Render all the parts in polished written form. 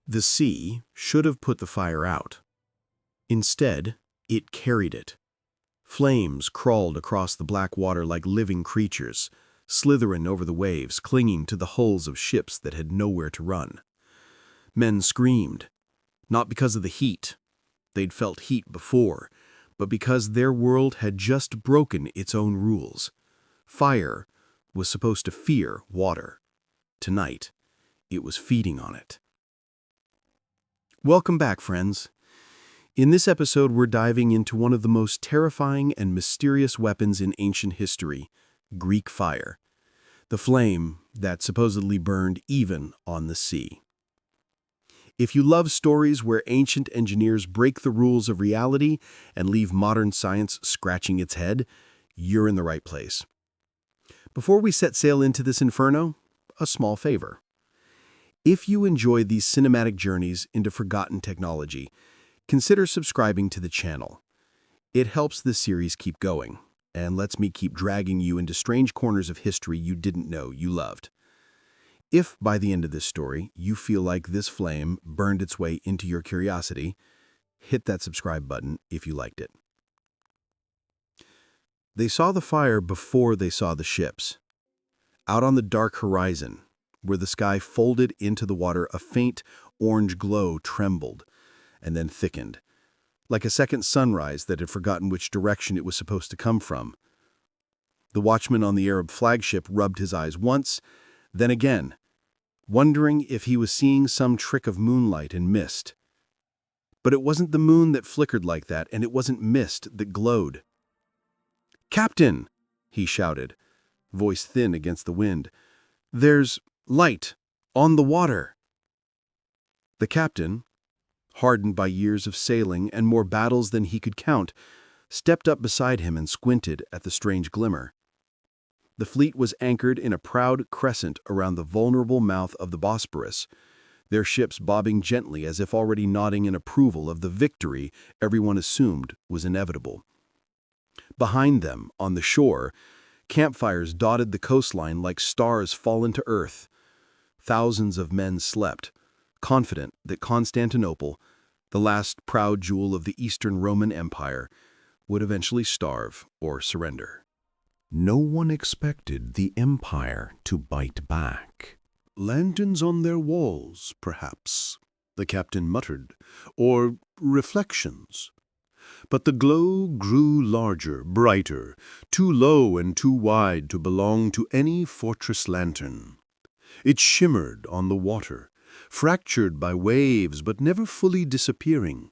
The sea should have put the fire out. Instead, it carried it. Flames crawled across the black water like living creatures, slithering over the waves, clinging to the hulls of ships that had nowhere to run. Men screamed, not because of the heat. They'd felt heat before, but because their world had just broken its own rules. Fire was supposed to fear water. Tonight, it was feeding on it. Welcome back, friends. In this episode, we're diving into one of the most terrifying and mysterious weapons in ancient history, Greek fire. The flame that supposedly burned even on the sea. If you love stories where ancient engineers break the rules of reality and leave modern science scratching its head, you're in the right place. Before we set sail into this inferno, a small favor. If you enjoy these cinematic journeys into forgotten technology, consider subscribing to the channel. It helps this series keep going, and lets me keep dragging you into strange corners of history you didn't know you loved. If, by the end of this story, you feel like this flame burned its way into your curiosity, hit that subscribe button if you liked it. They saw the fire before they saw the ships. Out on the dark horizon, where the sky folded into the water, a faint orange glow trembled and then thickened, like a second sunrise that had forgotten which direction it was supposed to come from. The watchman on the Arab flagship rubbed his eyes once, then again, wondering if he was seeing some trick of moonlight and mist. But it wasn't the moon that flickered like that, and it wasn't mist that glowed. "Captain!" he shouted, voice thin against the wind. "There's light on the water." The captain, hardened by years of sailing and more battles than he could count, stepped up beside him and squinted at the strange glimmer. The fleet was anchored in a proud crescent around the vulnerable mouth of the Bosporus, their ships bobbing gently as if already nodding in approval of the victory everyone assumed was inevitable. Behind them, on the shore, campfires dotted the coastline like stars fallen to earth. Thousands of men slept, confident that Constantinople, the last proud jewel of the Eastern Roman Empire, would eventually starve or surrender. No one expected the empire to bite back. "Lanterns on their walls, perhaps," the captain muttered, "or reflections." But the glow grew larger, brighter, too low and too wide to belong to any fortress lantern. It shimmered on the water, fractured by waves but never fully disappearing.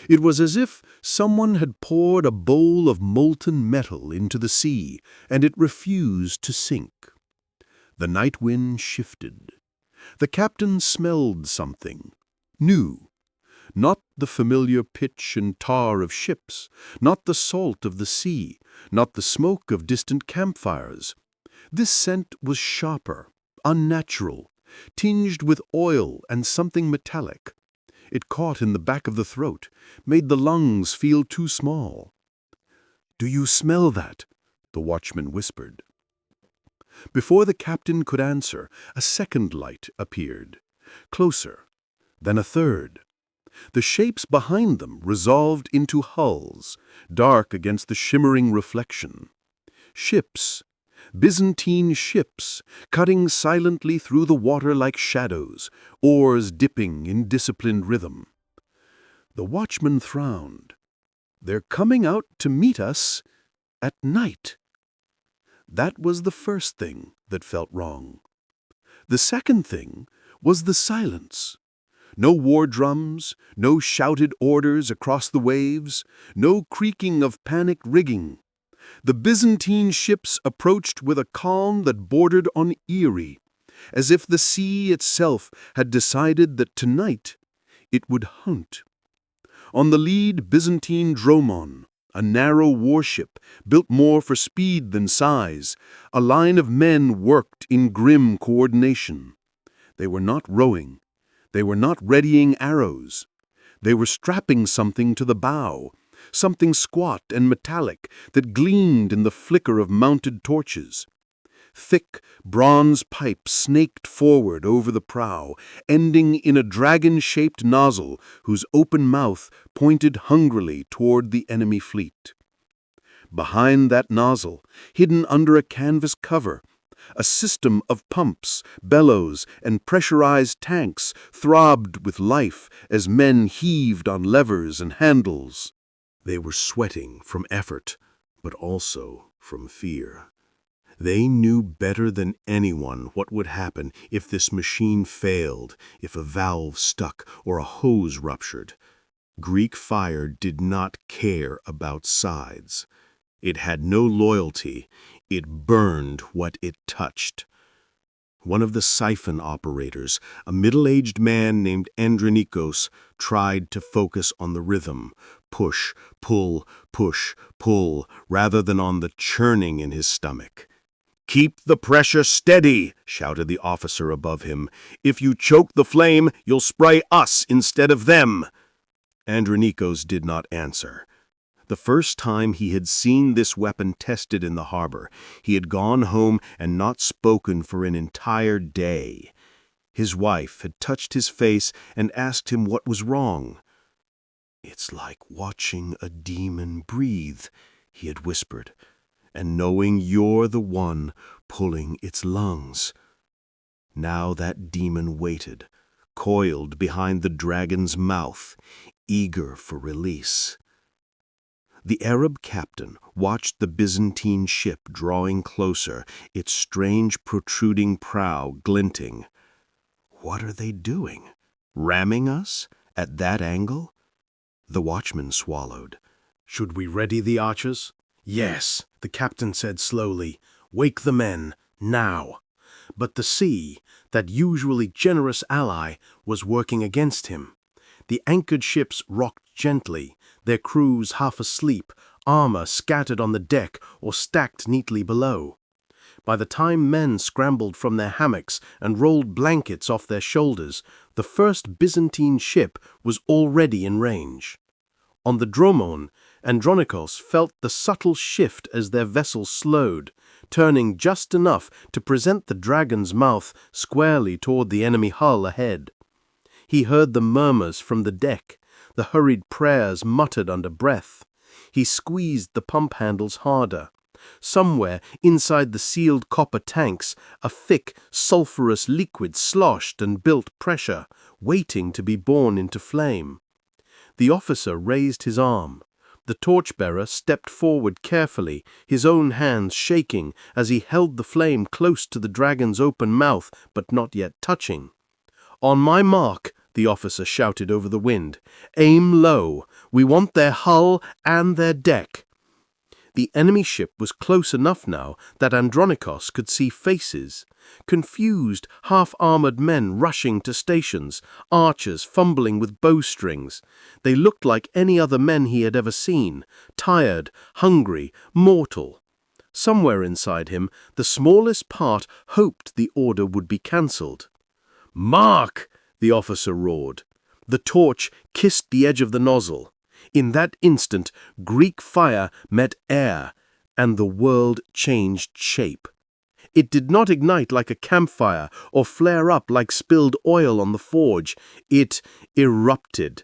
It was as if someone had poured a bowl of molten metal into the sea, and it refused to sink. The night wind shifted. The captain smelled something new. Not the familiar pitch and tar of ships, not the salt of the sea, not the smoke of distant campfires. This scent was sharper, unnatural, tinged with oil and something metallic. It caught in the back of the throat, made the lungs feel too small. "Do you smell that?" the watchman whispered. Before the captain could answer, a second light appeared, closer, then a third. The shapes behind them resolved into hulls, dark against the shimmering reflection. Ships, Byzantine ships, cutting silently through the water like shadows, oars dipping in disciplined rhythm. The watchman frowned. "They're coming out to meet us at night." That was the first thing that felt wrong. The second thing was the silence. No war drums, no shouted orders across the waves, no creaking of panicked rigging. The Byzantine ships approached with a calm that bordered on eerie, as if the sea itself had decided that tonight it would hunt. On the lead, Byzantine Dromon, a narrow warship built more for speed than size, a line of men worked in grim coordination. They were not rowing. They were not readying arrows. They were strapping something to the bow, something squat and metallic that gleamed in the flicker of mounted torches. Thick, bronze pipes snaked forward over the prow, ending in a dragon-shaped nozzle whose open mouth pointed hungrily toward the enemy fleet. Behind that nozzle, hidden under a canvas cover, a system of pumps, bellows, and pressurized tanks throbbed with life as men heaved on levers and handles. They were sweating from effort, but also from fear. They knew better than anyone what would happen if this machine failed, if a valve stuck or a hose ruptured. Greek fire did not care about sides. It had no loyalty. It burned what it touched. One of the siphon operators, a middle-aged man named Andronikos, tried to focus on the rhythm, push, pull, rather than on the churning in his stomach. "Keep the pressure steady," shouted the officer above him. "If you choke the flame, you'll spray us instead of them." Andronikos did not answer. The first time he had seen this weapon tested in the harbor, he had gone home and not spoken for an entire day. His wife had touched his face and asked him what was wrong. "It's like watching a demon breathe," he had whispered, "and knowing you're the one pulling its lungs." Now that demon waited, coiled behind the dragon's mouth, eager for release. The Arab captain watched the Byzantine ship drawing closer, its strange protruding prow glinting. What are they doing? Ramming us? At that angle? The watchman swallowed. "Should we ready the archers?" "Yes," the captain said slowly. "Wake the men, now." But the sea, that usually generous ally, was working against him. The anchored ships rocked gently, their crews half asleep, armor scattered on the deck or stacked neatly below. By the time men scrambled from their hammocks and rolled blankets off their shoulders, the first Byzantine ship was already in range. On the Dromon, Andronikos felt the subtle shift as their vessel slowed, turning just enough to present the dragon's mouth squarely toward the enemy hull ahead. He heard the murmurs from the deck, the hurried prayers muttered under breath. He squeezed the pump handles harder. Somewhere inside the sealed copper tanks, a thick, sulphurous liquid sloshed and built pressure, waiting to be born into flame. The officer raised his arm. The torchbearer stepped forward carefully, his own hands shaking as he held the flame close to the dragon's open mouth, but not yet touching. "On my mark," the officer shouted over the wind. "Aim low. We want their hull and their deck." The enemy ship was close enough now that Andronikos could see faces. Confused, half-armored men rushing to stations, archers fumbling with bowstrings. They looked like any other men he had ever seen, tired, hungry, mortal. Somewhere inside him, the smallest part hoped the order would be cancelled. "Mark!" the officer roared. The torch kissed the edge of the nozzle. In that instant, Greek fire met air, and the world changed shape. It did not ignite like a campfire or flare up like spilled oil on the forge. It erupted.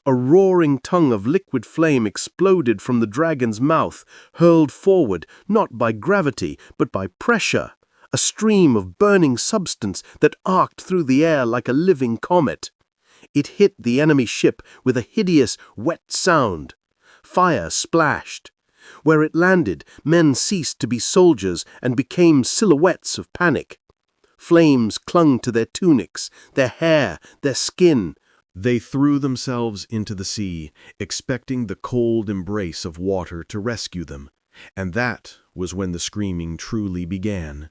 A roaring tongue of liquid flame exploded from the dragon's mouth, hurled forward not by gravity but by pressure. A stream of burning substance that arced through the air like a living comet. It hit the enemy ship with a hideous, wet sound. Fire splashed. Where it landed, men ceased to be soldiers and became silhouettes of panic. Flames clung to their tunics, their hair, their skin. They threw themselves into the sea, expecting the cold embrace of water to rescue them. And that was when the screaming truly began.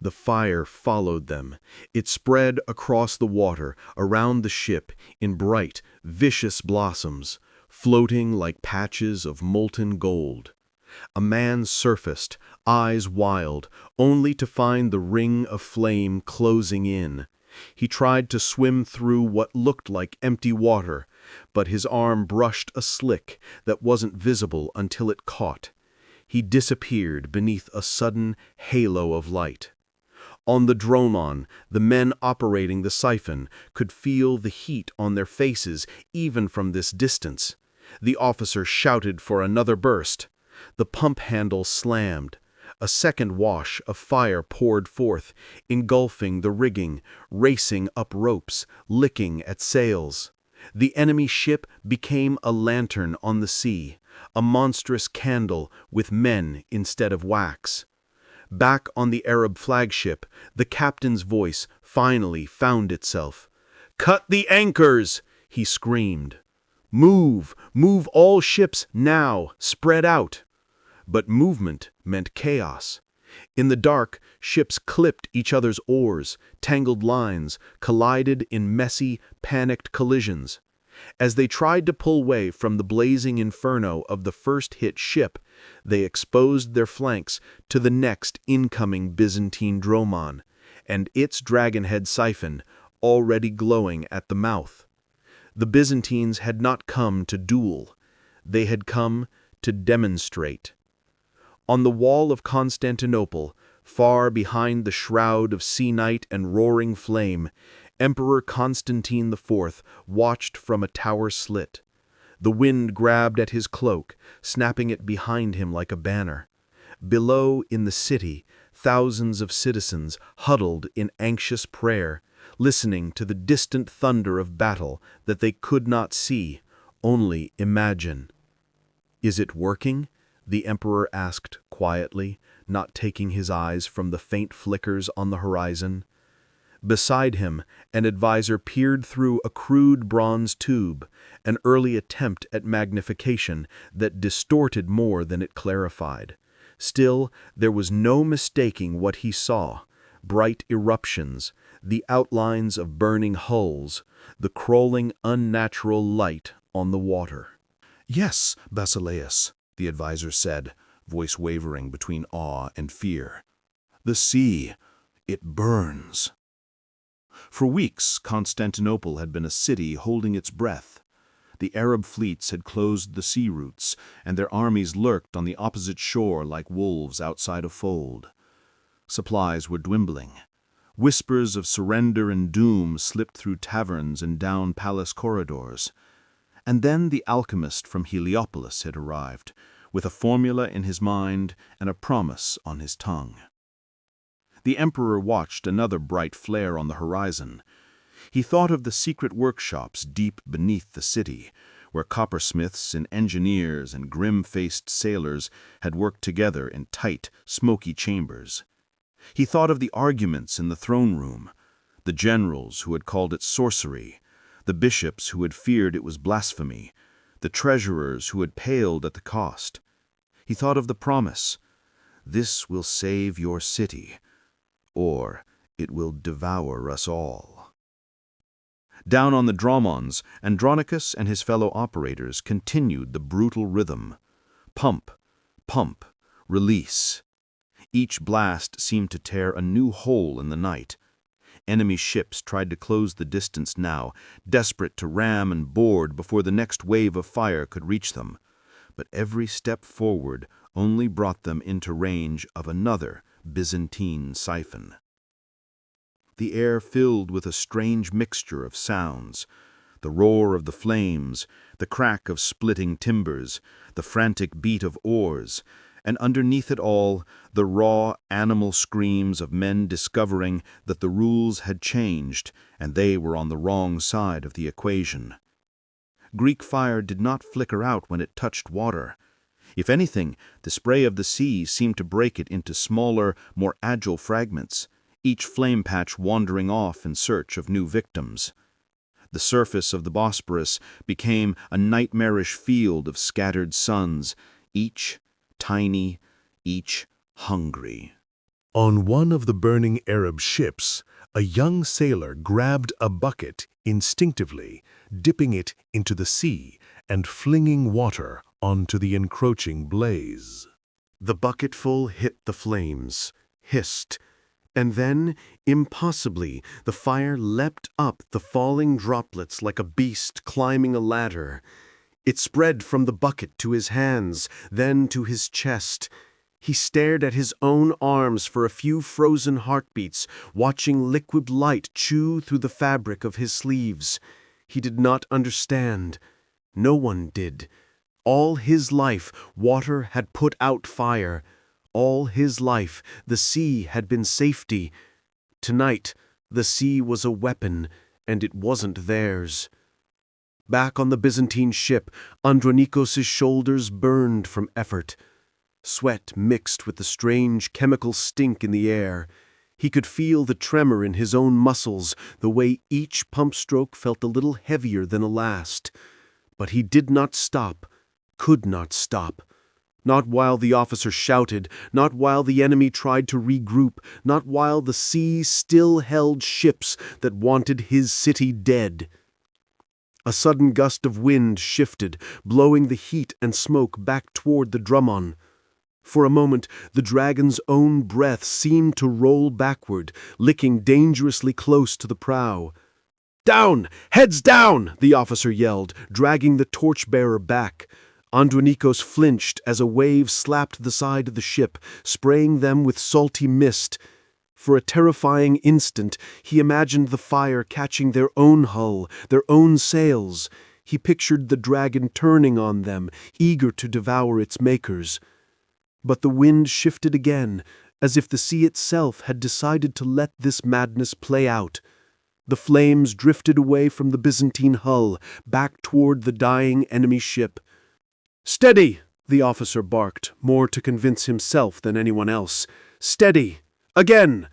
The fire followed them. It spread across the water, around the ship, in bright, vicious blossoms, floating like patches of molten gold. A man surfaced, eyes wild, only to find the ring of flame closing in. He tried to swim through what looked like empty water, but his arm brushed a slick that wasn't visible until it caught. he disappeared beneath a sudden halo of light. On the Dromon, the men operating the siphon could feel the heat on their faces even from this distance. The officer shouted for another burst. The pump handle slammed. A second wash of fire poured forth, engulfing the rigging, racing up ropes, licking at sails. The enemy ship became a lantern on the sea, a monstrous candle with men instead of wax. Back on the Arab flagship, the captain's voice finally found itself. "Cut the anchors!" he screamed. "Move! Move all ships now! Spread out!" But movement meant chaos. In the dark, ships clipped each other's oars, tangled lines, collided in messy, panicked collisions. As they tried to pull away from the blazing inferno of the first hit ship, they exposed their flanks to the next incoming Byzantine Dromon, and its dragonhead siphon already glowing at the mouth. The Byzantines had not come to duel. They had come to demonstrate. On the wall of Constantinople, far behind the shroud of sea night and roaring flame, Emperor Constantine IV watched from a tower slit. The wind grabbed at his cloak, snapping it behind him like a banner. Below, in the city, thousands of citizens huddled in anxious prayer, listening to the distant thunder of battle that they could not see, only imagine. "Is it working?" the emperor asked quietly, not taking his eyes from the faint flickers on the horizon. Beside him, an advisor peered through a crude bronze tube, an early attempt at magnification that distorted more than it clarified. Still, there was no mistaking what he saw: bright eruptions, the outlines of burning hulls, the crawling, unnatural light on the water. "Yes, Basileus," the advisor said, voice wavering between awe and fear. "The sea, it burns." For weeks, Constantinople had been a city holding its breath. The Arab fleets had closed the sea routes, and their armies lurked on the opposite shore like wolves outside a fold. Supplies were dwindling. Whispers of surrender and doom slipped through taverns and down palace corridors. And then the alchemist from Heliopolis had arrived, with a formula in his mind and a promise on his tongue. The emperor watched another bright flare on the horizon. He thought of the secret workshops deep beneath the city, where coppersmiths and engineers and grim-faced sailors had worked together in tight, smoky chambers. He thought of the arguments in the throne room, the generals who had called it sorcery, the bishops who had feared it was blasphemy, the treasurers who had paled at the cost. He thought of the promise: "This will save your city, or it will devour us all." Down on the Dromons, Andronicus and his fellow operators continued the brutal rhythm. Pump, pump, release. Each blast seemed to tear a new hole in the night. Enemy ships tried to close the distance now, desperate to ram and board before the next wave of fire could reach them. But every step forward only brought them into range of another Byzantine siphon. The air filled with a strange mixture of sounds: the roar of the flames, the crack of splitting timbers, the frantic beat of oars, and underneath it all, the raw animal screams of men discovering that the rules had changed and they were on the wrong side of the equation. Greek fire did not flicker out when it touched water. If anything, the spray of the sea seemed to break it into smaller, more agile fragments, each flame patch wandering off in search of new victims. The surface of the Bosporus became a nightmarish field of scattered suns, each tiny, each hungry. On one of the burning Arab ships, a young sailor grabbed a bucket instinctively, dipping it into the sea and flinging water onto the encroaching blaze. The bucketful hit the flames, hissed, and then, impossibly, the fire leapt up the falling droplets like a beast climbing a ladder. It spread from the bucket to his hands, then to his chest. He stared at his own arms for a few frozen heartbeats, watching liquid light chew through the fabric of his sleeves. He did not understand. No one did. All his life, water had put out fire. All his life, the sea had been safety. Tonight, the sea was a weapon, and it wasn't theirs. Back on the Byzantine ship, Andronikos' shoulders burned from effort. Sweat mixed with the strange chemical stink in the air. He could feel the tremor in his own muscles, the way each pump stroke felt a little heavier than the last. But he did not stop, could not stop. Not while the officer shouted, not while the enemy tried to regroup, not while the sea still held ships that wanted his city dead. A sudden gust of wind shifted, blowing the heat and smoke back toward the drummon. For a moment, the dragon's own breath seemed to roll backward, licking dangerously close to the prow. "Down! Heads down!" the officer yelled, dragging the torchbearer back. Andronikos flinched as a wave slapped the side of the ship, spraying them with salty mist. For a terrifying instant, he imagined the fire catching their own hull, their own sails. He pictured the dragon turning on them, eager to devour its makers. But the wind shifted again, as if the sea itself had decided to let this madness play out. The flames drifted away from the Byzantine hull, back toward the dying enemy ship. "Steady!" the officer barked, more to convince himself than anyone else. "Steady! Again!"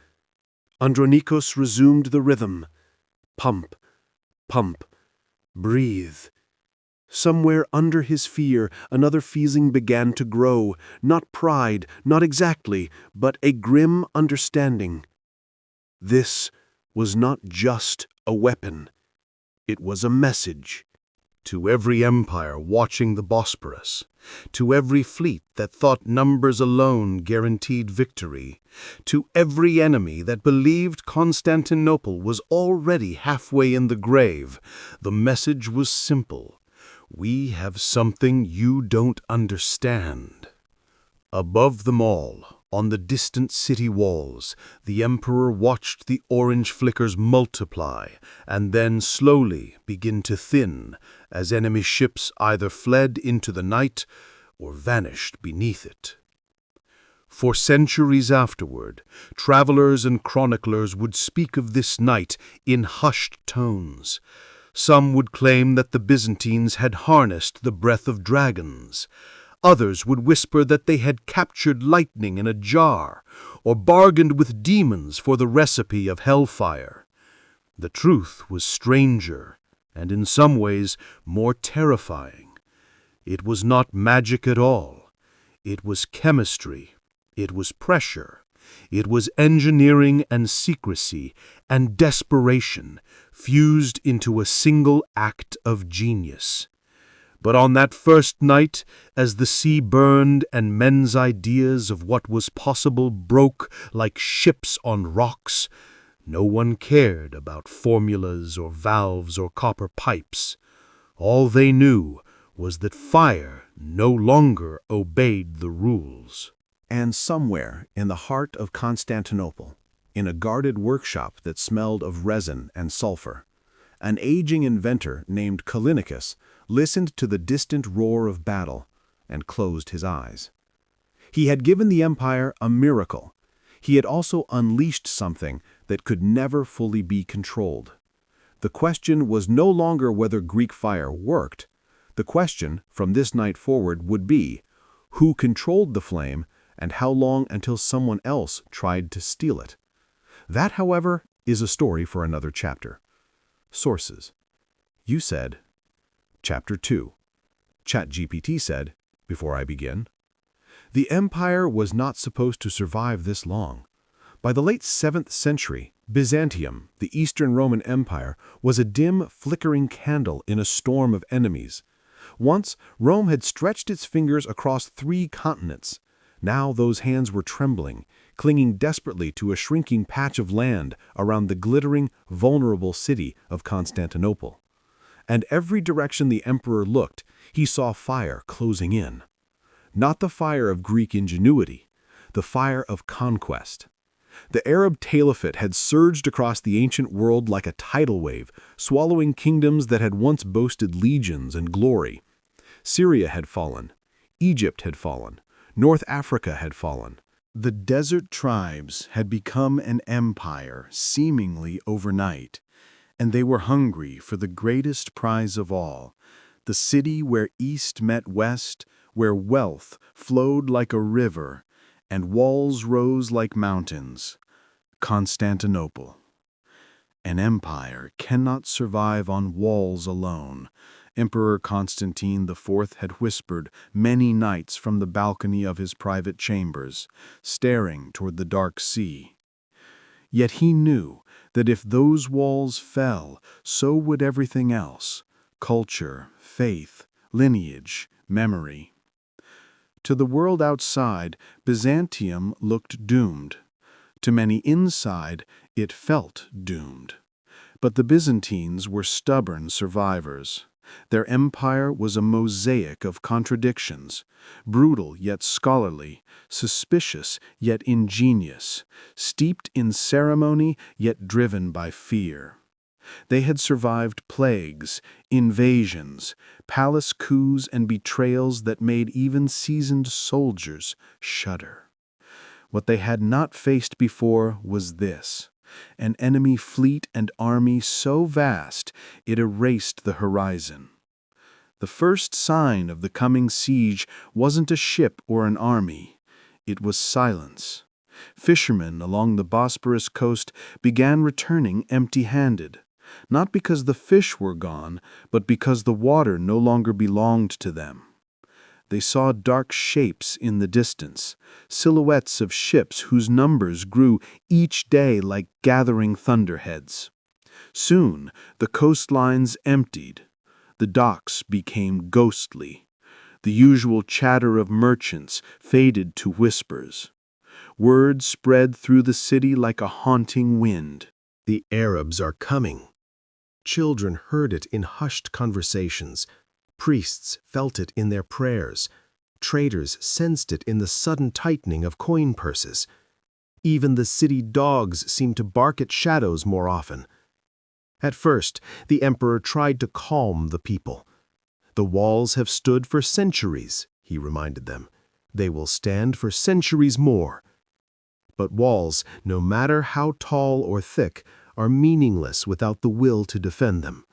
Andronikos resumed the rhythm. Pump, pump, breathe. Somewhere under his fear, another feeling began to grow, not pride, not exactly, but a grim understanding. This was not just a weapon. It was a message. To every empire watching the Bosporus, to every fleet that thought numbers alone guaranteed victory, to every enemy that believed Constantinople was already halfway in the grave, the message was simple. We have something you don't understand. Above them all, on the distant city walls, the emperor watched the orange flickers multiply and then slowly begin to thin as enemy ships either fled into the night or vanished beneath it. For centuries afterward, travelers and chroniclers would speak of this night in hushed tones. Some would claim that the Byzantines had harnessed the breath of dragons. Others would whisper that they had captured lightning in a jar, or bargained with demons for the recipe of hellfire. The truth was stranger, and in some ways more terrifying. It was not magic at all. It was chemistry. It was pressure. It was engineering and secrecy and desperation fused into a single act of genius. But on that first night, as the sea burned and men's ideas of what was possible broke like ships on rocks, no one cared about formulas or valves or copper pipes. All they knew was that fire no longer obeyed the rules. And somewhere in the heart of Constantinople, in a guarded workshop that smelled of resin and sulfur, an aging inventor named Callinicus listened to the distant roar of battle and closed his eyes. He had given the empire a miracle. He had also unleashed something that could never fully be controlled. The question was no longer whether Greek fire worked. The question, from this night forward, would be, who controlled the flame and how long until someone else tried to steal it? That, however, is a story for another chapter. Sources. You said, Chapter 2. ChatGPT said, before I begin, the empire was not supposed to survive this long. By the late 7th century, Byzantium, the Eastern Roman Empire, was a dim, flickering candle in a storm of enemies. Once, Rome had stretched its fingers across 3 continents. Now those hands were trembling, clinging desperately to a shrinking patch of land around the glittering, vulnerable city of Constantinople. and every direction the emperor looked, he saw fire closing in. Not the fire of Greek ingenuity, the fire of conquest. The Arab caliphate had surged across the ancient world like a tidal wave, swallowing kingdoms that had once boasted legions and glory. Syria had fallen. Egypt had fallen. North Africa had fallen. The desert tribes had become an empire seemingly overnight, and they were hungry for the greatest prize of all, the city where east met west, where wealth flowed like a river, and walls rose like mountains. Constantinople. An empire cannot survive on walls alone. Emperor Constantine IV had whispered many nights from the balcony of his private chambers, staring toward the dark sea. Yet he knew that if those walls fell, so would everything else: culture, faith, lineage, memory. To the world outside, Byzantium looked doomed. To many inside, it felt doomed. But the Byzantines were stubborn survivors. Their empire was a mosaic of contradictions, brutal yet scholarly, suspicious yet ingenious, steeped in ceremony yet driven by fear. They had survived plagues, invasions, palace coups, and betrayals that made even seasoned soldiers shudder. What they had not faced before was this: an enemy fleet and army so vast it erased the horizon. The first sign of the coming siege wasn't a ship or an army. It was silence. Fishermen along the Bosporus coast began returning empty-handed, not because the fish were gone, but because the water no longer belonged to them. They saw dark shapes in the distance, silhouettes of ships whose numbers grew each day like gathering thunderheads. Soon the coastlines emptied. The docks became ghostly. The usual chatter of merchants faded to whispers. Word spread through the city like a haunting wind. The Arabs are coming. Children heard it in hushed conversations. Priests felt it in their prayers. Traders sensed it in the sudden tightening of coin purses. Even the city dogs seemed to bark at shadows more often. At first, the emperor tried to calm the people. The walls have stood for centuries, he reminded them. They will stand for centuries more. But walls, no matter how tall or thick, are meaningless without the will to defend them.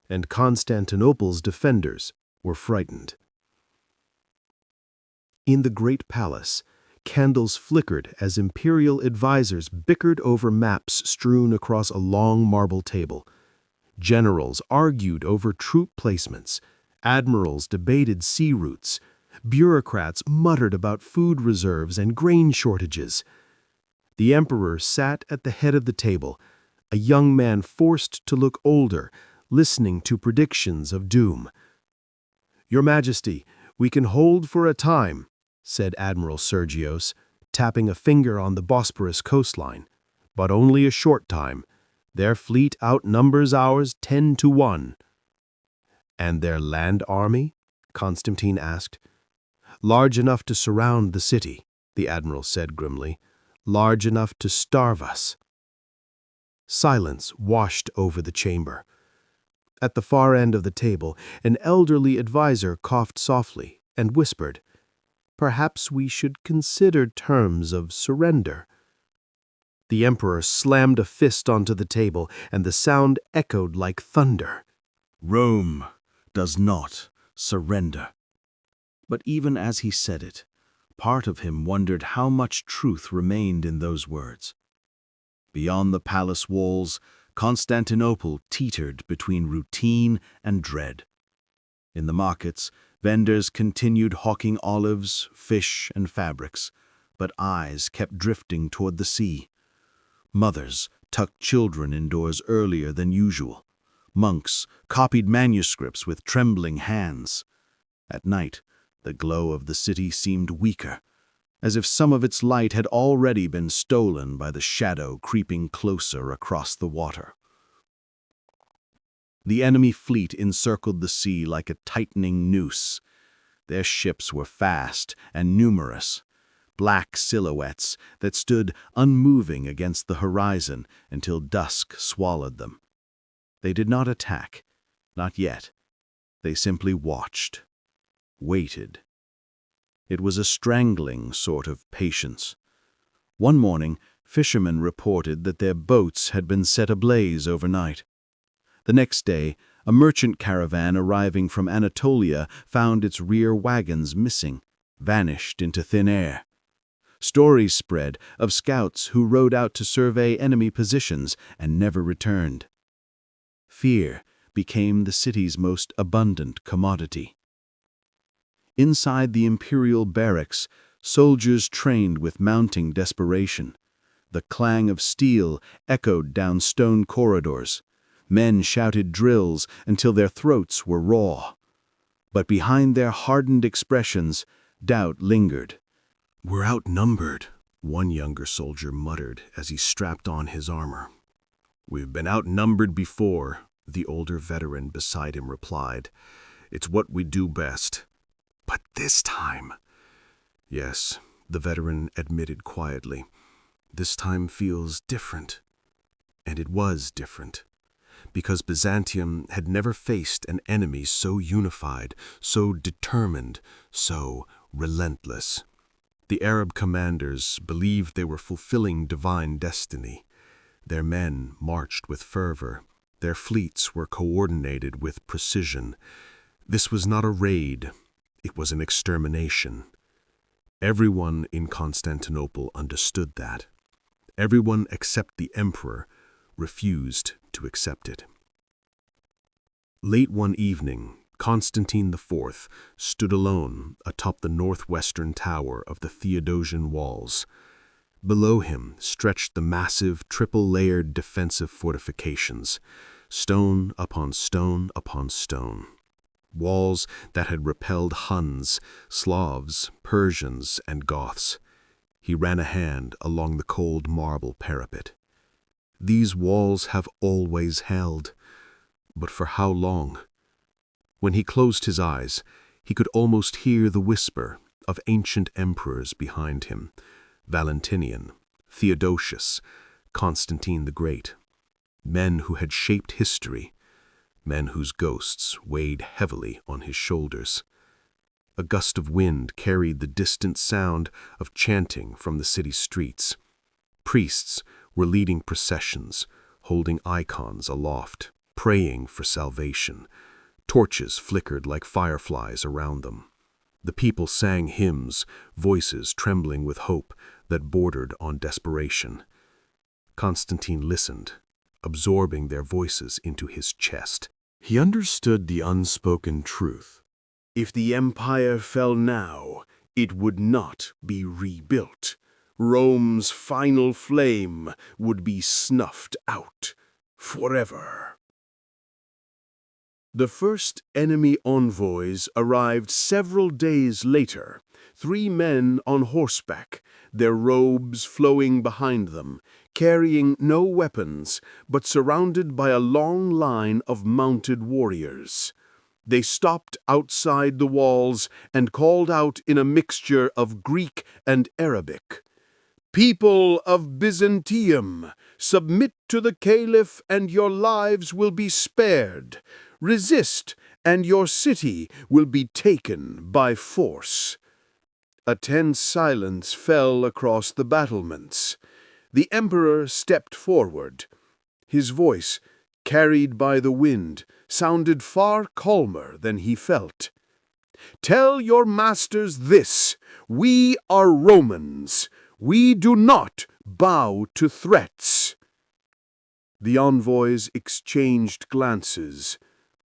And Constantinople's defenders were frightened. In the great palace, candles flickered as imperial advisors bickered over maps strewn across a long marble table. Generals argued over troop placements. Admirals debated sea routes. Bureaucrats muttered about food reserves and grain shortages. The emperor sat at the head of the table, a young man forced to look older, listening to predictions of doom. "Your Majesty, we can hold for a time," said Admiral Sergios, tapping a finger on the Bosporus coastline. "But only a short time. Their fleet outnumbers ours 10-1. "And their land army?" Constantine asked. "Large enough to surround the city," the admiral said grimly. "Large enough to starve us." Silence washed over the chamber. At the far end of the table, an elderly advisor coughed softly and whispered, "Perhaps we should consider terms of surrender." The emperor slammed a fist onto the table, and the sound echoed like thunder. Rome does not surrender. But even as he said it, part of him wondered how much truth remained in those words. Beyond the palace walls, Constantinople teetered between routine and dread. In the markets, vendors continued hawking olives, fish, and fabrics, but eyes kept drifting toward the sea. Mothers tucked children indoors earlier than usual. Monks copied manuscripts with trembling hands. At night, the glow of the city seemed weaker, as if some of its light had already been stolen by the shadow creeping closer across the water. The enemy fleet encircled the sea like a tightening noose. Their ships were fast and numerous, black silhouettes that stood unmoving against the horizon until dusk swallowed them. They did not attack, not yet. They simply watched, waited. It was a strangling sort of patience. One morning, fishermen reported that their boats had been set ablaze overnight. The next day, a merchant caravan arriving from Anatolia found its rear wagons missing, vanished into thin air. Stories spread of scouts who rode out to survey enemy positions and never returned. Fear became the city's most abundant commodity. Inside the imperial barracks, soldiers trained with mounting desperation. The clang of steel echoed down stone corridors. Men shouted drills until their throats were raw. But behind their hardened expressions, doubt lingered. "We're outnumbered," one younger soldier muttered as he strapped on his armor. "We've been outnumbered before," the older veteran beside him replied. "It's what we do best. But this time—" "Yes," the veteran admitted quietly. "This time feels different." And it was different, because Byzantium had never faced an enemy so unified, so determined, so relentless. The Arab commanders believed they were fulfilling divine destiny. Their men marched with fervor. Their fleets were coordinated with precision. This was not a raid. It was an extermination. Everyone in Constantinople understood that. Everyone except the emperor refused to accept it. Late one evening, Constantine IV stood alone atop the northwestern tower of the Theodosian walls. Below him stretched the massive, triple-layered defensive fortifications, stone upon stone upon stone. Walls that had repelled Huns, Slavs, Persians, and Goths. He ran a hand along the cold marble parapet. These walls have always held. But for how long? When he closed his eyes, he could almost hear the whisper of ancient emperors behind him: Valentinian, Theodosius, Constantine the Great. Men who had shaped history, men whose ghosts weighed heavily on his shoulders. A gust of wind carried the distant sound of chanting from the city streets. Priests were leading processions, holding icons aloft, praying for salvation. Torches flickered like fireflies around them. The people sang hymns, voices trembling with hope that bordered on desperation. Constantine listened, absorbing their voices into his chest. He understood the unspoken truth. If the empire fell now, it would not be rebuilt. Rome's final flame would be snuffed out forever. The first enemy envoys arrived several days later, 3 men on horseback, their robes flowing behind them, carrying no weapons, but surrounded by a long line of mounted warriors. They stopped outside the walls and called out in a mixture of Greek and Arabic. "People of Byzantium, submit to the Caliph and your lives will be spared. Resist, and your city will be taken by force." A tense silence fell across the battlements. The emperor stepped forward. His voice, carried by the wind, sounded far calmer than he felt. "Tell your masters this: we are Romans. We do not bow to threats." The envoys exchanged glances.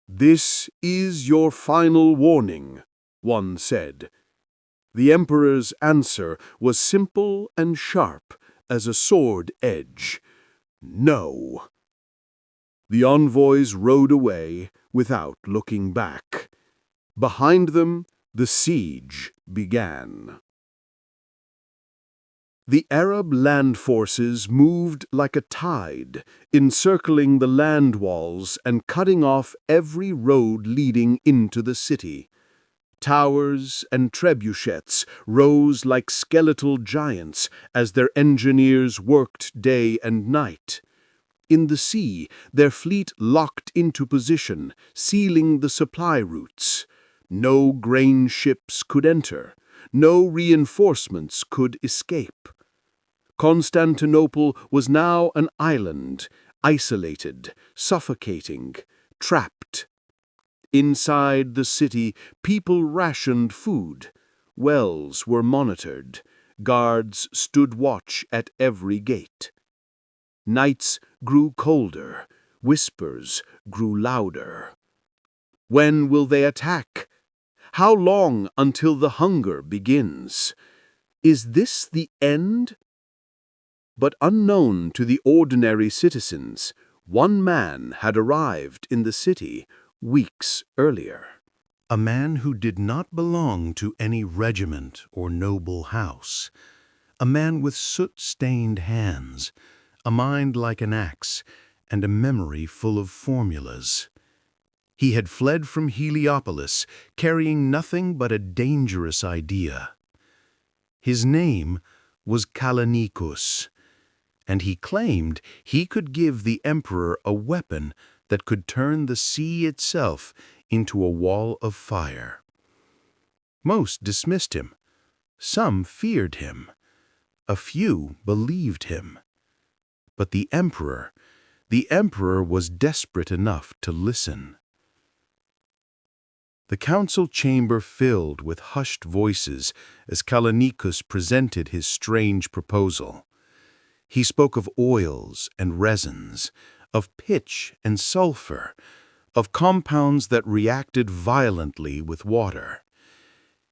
"This is your final warning," one said. The emperor's answer was simple and sharp as a sword edge: "No." The envoys rode away without looking back. Behind them, the siege began. The Arab land forces moved like a tide, encircling the land walls and cutting off every road leading into the city. Towers and trebuchets rose like skeletal giants as their engineers worked day and night. In the sea, their fleet locked into position, sealing the supply routes. No grain ships could enter. No reinforcements could escape. Constantinople was now an island, isolated, suffocating, trapped. Inside the city, people rationed food. Wells were monitored. Guards stood watch at every gate. Nights grew colder. Whispers grew louder. When will they attack? How long until the hunger begins? Is this the end? But unknown to the ordinary citizens, one man had arrived in the city weeks earlier. A man who did not belong to any regiment or noble house. A man with soot-stained hands, a mind like an axe, and a memory full of formulas. He had fled from Heliopolis, carrying nothing but a dangerous idea. His name was Callinicus, and he claimed he could give the emperor a weapon that could turn the sea itself into a wall of fire. Most dismissed him. Some feared him. A few believed him. But the emperor was desperate enough to listen. The council chamber filled with hushed voices as Callinicus presented his strange proposal. He spoke of oils and resins, of pitch and sulfur, of compounds that reacted violently with water.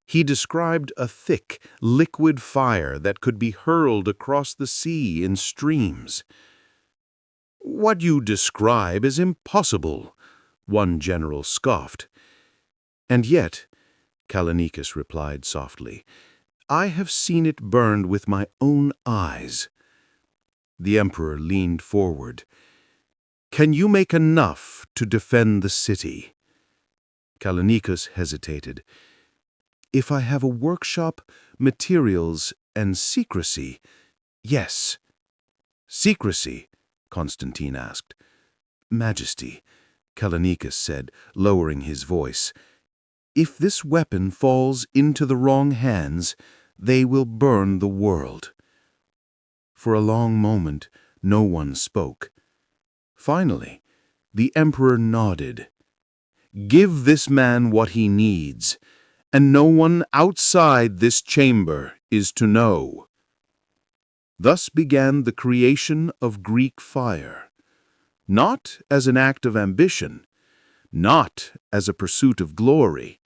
He described a thick, liquid fire that could be hurled across the sea in streams. "What you describe is impossible," one general scoffed. "And yet," Callinicus replied softly, "I have seen it burned with my own eyes." The emperor leaned forward. "Can you make enough to defend the city?" Callinicus hesitated. "If I have a workshop, materials, and secrecy, yes." "Secrecy?" Constantine asked. "Majesty," Callinicus said, lowering his voice, "if this weapon falls into the wrong hands, they will burn the world." For a long moment, no one spoke. Finally, the emperor nodded. "Give this man what he needs, and no one outside this chamber is to know." Thus began the creation of Greek fire, not as an act of ambition, not as a pursuit of glory,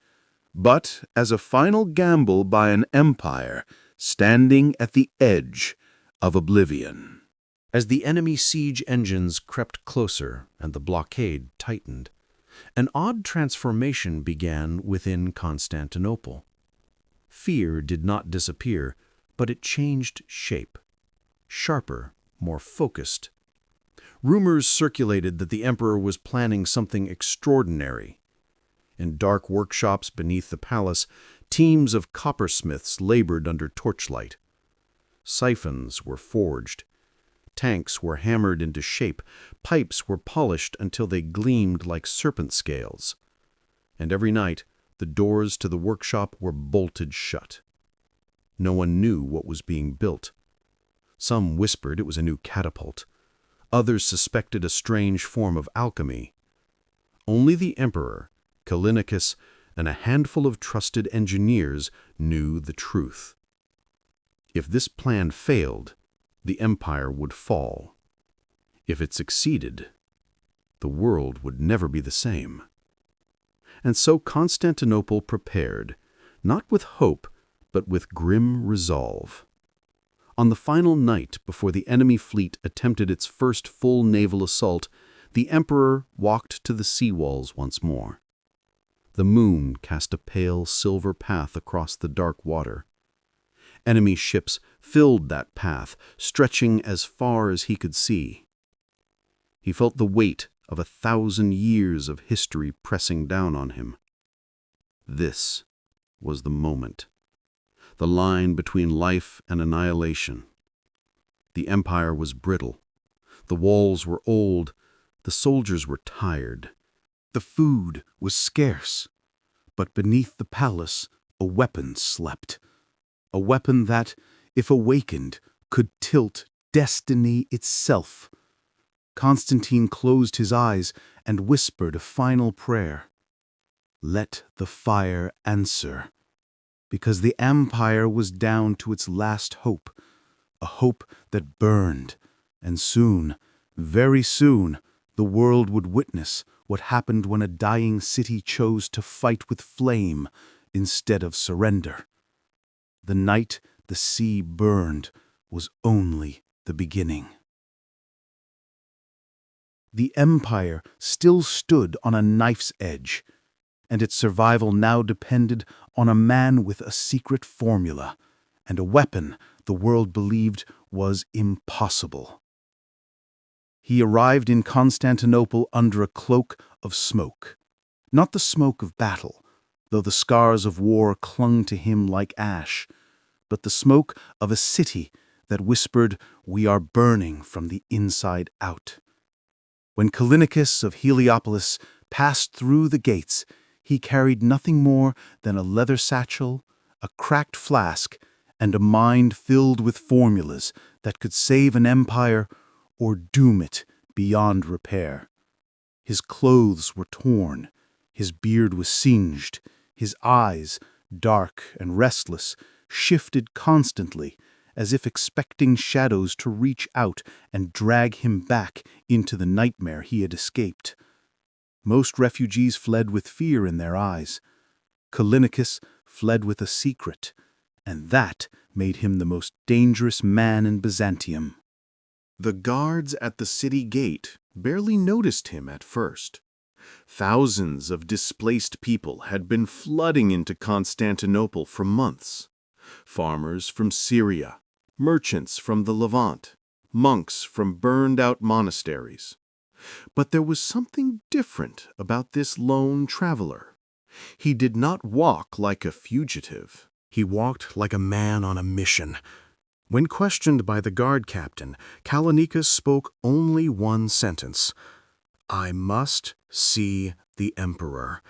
but as a final gamble by an empire standing at the edge of oblivion. As the enemy siege engines crept closer and the blockade tightened, an odd transformation began within Constantinople. Fear did not disappear, but it changed shape. Sharper, more focused. Rumors circulated that the emperor was planning something extraordinary. In dark workshops beneath the palace, teams of coppersmiths labored under torchlight. Siphons were forged. Tanks were hammered into shape. Pipes were polished until they gleamed like serpent scales. And every night, the doors to the workshop were bolted shut. No one knew what was being built. Some whispered it was a new catapult. Others suspected a strange form of alchemy. Only the emperor, Callinicus, and a handful of trusted engineers knew the truth. If this plan failed, the empire would fall. If it succeeded, the world would never be the same. And so Constantinople prepared, not with hope, but with grim resolve. On the final night before the enemy fleet attempted its first full naval assault, the emperor walked to the sea walls once more. The moon cast a pale silver path across the dark water. Enemy ships filled that path, stretching as far as he could see. He felt the weight of 1,000 years of history pressing down on him. This was the moment. The line between life and annihilation. The empire was brittle. The walls were old. The soldiers were tired. The food was scarce. But beneath the palace, a weapon slept. A weapon that, if awakened, could tilt destiny itself. Constantine closed his eyes and whispered a final prayer. Let the fire answer. Because the empire was down to its last hope, a hope that burned, and soon, very soon, the world would witness what happened when a dying city chose to fight with flame instead of surrender. The night the sea burned was only the beginning. The empire still stood on a knife's edge, and its survival now depended on a man with a secret formula and a weapon the world believed was impossible. He arrived in Constantinople under a cloak of smoke. Not the smoke of battle, though the scars of war clung to him like ash, but the smoke of a city that whispered, "We are burning from the inside out." When Callinicus of Heliopolis passed through the gates, he carried nothing more than a leather satchel, a cracked flask, and a mind filled with formulas that could save an empire or doom it beyond repair. His clothes were torn, his beard was singed, his eyes, dark and restless, shifted constantly, as if expecting shadows to reach out and drag him back into the nightmare he had escaped. Most refugees fled with fear in their eyes. Callinicus fled with a secret, and that made him the most dangerous man in Byzantium. The guards at the city gate barely noticed him at first. Thousands of displaced people had been flooding into Constantinople for months. Farmers from Syria, merchants from the Levant, monks from burned-out monasteries. But there was something different about this lone traveler. He did not walk like a fugitive. He walked like a man on a mission. When questioned by the guard captain, Callinicus spoke only one sentence. "I must see the emperor.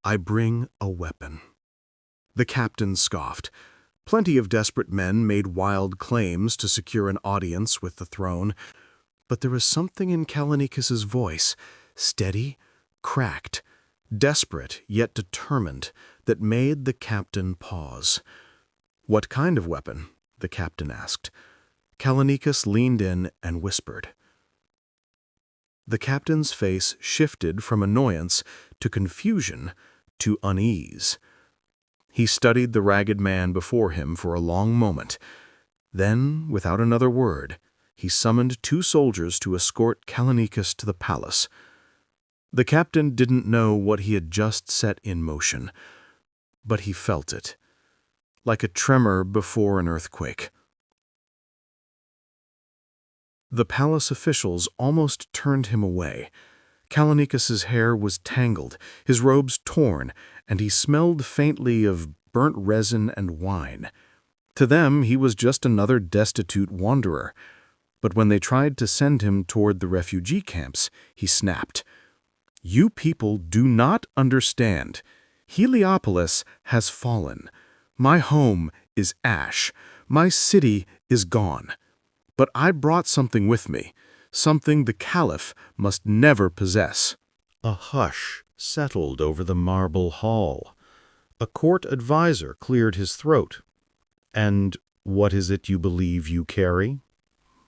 I bring a weapon." The captain scoffed. Plenty of desperate men made wild claims to secure an audience with the throne, but there was something in Callinicus's voice, steady, cracked, desperate yet determined, that made the captain pause. "What kind of weapon?" the captain asked. Callinicus leaned in and whispered. The captain's face shifted from annoyance to confusion to unease. He studied the ragged man before him for a long moment. Then, without another word, he summoned 2 soldiers to escort Callinicus to the palace. The captain didn't know what he had just set in motion, but he felt it, like a tremor before an earthquake. The palace officials almost turned him away. Callinicus's hair was tangled, his robes torn, and he smelled faintly of burnt resin and wine. To them, he was just another destitute wanderer. But when they tried to send him toward the refugee camps, he snapped. "You people do not understand. Heliopolis has fallen. My home is ash. My city is gone. But I brought something with me, something the Caliph must never possess." A hush settled over the marble hall. A court advisor cleared his throat. "And what is it you believe you carry?"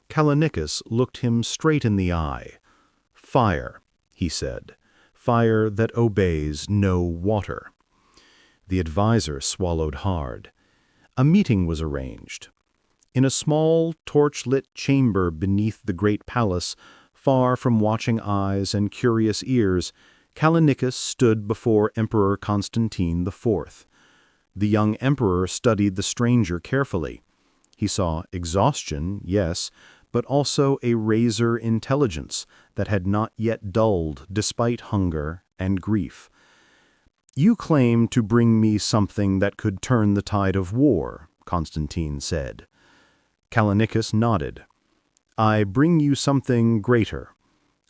Callinicus looked him straight in the eye. "Fire," he said. "Fire that obeys no water." The advisor swallowed hard. A meeting was arranged. In a small, torch-lit chamber beneath the great palace, far from watching eyes and curious ears, Callinicus stood before Emperor Constantine IV. The young emperor studied the stranger carefully. He saw exhaustion, yes, but also a razor intelligence that had not yet dulled despite hunger and grief. "You claim to bring me something that could turn the tide of war," Constantine said. Callinicus nodded. "I bring you something greater,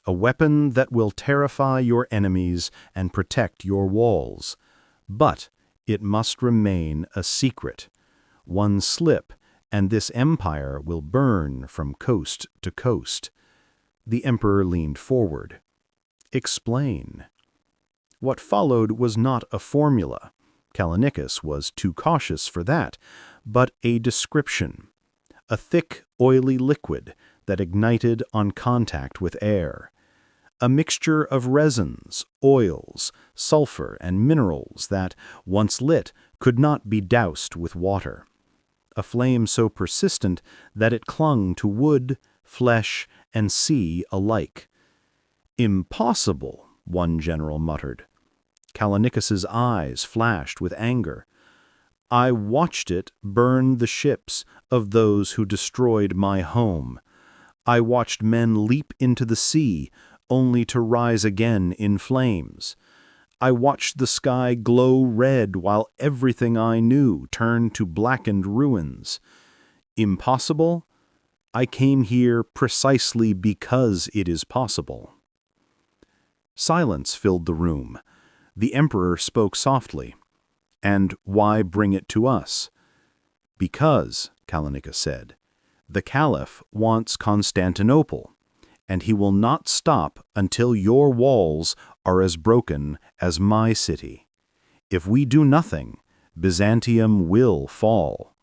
a weapon that will terrify your enemies and protect your walls. But it must remain a secret. One slip, and this empire will burn from coast to coast." The emperor leaned forward. "Explain." What followed was not a formula. Callinicus was too cautious for that, but a description. A thick, oily liquid that ignited on contact with air. A mixture of resins, oils, sulfur, and minerals that, once lit, could not be doused with water. A flame so persistent that it clung to wood, flesh, and sea alike. "Impossible," one general muttered. Callinicus's eyes flashed with anger. "I watched it burn the ships of those who destroyed my home. I watched men leap into the sea, only to rise again in flames. I watched the sky glow red while everything I knew turned to blackened ruins. Impossible? I came here precisely because it is possible." Silence filled the room. The emperor spoke softly. "And why bring it to us?" "Because," Callinicus said, "the Caliph wants Constantinople, and he will not stop until your walls are as broken as my city. If we do nothing, Byzantium will fall.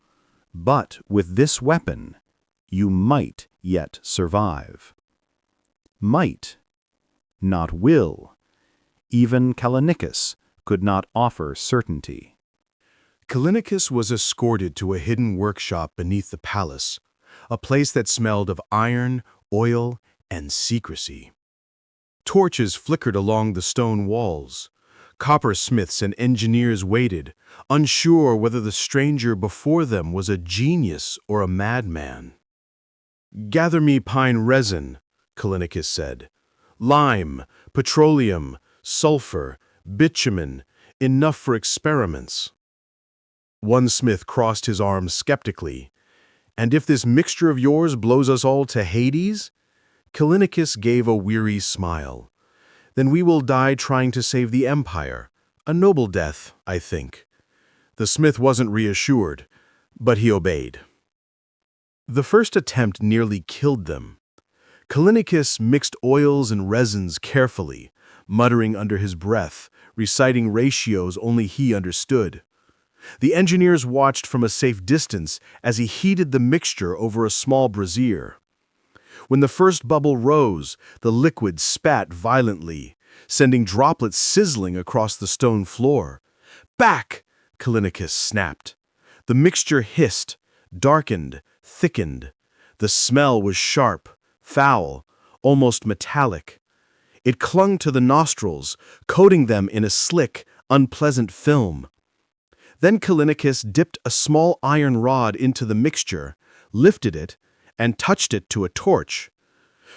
But with this weapon, you might yet survive." Might, not will. Even Callinicus could not offer certainty. Callinicus was escorted to a hidden workshop beneath the palace, a place that smelled of iron, oil, and secrecy. Torches flickered along the stone walls. Coppersmiths and engineers waited, unsure whether the stranger before them was a genius or a madman. "Gather me pine resin," Callinicus said. "Lime, petroleum, sulfur, bitumen, enough for experiments." One smith crossed his arms skeptically. "And if this mixture of yours blows us all to Hades?" Callinicus gave a weary smile. "Then we will die trying to save the empire. A noble death, I think." The smith wasn't reassured, but he obeyed. The first attempt nearly killed them. Callinicus mixed oils and resins carefully, muttering under his breath, reciting ratios only he understood. The engineers watched from a safe distance as he heated the mixture over a small brazier. When the first bubble rose, the liquid spat violently, sending droplets sizzling across the stone floor. "Back!" Callinicus snapped. The mixture hissed, darkened, thickened. The smell was sharp, foul, almost metallic. It clung to the nostrils, coating them in a slick, unpleasant film. Then Callinicus dipped a small iron rod into the mixture, lifted it, and touched it to a torch.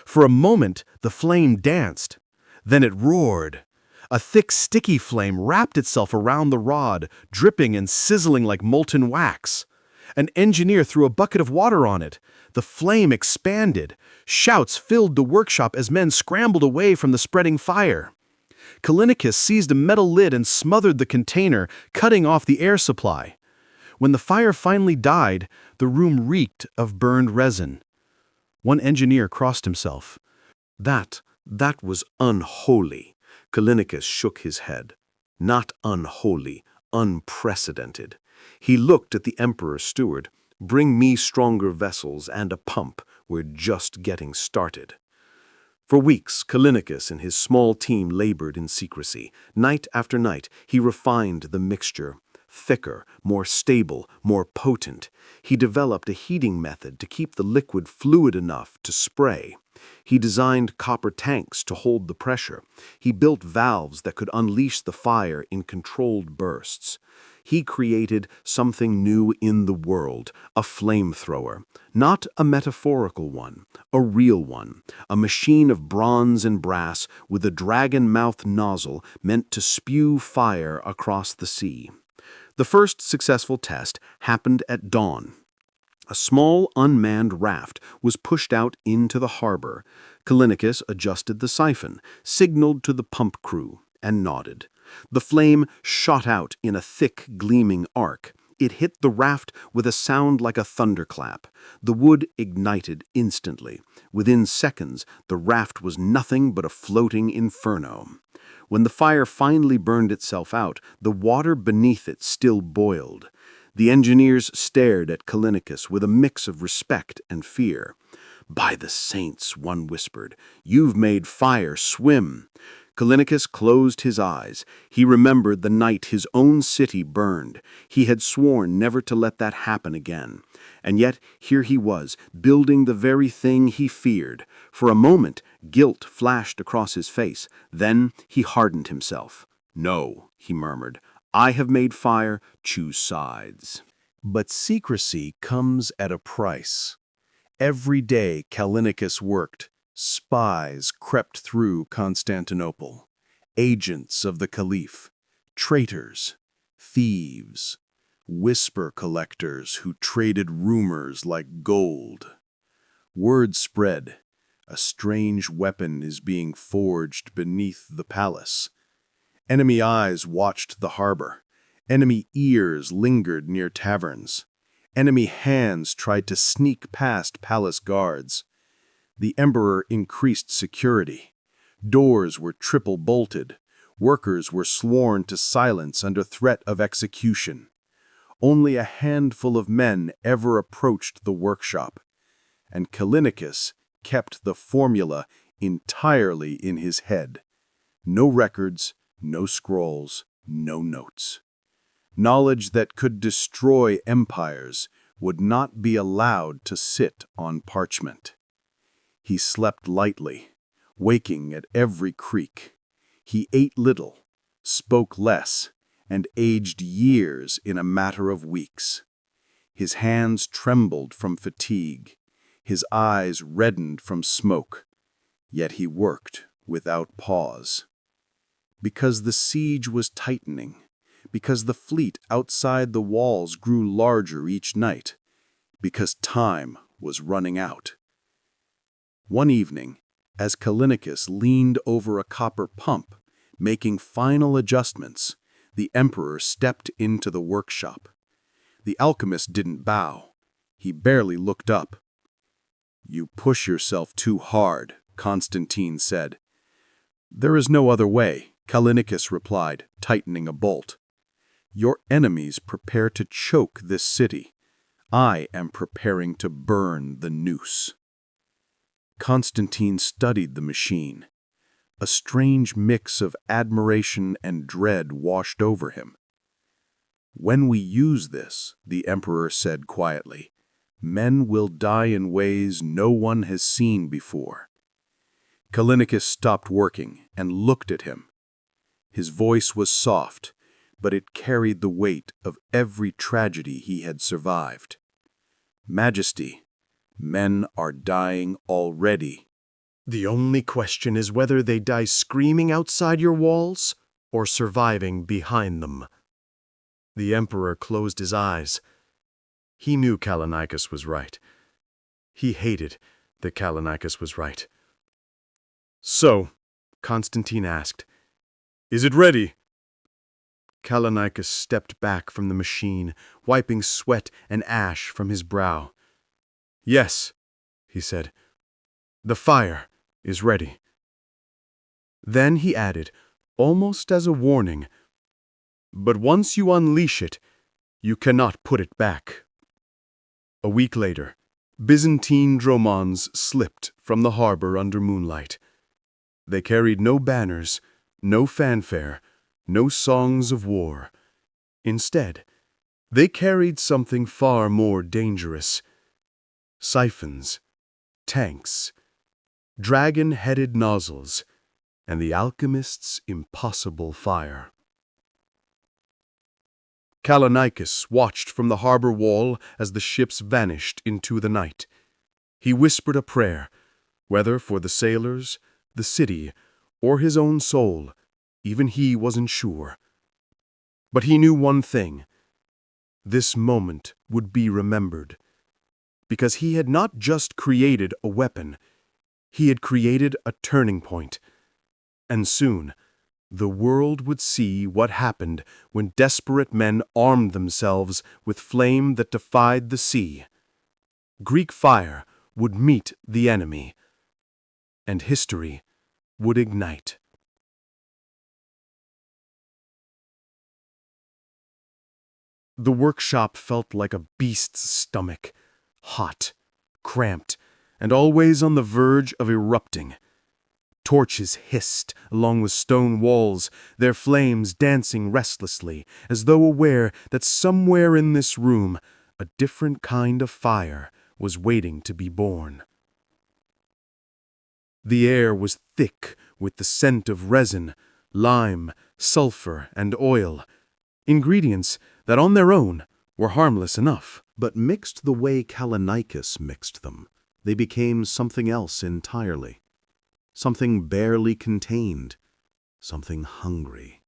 For a moment, the flame danced. Then it roared. A thick, sticky flame wrapped itself around the rod, dripping and sizzling like molten wax. An engineer threw a bucket of water on it. The flame expanded. Shouts filled the workshop as men scrambled away from the spreading fire. Callinicus seized a metal lid and smothered the container, cutting off the air supply. When the fire finally died, the room reeked of burned resin. One engineer crossed himself. That was unholy." Callinicus shook his head. "Not unholy, unprecedented." He looked at the emperor's steward. "Bring me stronger vessels and a pump. We're just getting started." For weeks, Callinicus and his small team labored in secrecy. Night after night, he refined the mixture, thicker, more stable, more potent. He developed a heating method to keep the liquid fluid enough to spray. He designed copper tanks to hold the pressure. He built valves that could unleash the fire in controlled bursts. He created something new in the world, a flamethrower. Not a metaphorical one, a real one, a machine of bronze and brass with a dragon-mouthed nozzle meant to spew fire across the sea. The first successful test happened at dawn. A small unmanned raft was pushed out into the harbor. Callinicus adjusted the siphon, signaled to the pump crew, and nodded. The flame shot out in a thick, gleaming arc. It hit the raft with a sound like a thunderclap. The wood ignited instantly. Within seconds, the raft was nothing but a floating inferno. When the fire finally burned itself out, the water beneath it still boiled. The engineers stared at Callinicus with a mix of respect and fear. "By the saints," one whispered, "you've made fire swim." Callinicus closed his eyes. He remembered the night his own city burned. He had sworn never to let that happen again. And yet here he was, building the very thing he feared. For a moment, guilt flashed across his face. Then he hardened himself. "No," he murmured. "I have made fire. Choose sides." But secrecy comes at a price. Every day Callinicus worked. Spies crept through Constantinople, agents of the Caliph, traitors, thieves, whisper collectors who traded rumors like gold. Word spread. A strange weapon is being forged beneath the palace. Enemy eyes watched the harbor. Enemy ears lingered near taverns. Enemy hands tried to sneak past palace guards. The emperor increased security. Doors were triple bolted. Workers were sworn to silence under threat of execution. Only a handful of men ever approached the workshop, and Callinicus kept the formula entirely in his head. No records, no scrolls, no notes. Knowledge that could destroy empires would not be allowed to sit on parchment. He slept lightly, waking at every creak. He ate little, spoke less, and aged years in a matter of weeks. His hands trembled from fatigue. His eyes reddened from smoke. Yet he worked without pause. Because the siege was tightening, because the fleet outside the walls grew larger each night, because time was running out. One evening, as Callinicus leaned over a copper pump, making final adjustments, the emperor stepped into the workshop. The alchemist didn't bow. He barely looked up. "You push yourself too hard," Constantine said. "There is no other way," Callinicus replied, tightening a bolt. "Your enemies prepare to choke this city. I am preparing to burn the noose." Constantine studied the machine. A strange mix of admiration and dread washed over him. "When we use this," the emperor said quietly, "men will die in ways no one has seen before." Callinicus stopped working and looked at him. His voice was soft, but it carried the weight of every tragedy he had survived. "Majesty, men are dying already. The only question is whether they die screaming outside your walls or surviving behind them." The emperor closed his eyes. He knew Callinicus was right. He hated that Callinicus was right. "So," Constantine asked, "is it ready?" Callinicus stepped back from the machine, wiping sweat and ash from his brow. "Yes," he said, "the fire is ready." Then he added, almost as a warning, "But once you unleash it, you cannot put it back." A week later, Byzantine dromons slipped from the harbor under moonlight. They carried no banners, no fanfare, no songs of war. Instead, they carried something far more dangerous: siphons, tanks, dragon-headed nozzles, and the alchemist's impossible fire. Callinicus watched from the harbor wall as the ships vanished into the night. He whispered a prayer, whether for the sailors, the city, or his own soul, even he wasn't sure. But he knew one thing: this moment would be remembered, because he had not just created a weapon, he had created a turning point. And soon, the world would see what happened when desperate men armed themselves with flame that defied the sea. Greek fire would meet the enemy, and history would ignite. The workshop felt like a beast's stomach, hot, cramped, and always on the verge of erupting. Torches hissed along the stone walls, their flames dancing restlessly, as though aware that somewhere in this room a different kind of fire was waiting to be born. The air was thick with the scent of resin, lime, sulfur, and oil, ingredients that on their own were harmless enough. But mixed the way Callinicus mixed them, they became something else entirely. Something barely contained, something hungry.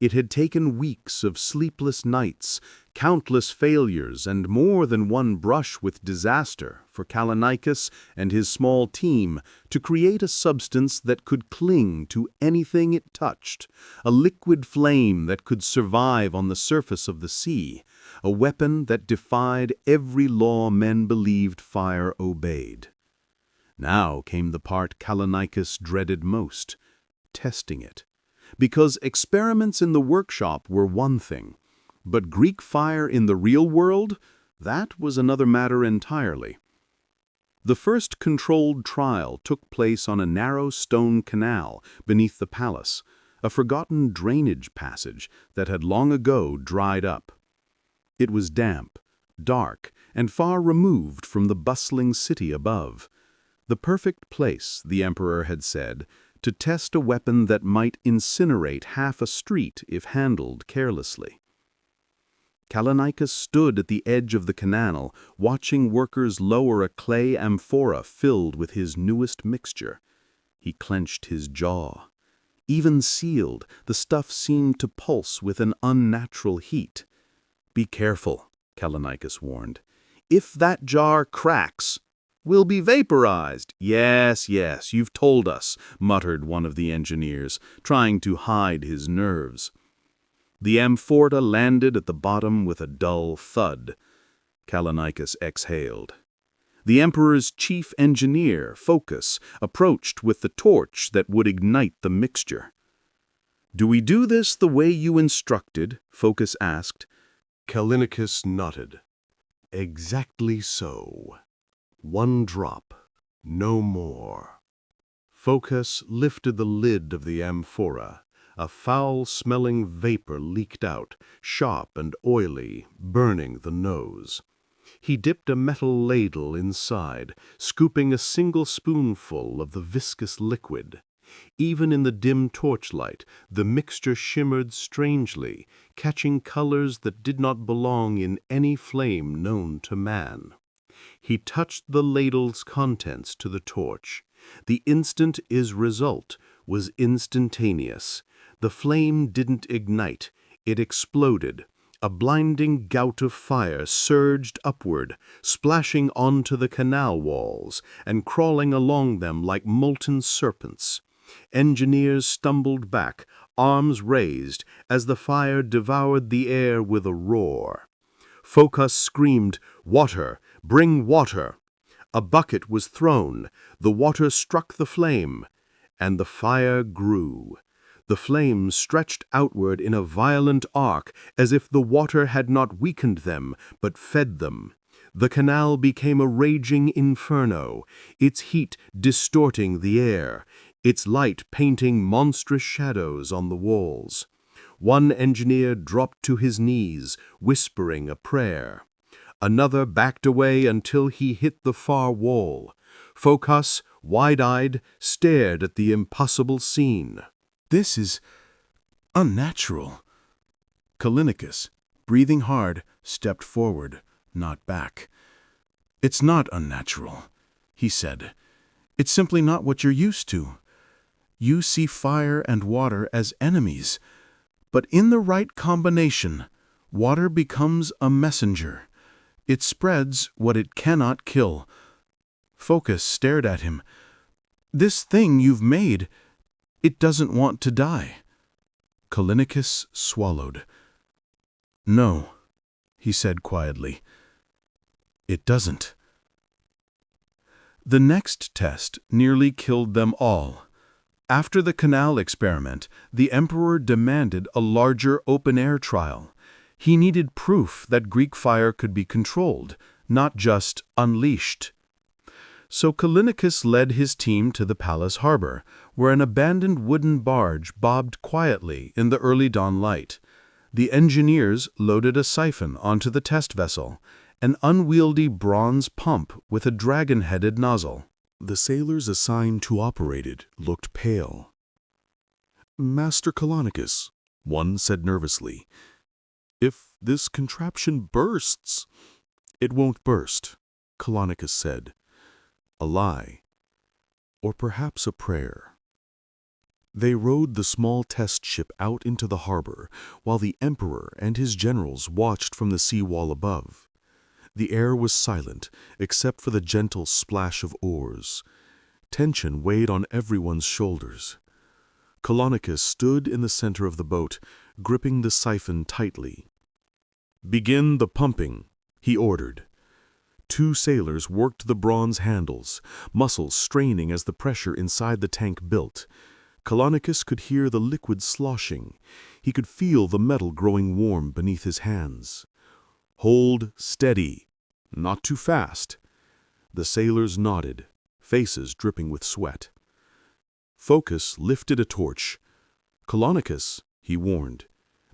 It had taken weeks of sleepless nights, countless failures, and more than one brush with disaster for Callinicus and his small team to create a substance that could cling to anything it touched, a liquid flame that could survive on the surface of the sea, a weapon that defied every law men believed fire obeyed. Now came the part Callinicus dreaded most: testing it. Because experiments in the workshop were one thing, but Greek fire in the real world, that was another matter entirely. The first controlled trial took place on a narrow stone canal beneath the palace, a forgotten drainage passage that had long ago dried up. It was damp, dark, and far removed from the bustling city above. The perfect place, the emperor had said, to test a weapon that might incinerate half a street if handled carelessly. Callinicus stood at the edge of the canal, watching workers lower a clay amphora filled with his newest mixture. He clenched his jaw. Even sealed, the stuff seemed to pulse with an unnatural heat. "Be careful," Callinicus warned. "If that jar cracks, we'll be vaporized." Yes, you've told us," muttered one of the engineers, trying to hide his nerves. The amphora landed at the bottom with a dull thud. Callinicus exhaled. The emperor's chief engineer, Phocas, approached with the torch that would ignite the mixture. "Do we do this the way you instructed?" Phocas asked. Callinicus nodded. "Exactly so. 1 drop, no more." Phocas lifted the lid of the amphora. A foul-smelling vapor leaked out, sharp and oily, burning the nose. He dipped a metal ladle inside, scooping a single spoonful of the viscous liquid. Even in the dim torchlight, the mixture shimmered strangely, catching colors that did not belong in any flame known to man. He touched the ladle's contents to the torch. The instant is result was instantaneous. The flame didn't ignite, it exploded. A blinding gout of fire surged upward, splashing onto the canal walls and crawling along them like molten serpents. Engineers stumbled back, arms raised, as the fire devoured the air with a roar. Phocas screamed, "Water! Bring water!" A bucket was thrown, the water struck the flame, and the fire grew. The flames stretched outward in a violent arc, as if the water had not weakened them, but fed them. The canal became a raging inferno, its heat distorting the air, its light painting monstrous shadows on the walls. One engineer dropped to his knees, whispering a prayer. Another backed away until he hit the far wall. Phocas, wide-eyed, stared at the impossible scene. This is unnatural. Callinicus, breathing hard, stepped forward, not back. It's not unnatural, he said. It's simply not what you're used to. You see fire and water as enemies, but in the right combination, water becomes a messenger. It spreads what it cannot kill. Phocas stared at him. This thing you've made, it doesn't want to die. Callinicus swallowed. No, he said quietly. It doesn't. The next test nearly killed them all. After the canal experiment, the emperor demanded a larger open-air trial. He needed proof that Greek fire could be controlled, not just unleashed. So Callinicus led his team to the palace harbor, where an abandoned wooden barge bobbed quietly in the early dawn light. The engineers loaded a siphon onto the test vessel, an unwieldy bronze pump with a dragon-headed nozzle. The sailors assigned to operate it looked pale. "Master Callinicus," one said nervously, "if this contraption bursts—" "It won't burst," Callinicus said. "A lie, or perhaps a prayer." They rowed the small test ship out into the harbor, while the emperor and his generals watched from the seawall above. The air was silent, except for the gentle splash of oars. Tension weighed on everyone's shoulders. Callinicus stood in the center of the boat, gripping the siphon tightly. "Begin the pumping," he ordered. Two sailors worked the bronze handles, muscles straining as the pressure inside the tank built. Callinicus could hear the liquid sloshing. He could feel the metal growing warm beneath his hands. "Hold steady. Not too fast." The sailors nodded, faces dripping with sweat. Phocas lifted a torch. "Callinicus," he warned.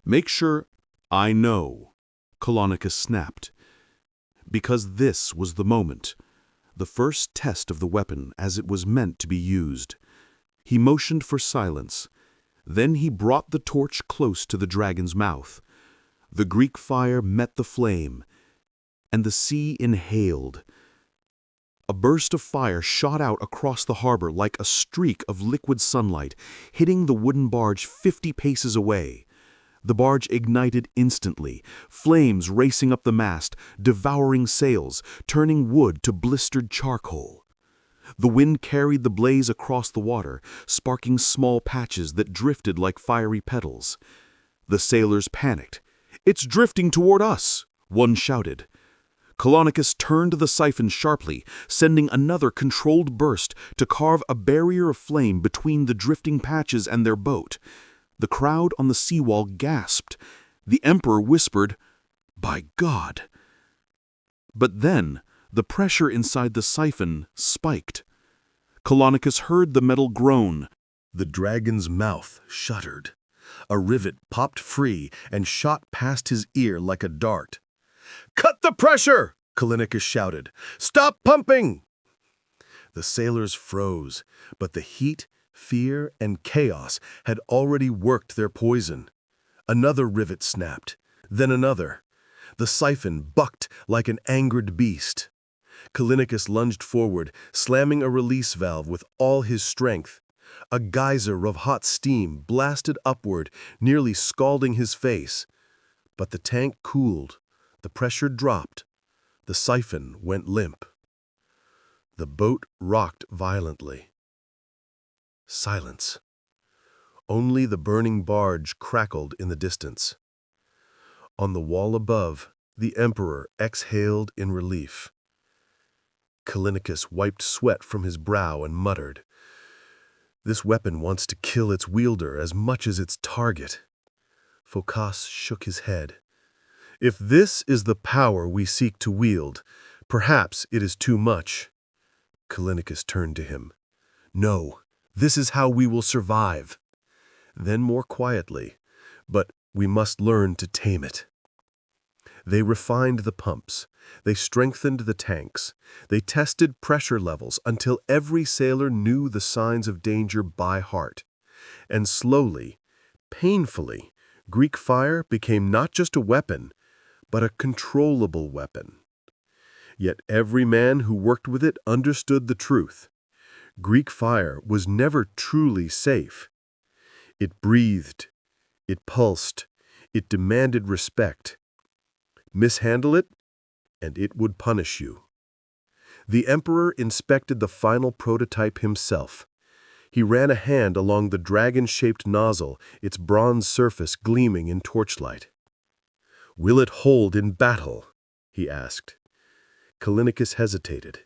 "Make sure—" "I know," Callinicus snapped. Because this was the moment, the first test of the weapon as it was meant to be used. He motioned for silence. Then he brought the torch close to the dragon's mouth. The Greek fire met the flame, and the sea inhaled. A burst of fire shot out across the harbor like a streak of liquid sunlight, hitting the wooden barge 50 paces away. The barge ignited instantly, flames racing up the mast, devouring sails, turning wood to blistered charcoal. The wind carried the blaze across the water, sparking small patches that drifted like fiery petals. The sailors panicked. "It's drifting toward us," one shouted. Callinicus turned the siphon sharply, sending another controlled burst to carve a barrier of flame between the drifting patches and their boat. The crowd on the seawall gasped. The emperor whispered, "By God!" But then, the pressure inside the siphon spiked. Callinicus heard the metal groan. The dragon's mouth shuddered. A rivet popped free and shot past his ear like a dart. "Cut the pressure!" Callinicus shouted. "Stop pumping!" The sailors froze, but the heat, fear, and chaos had already worked their poison. Another rivet snapped, then another. The siphon bucked like an angered beast. Callinicus lunged forward, slamming a release valve with all his strength. A geyser of hot steam blasted upward, nearly scalding his face. But the tank cooled, the pressure dropped, the siphon went limp. The boat rocked violently. Silence. Only the burning barge crackled in the distance. On the wall above, the emperor exhaled in relief. Callinicus wiped sweat from his brow and muttered, "This weapon wants to kill its wielder as much as its target." Phocas shook his head. "If this is the power we seek to wield, perhaps it is too much." Callinicus turned to him. "No, this is how we will survive." Then more quietly, "But We must learn to tame it. They refined the pumps. They strengthened the tanks. They tested pressure levels until every sailor knew the signs of danger by heart. And slowly, painfully, Greek fire became not just a weapon, but a controllable weapon. Yet every man who worked with it understood the truth. Greek fire was never truly safe. It breathed, it pulsed, it demanded respect. Mishandle it, and it would punish you. The emperor inspected the final prototype himself. He ran a hand along the dragon-shaped nozzle, its bronze surface gleaming in torchlight. "Will it hold in battle?" he asked. Callinicus hesitated.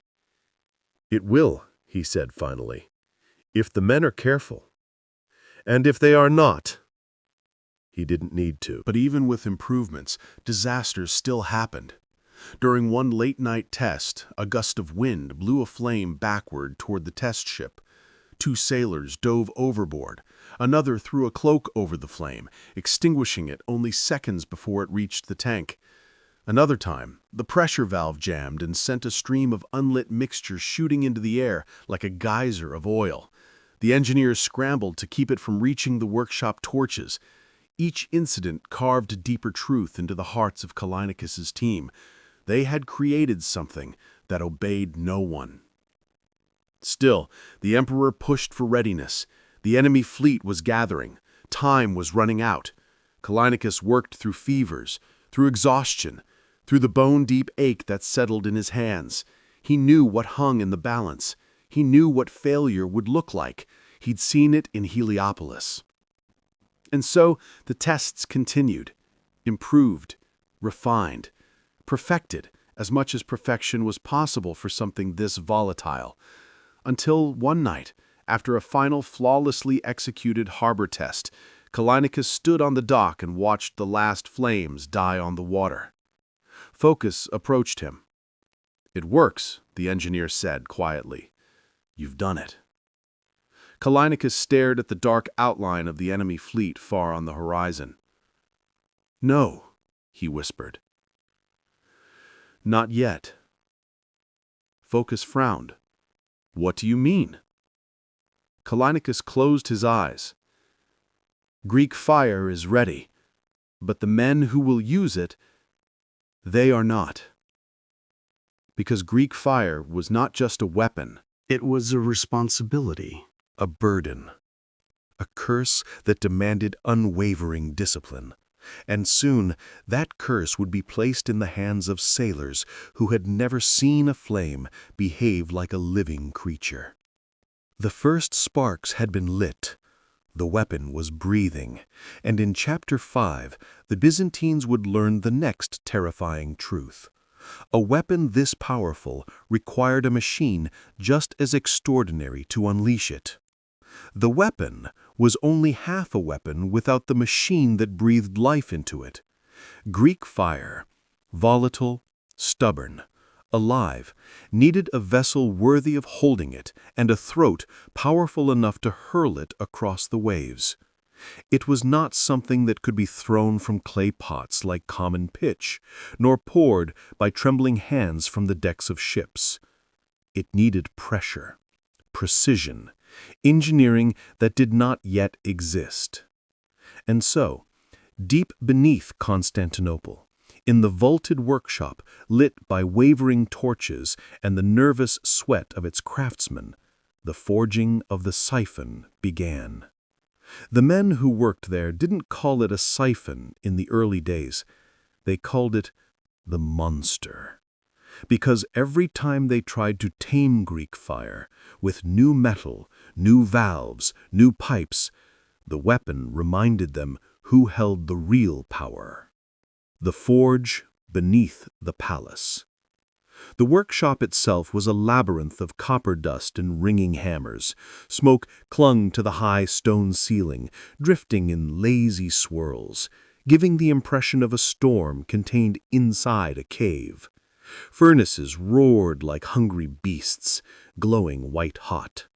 "It will," he said finally, "if the men are careful. And if they are not," he didn't need to. But even with improvements, disasters still happened. During one late-night test, a gust of wind blew a flame backward toward the test ship. 2 sailors dove overboard. Another threw a cloak over the flame, extinguishing it only seconds before it reached the tank. Another time, the pressure valve jammed and sent a stream of unlit mixture shooting into the air like a geyser of oil. The engineers scrambled to keep it from reaching the workshop torches. Each incident carved deeper truth into the hearts of Callinicus's team. They had created something that obeyed no one. Still, the emperor pushed for readiness. The enemy fleet was gathering. Time was running out. Callinicus worked through fevers, through exhaustion, through the bone-deep ache that settled in his hands. He knew what hung in the balance. He knew what failure would look like. He'd seen it in Heliopolis. And so the tests continued, improved, refined, perfected as much as perfection was possible for something this volatile. Until one night, after a final flawlessly executed harbor test, Callinicus stood on the dock and watched the last flames die on the water. Phocas approached him. "It works," the engineer said quietly. "You've done it." Callinicus stared at the dark outline of the enemy fleet far on the horizon. "No," he whispered. "Not yet." Phocas frowned. "What do you mean?" Callinicus closed his eyes. "Greek fire is ready, but the men who will use it, they are not." Because Greek fire was not just a weapon. It was a responsibility, a burden, a curse that demanded unwavering discipline. And soon that curse would be placed in the hands of sailors who had never seen a flame behave like a living creature. The first sparks had been lit. The weapon was breathing, and in Chapter 5, the Byzantines would learn the next terrifying truth. A weapon this powerful required a machine just as extraordinary to unleash it. The weapon was only half a weapon without the machine that breathed life into it. Greek fire, volatile, stubborn, alive, needed a vessel worthy of holding it and a throat powerful enough to hurl it across the waves. It was not something that could be thrown from clay pots like common pitch, nor poured by trembling hands from the decks of ships. It needed pressure, precision, engineering that did not yet exist. And so, deep beneath Constantinople, in the vaulted workshop lit by wavering torches and the nervous sweat of its craftsmen, the forging of the siphon began. The men who worked there didn't call it a siphon in the early days. They called it the monster. Because every time they tried to tame Greek fire with new metal, new valves, new pipes, the weapon reminded them who held the real power. The forge beneath the palace. The workshop itself was a labyrinth of copper dust and ringing hammers. Smoke clung to the high stone ceiling, drifting in lazy swirls, giving the impression of a storm contained inside a cave. Furnaces roared like hungry beasts, glowing white-hot.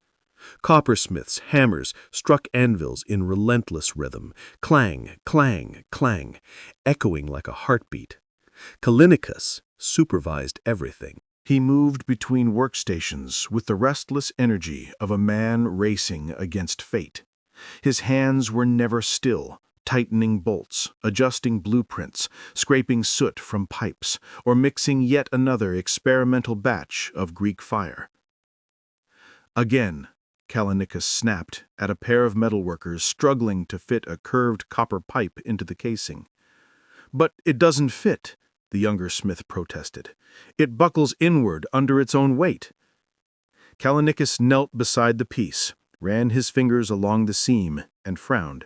Coppersmiths' hammers struck anvils in relentless rhythm, clang, clang, clang, echoing like a heartbeat. Callinicus supervised everything. He moved between workstations with the restless energy of a man racing against fate. His hands were never still, tightening bolts, adjusting blueprints, scraping soot from pipes, or mixing yet another experimental batch of Greek fire. Again, Callinicus snapped at a pair of metalworkers struggling to fit a curved copper pipe into the casing. "But it doesn't fit," the younger smith protested. "It buckles inward under its own weight." Callinicus knelt beside the piece, ran his fingers along the seam, and frowned.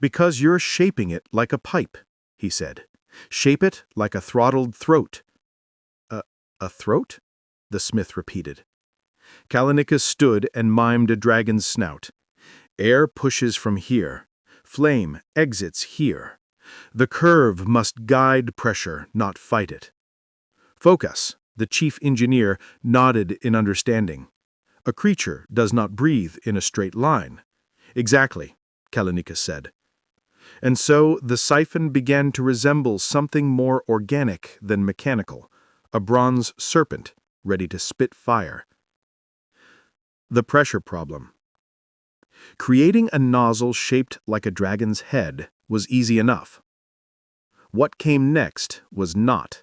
"Because you're shaping it like a pipe," he said. "Shape it like a throttled throat." A throat?" the smith repeated. Callinicus stood and mimed a dragon's snout. "Air pushes from here. Flame exits here. The curve must guide pressure, not fight it." Focus, the chief engineer, nodded in understanding. "A creature does not breathe in a straight line." "Exactly," Callinicus said. And so the siphon began to resemble something more organic than mechanical, a bronze serpent ready to spit fire. The pressure problem. Creating a nozzle shaped like a dragon's head was easy enough. What came next was not.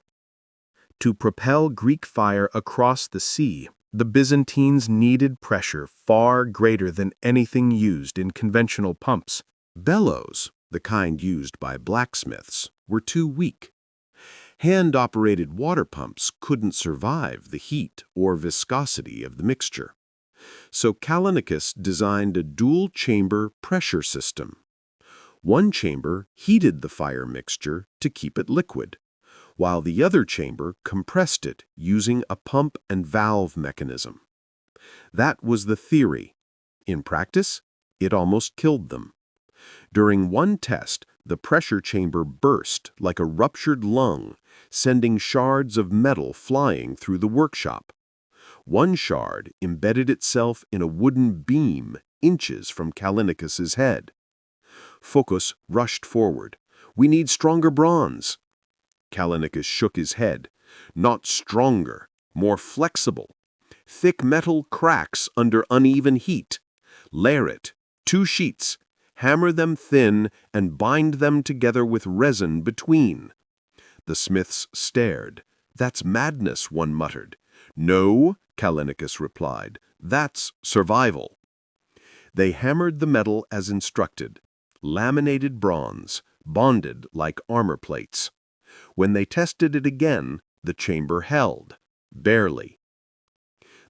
To propel Greek fire across the sea, the Byzantines needed pressure far greater than anything used in conventional pumps. Bellows, the kind used by blacksmiths, were too weak. Hand-operated water pumps couldn't survive the heat or viscosity of the mixture. So Callinicus designed a dual-chamber pressure system. One chamber heated the fire mixture to keep it liquid, while the other chamber compressed it using a pump and valve mechanism. That was the theory. In practice, it almost killed them. During one test, the pressure chamber burst like a ruptured lung, sending shards of metal flying through the workshop. One shard embedded itself in a wooden beam inches from Callinicus's head. Phocus rushed forward. "We need stronger bronze." Callinicus shook his head. "Not stronger, more flexible. Thick metal cracks under uneven heat. Layer it, 2 sheets, hammer them thin, and bind them together with resin between." The smiths stared. "That's madness," one muttered. "No," Callinicus replied, "that's survival." They hammered the metal as instructed. Laminated bronze, bonded like armor plates. When they tested it again, the chamber held. Barely.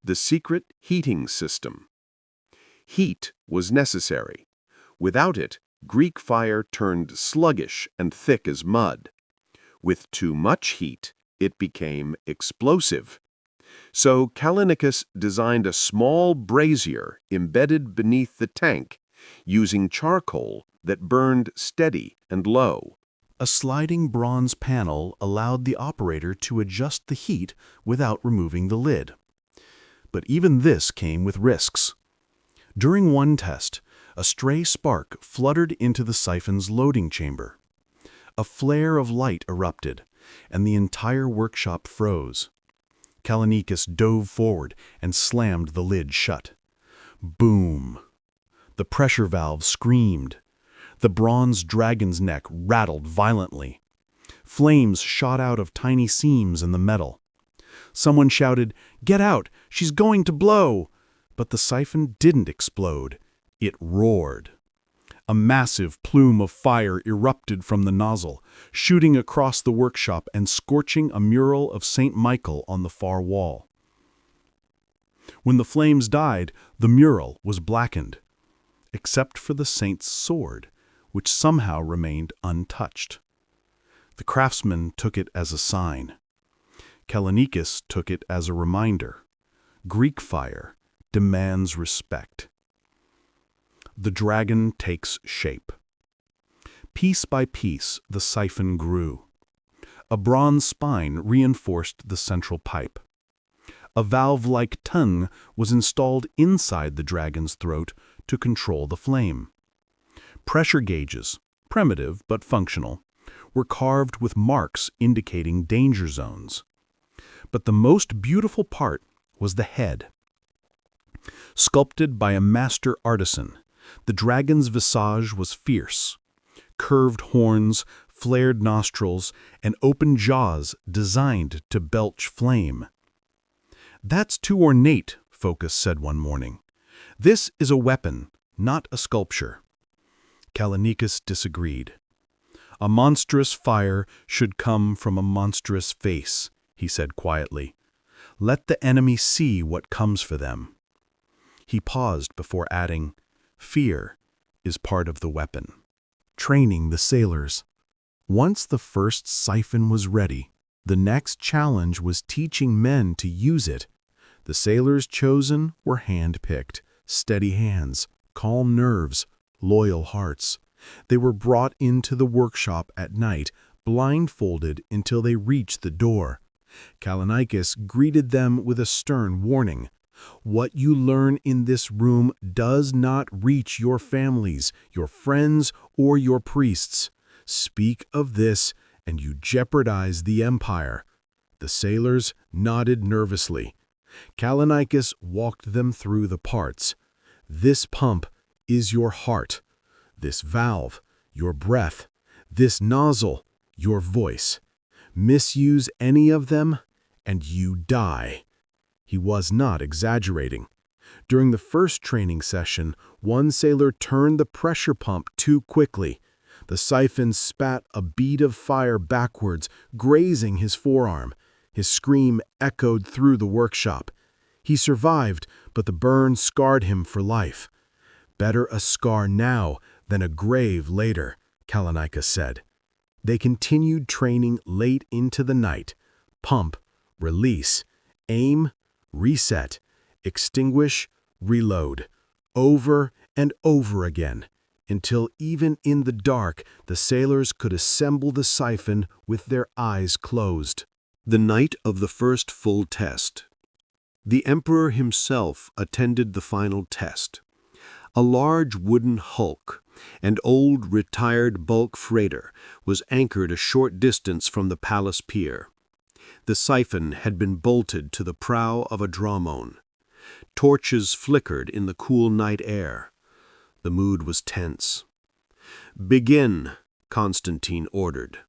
The secret heating system. Heat was necessary. Without it, Greek fire turned sluggish and thick as mud. With too much heat, it became explosive. So Callinicus designed a small brazier embedded beneath the tank, using charcoal that burned steady and low. A sliding bronze panel allowed the operator to adjust the heat without removing the lid. But even this came with risks. During one test, a stray spark fluttered into the siphon's loading chamber. A flare of light erupted, and the entire workshop froze. Callinicus dove forward and slammed the lid shut. Boom! The pressure valve screamed. The bronze dragon's neck rattled violently. Flames shot out of tiny seams in the metal. Someone shouted, "Get out! She's going to blow!" But the siphon didn't explode. It roared. A massive plume of fire erupted from the nozzle, shooting across the workshop and scorching a mural of St. Michael on the far wall. When the flames died, the mural was blackened, except for the saint's sword, which somehow remained untouched. The craftsman took it as a sign. Callinicus took it as a reminder. Greek fire demands respect. The dragon takes shape. Piece by piece, the siphon grew. A bronze spine reinforced the central pipe. A valve-like tongue was installed inside the dragon's throat to control the flame. Pressure gauges, primitive but functional, were carved with marks indicating danger zones. But the most beautiful part was the head. Sculpted by a master artisan, the dragon's visage was fierce. Curved horns, flared nostrils, and open jaws designed to belch flame. "That's too ornate," Phocas said one morning. "This is a weapon, not a sculpture." Callinicus disagreed. "A monstrous fire should come from a monstrous face," he said quietly. "Let the enemy see what comes for them." He paused before adding, "Fear is part of the weapon." Training the sailors. Once the first siphon was ready, the next challenge was teaching men to use it. The sailors chosen were hand-picked, steady hands, calm nerves, loyal hearts. They were brought into the workshop at night, blindfolded until they reached the door. Callinicus greeted them with a stern warning. "What you learn in this room does not reach your families, your friends, or your priests. Speak of this, and you jeopardize the empire." The sailors nodded nervously. Callinicus walked them through the parts. "This pump is your heart. This valve, your breath. This nozzle, your voice. Misuse any of them, and you die." He was not exaggerating. During the first training session, one sailor turned the pressure pump too quickly. The siphon spat a bead of fire backwards, grazing his forearm. His scream echoed through the workshop. He survived, but the burn scarred him for life. "Better a scar now than a grave later," Callinicus said. They continued training late into the night. Pump, release, aim, reset, extinguish, reload, over and over again, until even in the dark the sailors could assemble the siphon with their eyes closed. The night of the first full test. The emperor himself attended the final test. A large wooden hulk, an old retired bulk freighter, was anchored a short distance from the palace pier. The siphon had been bolted to the prow of a dromon. Torches flickered in the cool night air. The mood was tense. "Begin," Constantine ordered.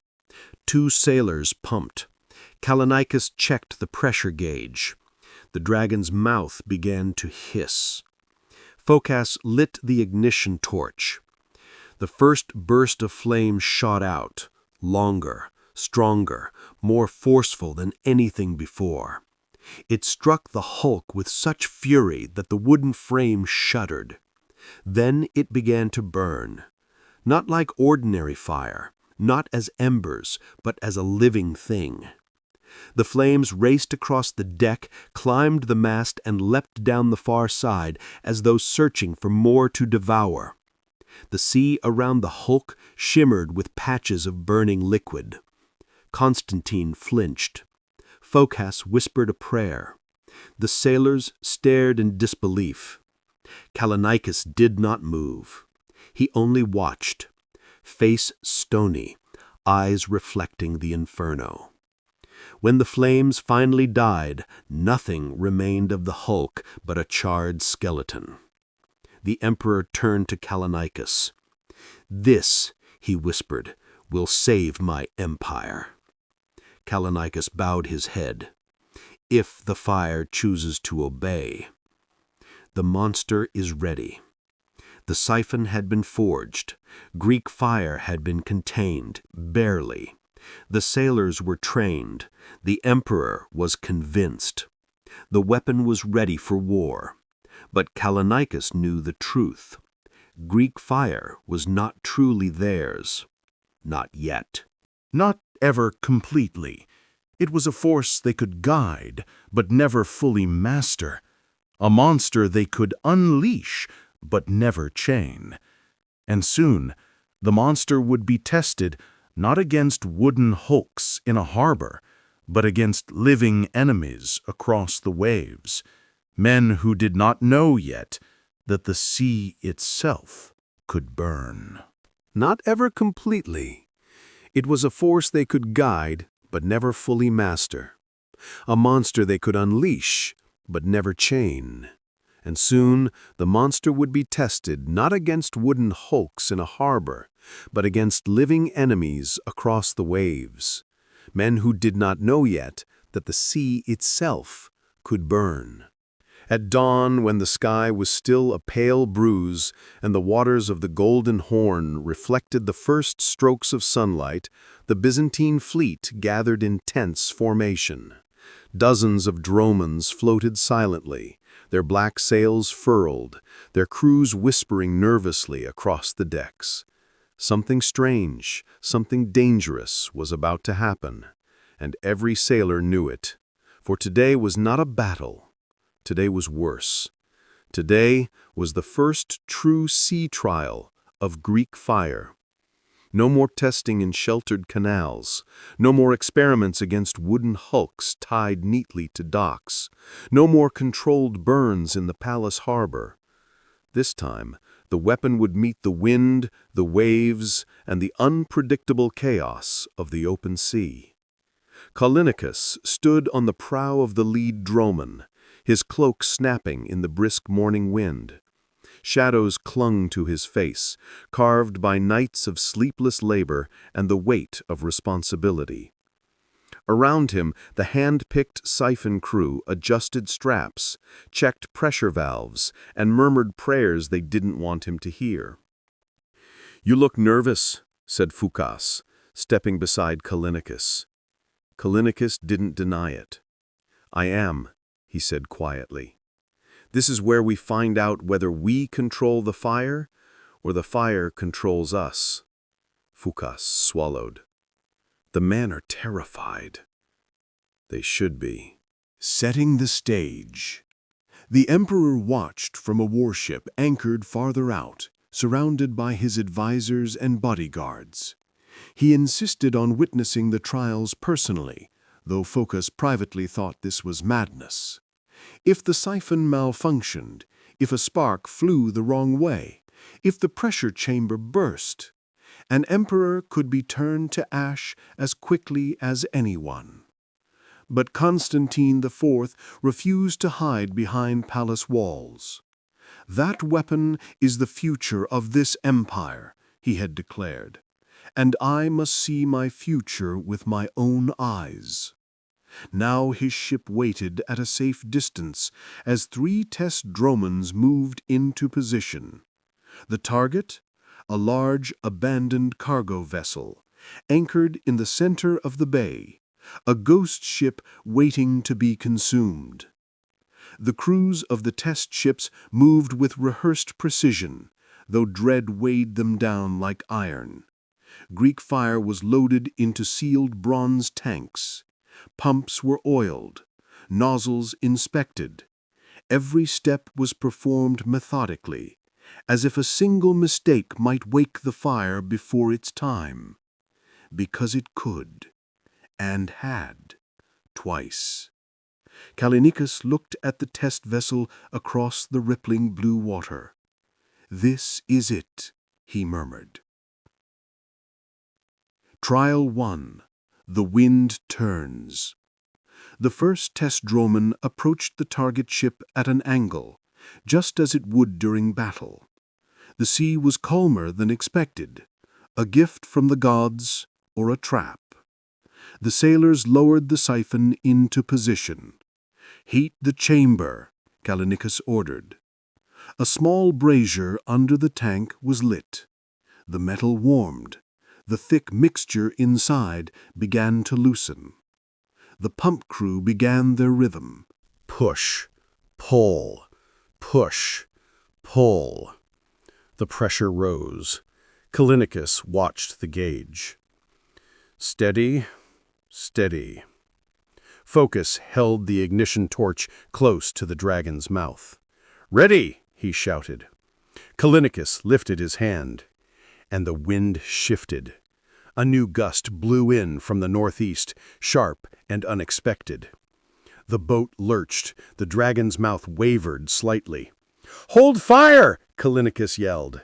2 sailors pumped. Callinicus checked the pressure gauge. The dragon's mouth began to hiss. Phocas lit the ignition torch. The first burst of flame shot out, longer, stronger, more forceful than anything before. It struck the hulk with such fury that the wooden frame shuddered. Then it began to burn, not like ordinary fire, not as embers, but as a living thing. The flames raced across the deck, climbed the mast, and leapt down the far side as though searching for more to devour. The sea around the hulk shimmered with patches of burning liquid. Constantine flinched. Phocas whispered a prayer. The sailors stared in disbelief. Callinicus did not move. He only watched, face stony, eyes reflecting the inferno. When the flames finally died, nothing remained of the hulk but a charred skeleton. The emperor turned to Callinicus. "This," he whispered, "will save my empire." Callinicus bowed his head. "If the fire chooses to obey." The monster is ready. The siphon had been forged. Greek fire had been contained, barely. The sailors were trained. The emperor was convinced. The weapon was ready for war. But Callinicus knew the truth. Greek fire was not truly theirs. Not yet. Not ever completely. It was a force they could guide, but never fully master. A monster they could unleash, but never chain. And soon, the monster would be tested not against wooden hulks in a harbor, but against living enemies across the waves, men who did not know yet that the sea itself could burn. Not ever completely. It was a force they could guide, but never fully master. A monster they could unleash, but never chain. And soon the monster would be tested not against wooden hulks in a harbor, but against living enemies across the waves. Men who did not know yet that the sea itself could burn. At dawn, when the sky was still a pale bruise and the waters of the Golden Horn reflected the first strokes of sunlight, the Byzantine fleet gathered in tense formation. Dozens of dromons floated silently, their black sails furled, their crews whispering nervously across the decks. Something strange, something dangerous was about to happen, and every sailor knew it. For today was not a battle. Today was worse. Today was the first true sea trial of Greek fire. No more testing in sheltered canals, no more experiments against wooden hulks tied neatly to docks, no more controlled burns in the palace harbor. This time, the weapon would meet the wind, the waves, and the unpredictable chaos of the open sea. Callinicus stood on the prow of the lead dromon, his cloak snapping in the brisk morning wind. Shadows clung to his face, carved by nights of sleepless labor and the weight of responsibility. Around him, the hand-picked siphon crew adjusted straps, checked pressure valves, and murmured prayers they didn't want him to hear. "You look nervous," said Phoukas, stepping beside Callinicus. Callinicus didn't deny it. "I am," he said quietly. "This is where we find out whether we control the fire or the fire controls us." Phoukas swallowed. The men are terrified. They should be. Setting the stage. The emperor watched from a warship anchored farther out, surrounded by his advisors and bodyguards. He insisted on witnessing the trials personally, though Phoukas privately thought this was madness. If the siphon malfunctioned, if a spark flew the wrong way, if the pressure chamber burst, an emperor could be turned to ash as quickly as anyone. But Constantine IV refused to hide behind palace walls. "That weapon is the future of this empire," he had declared, "and I must see my future with my own eyes." Now his ship waited at a safe distance as 3 test dromons moved into position. The target? A large, abandoned cargo vessel, anchored in the center of the bay, a ghost ship waiting to be consumed. The crews of the test ships moved with rehearsed precision, though dread weighed them down like iron. Greek fire was loaded into sealed bronze tanks. Pumps were oiled, nozzles inspected. Every step was performed methodically, as if a single mistake might wake the fire before its time. Because it could, and had, twice. Callinicus looked at the test vessel across the rippling blue water. "This is it," he murmured. Trial 1. The wind turns. The first test dromon approached the target ship at an angle, just as it would during battle. The sea was calmer than expected, a gift from the gods or a trap. The sailors lowered the siphon into position. "Heat the chamber," Callinicus ordered. A small brazier under the tank was lit. The metal warmed. The thick mixture inside began to loosen. The pump crew began their rhythm. Push, pull, push, pull. The pressure rose. Callinicus watched the gauge. Steady, steady. Phoukas held the ignition torch close to the dragon's mouth. "Ready!" he shouted. Callinicus lifted his hand, and the wind shifted. A new gust blew in from the northeast, sharp and unexpected. The boat lurched, the dragon's mouth wavered slightly. "Hold fire!" Callinicus yelled.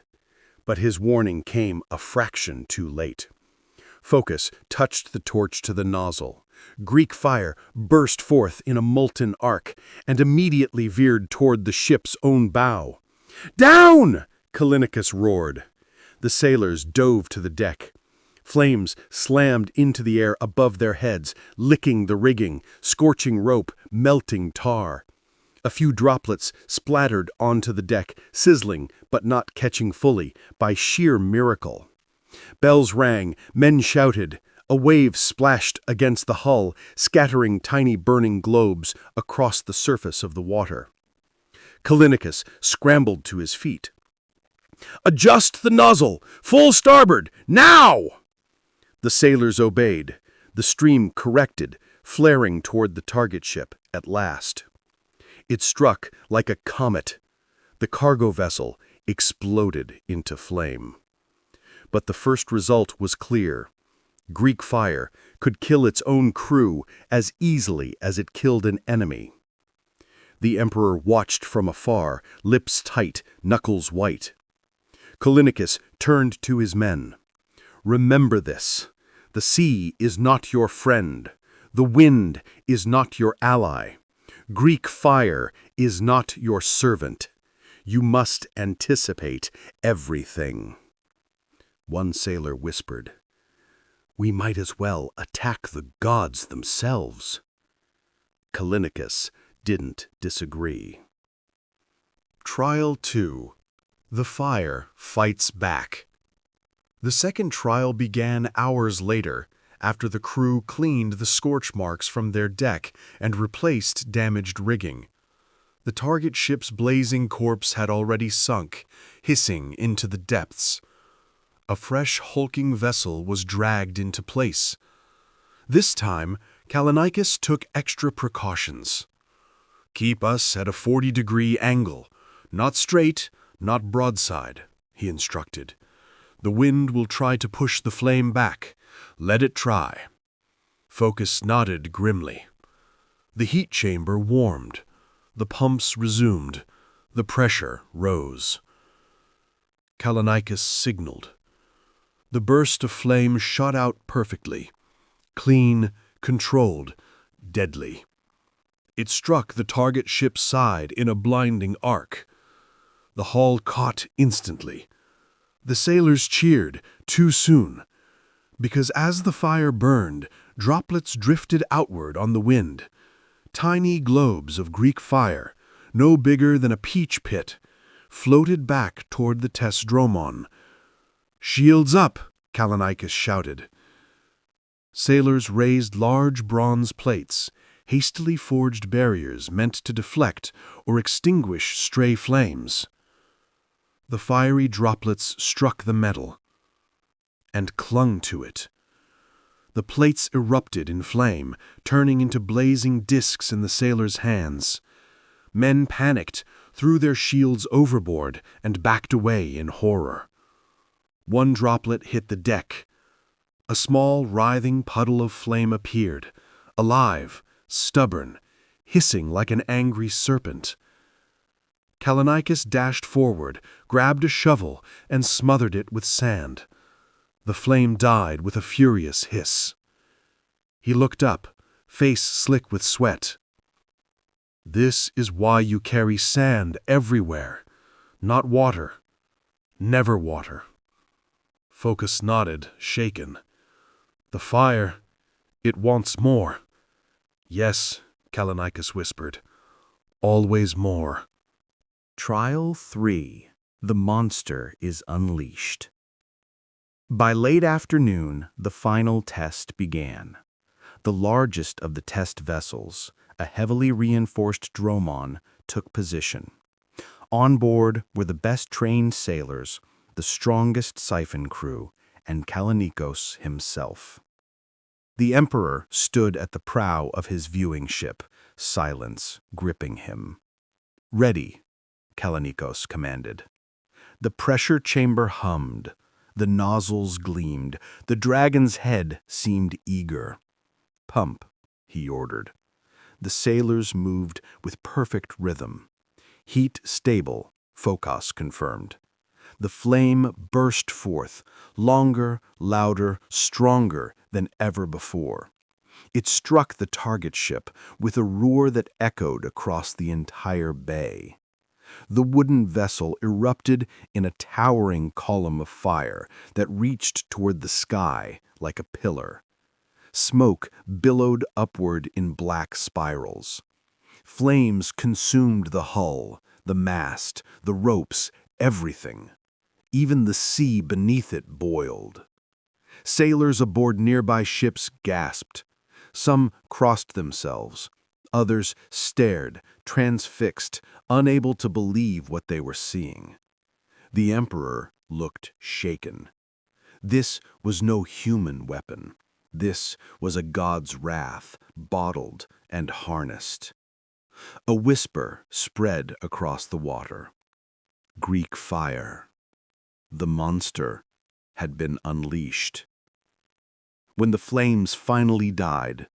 But his warning came a fraction too late. Focus touched the torch to the nozzle. Greek fire burst forth in a molten arc and immediately veered toward the ship's own bow. "Down!" Callinicus roared. The sailors dove to the deck. Flames slammed into the air above their heads, licking the rigging, scorching rope, melting tar. A few droplets splattered onto the deck, sizzling but not catching fully, by sheer miracle. Bells rang, men shouted. A wave splashed against the hull, scattering tiny burning globes across the surface of the water. Callinicus scrambled to his feet. "Adjust the nozzle! Full starboard! Now!" The sailors obeyed. The stream corrected, flaring toward the target ship at last. It struck like a comet. The cargo vessel exploded into flame. But the first result was clear. Greek fire could kill its own crew as easily as it killed an enemy. The emperor watched from afar, lips tight, knuckles white. Callinicus turned to his men. "Remember this. The sea is not your friend. The wind is not your ally. Greek fire is not your servant. You must anticipate everything." One sailor whispered, "We might as well attack the gods themselves." Callinicus didn't disagree. Trial 2. The fire fights back. The second trial began hours later, after the crew cleaned the scorch marks from their deck and replaced damaged rigging. The target ship's blazing corpse had already sunk, hissing into the depths. A fresh hulking vessel was dragged into place. This time, Callinicus took extra precautions. "Keep us at a 40-degree angle, not straight, not broadside," he instructed. "The wind will try to push the flame back. Let it try." Focus nodded grimly. The heat chamber warmed. The pumps resumed. The pressure rose. Callinicus signaled. The burst of flame shot out perfectly. Clean, controlled, deadly. It struck the target ship's side in a blinding arc. The hull caught instantly. The sailors cheered too soon, because as the fire burned, droplets drifted outward on the wind. Tiny globes of Greek fire, no bigger than a peach pit, floated back toward the Testdromon. "Shields up!" Callinicus shouted. Sailors raised large bronze plates, hastily forged barriers meant to deflect or extinguish stray flames. The fiery droplets struck the metal and clung to it. The plates erupted in flame, turning into blazing discs in the sailors' hands. Men panicked, threw their shields overboard, and backed away in horror. One droplet hit the deck. A small, writhing puddle of flame appeared, alive, stubborn, hissing like an angry serpent. Callinicus dashed forward, grabbed a shovel, and smothered it with sand. The flame died with a furious hiss. He looked up, face slick with sweat. "This is why you carry sand everywhere, not water. Never water." Focus nodded, shaken. "The fire, it wants more." "Yes," Callinicus whispered. "Always more." Trial 3. The monster is unleashed. By late afternoon, the final test began. The largest of the test vessels, a heavily reinforced dromon, took position. On board were the best-trained sailors, the strongest siphon crew, and Callinicos himself. The emperor stood at the prow of his viewing ship, silence gripping him. "Ready," Callinicos commanded. The pressure chamber hummed. The nozzles gleamed. The dragon's head seemed eager. "Pump," he ordered. The sailors moved with perfect rhythm. "Heat stable," Phocas confirmed. The flame burst forth, longer, louder, stronger than ever before. It struck the target ship with a roar that echoed across the entire bay. The wooden vessel erupted in a towering column of fire that reached toward the sky like a pillar. Smoke billowed upward in black spirals. Flames consumed the hull, the mast, the ropes, everything. Even the sea beneath it boiled. Sailors aboard nearby ships gasped. Some crossed themselves. Others stared, transfixed, unable to believe what they were seeing. The emperor looked shaken. This was no human weapon. This was a god's wrath, bottled and harnessed. A whisper spread across the water. Greek fire. The monster had been unleashed. When the flames finally died,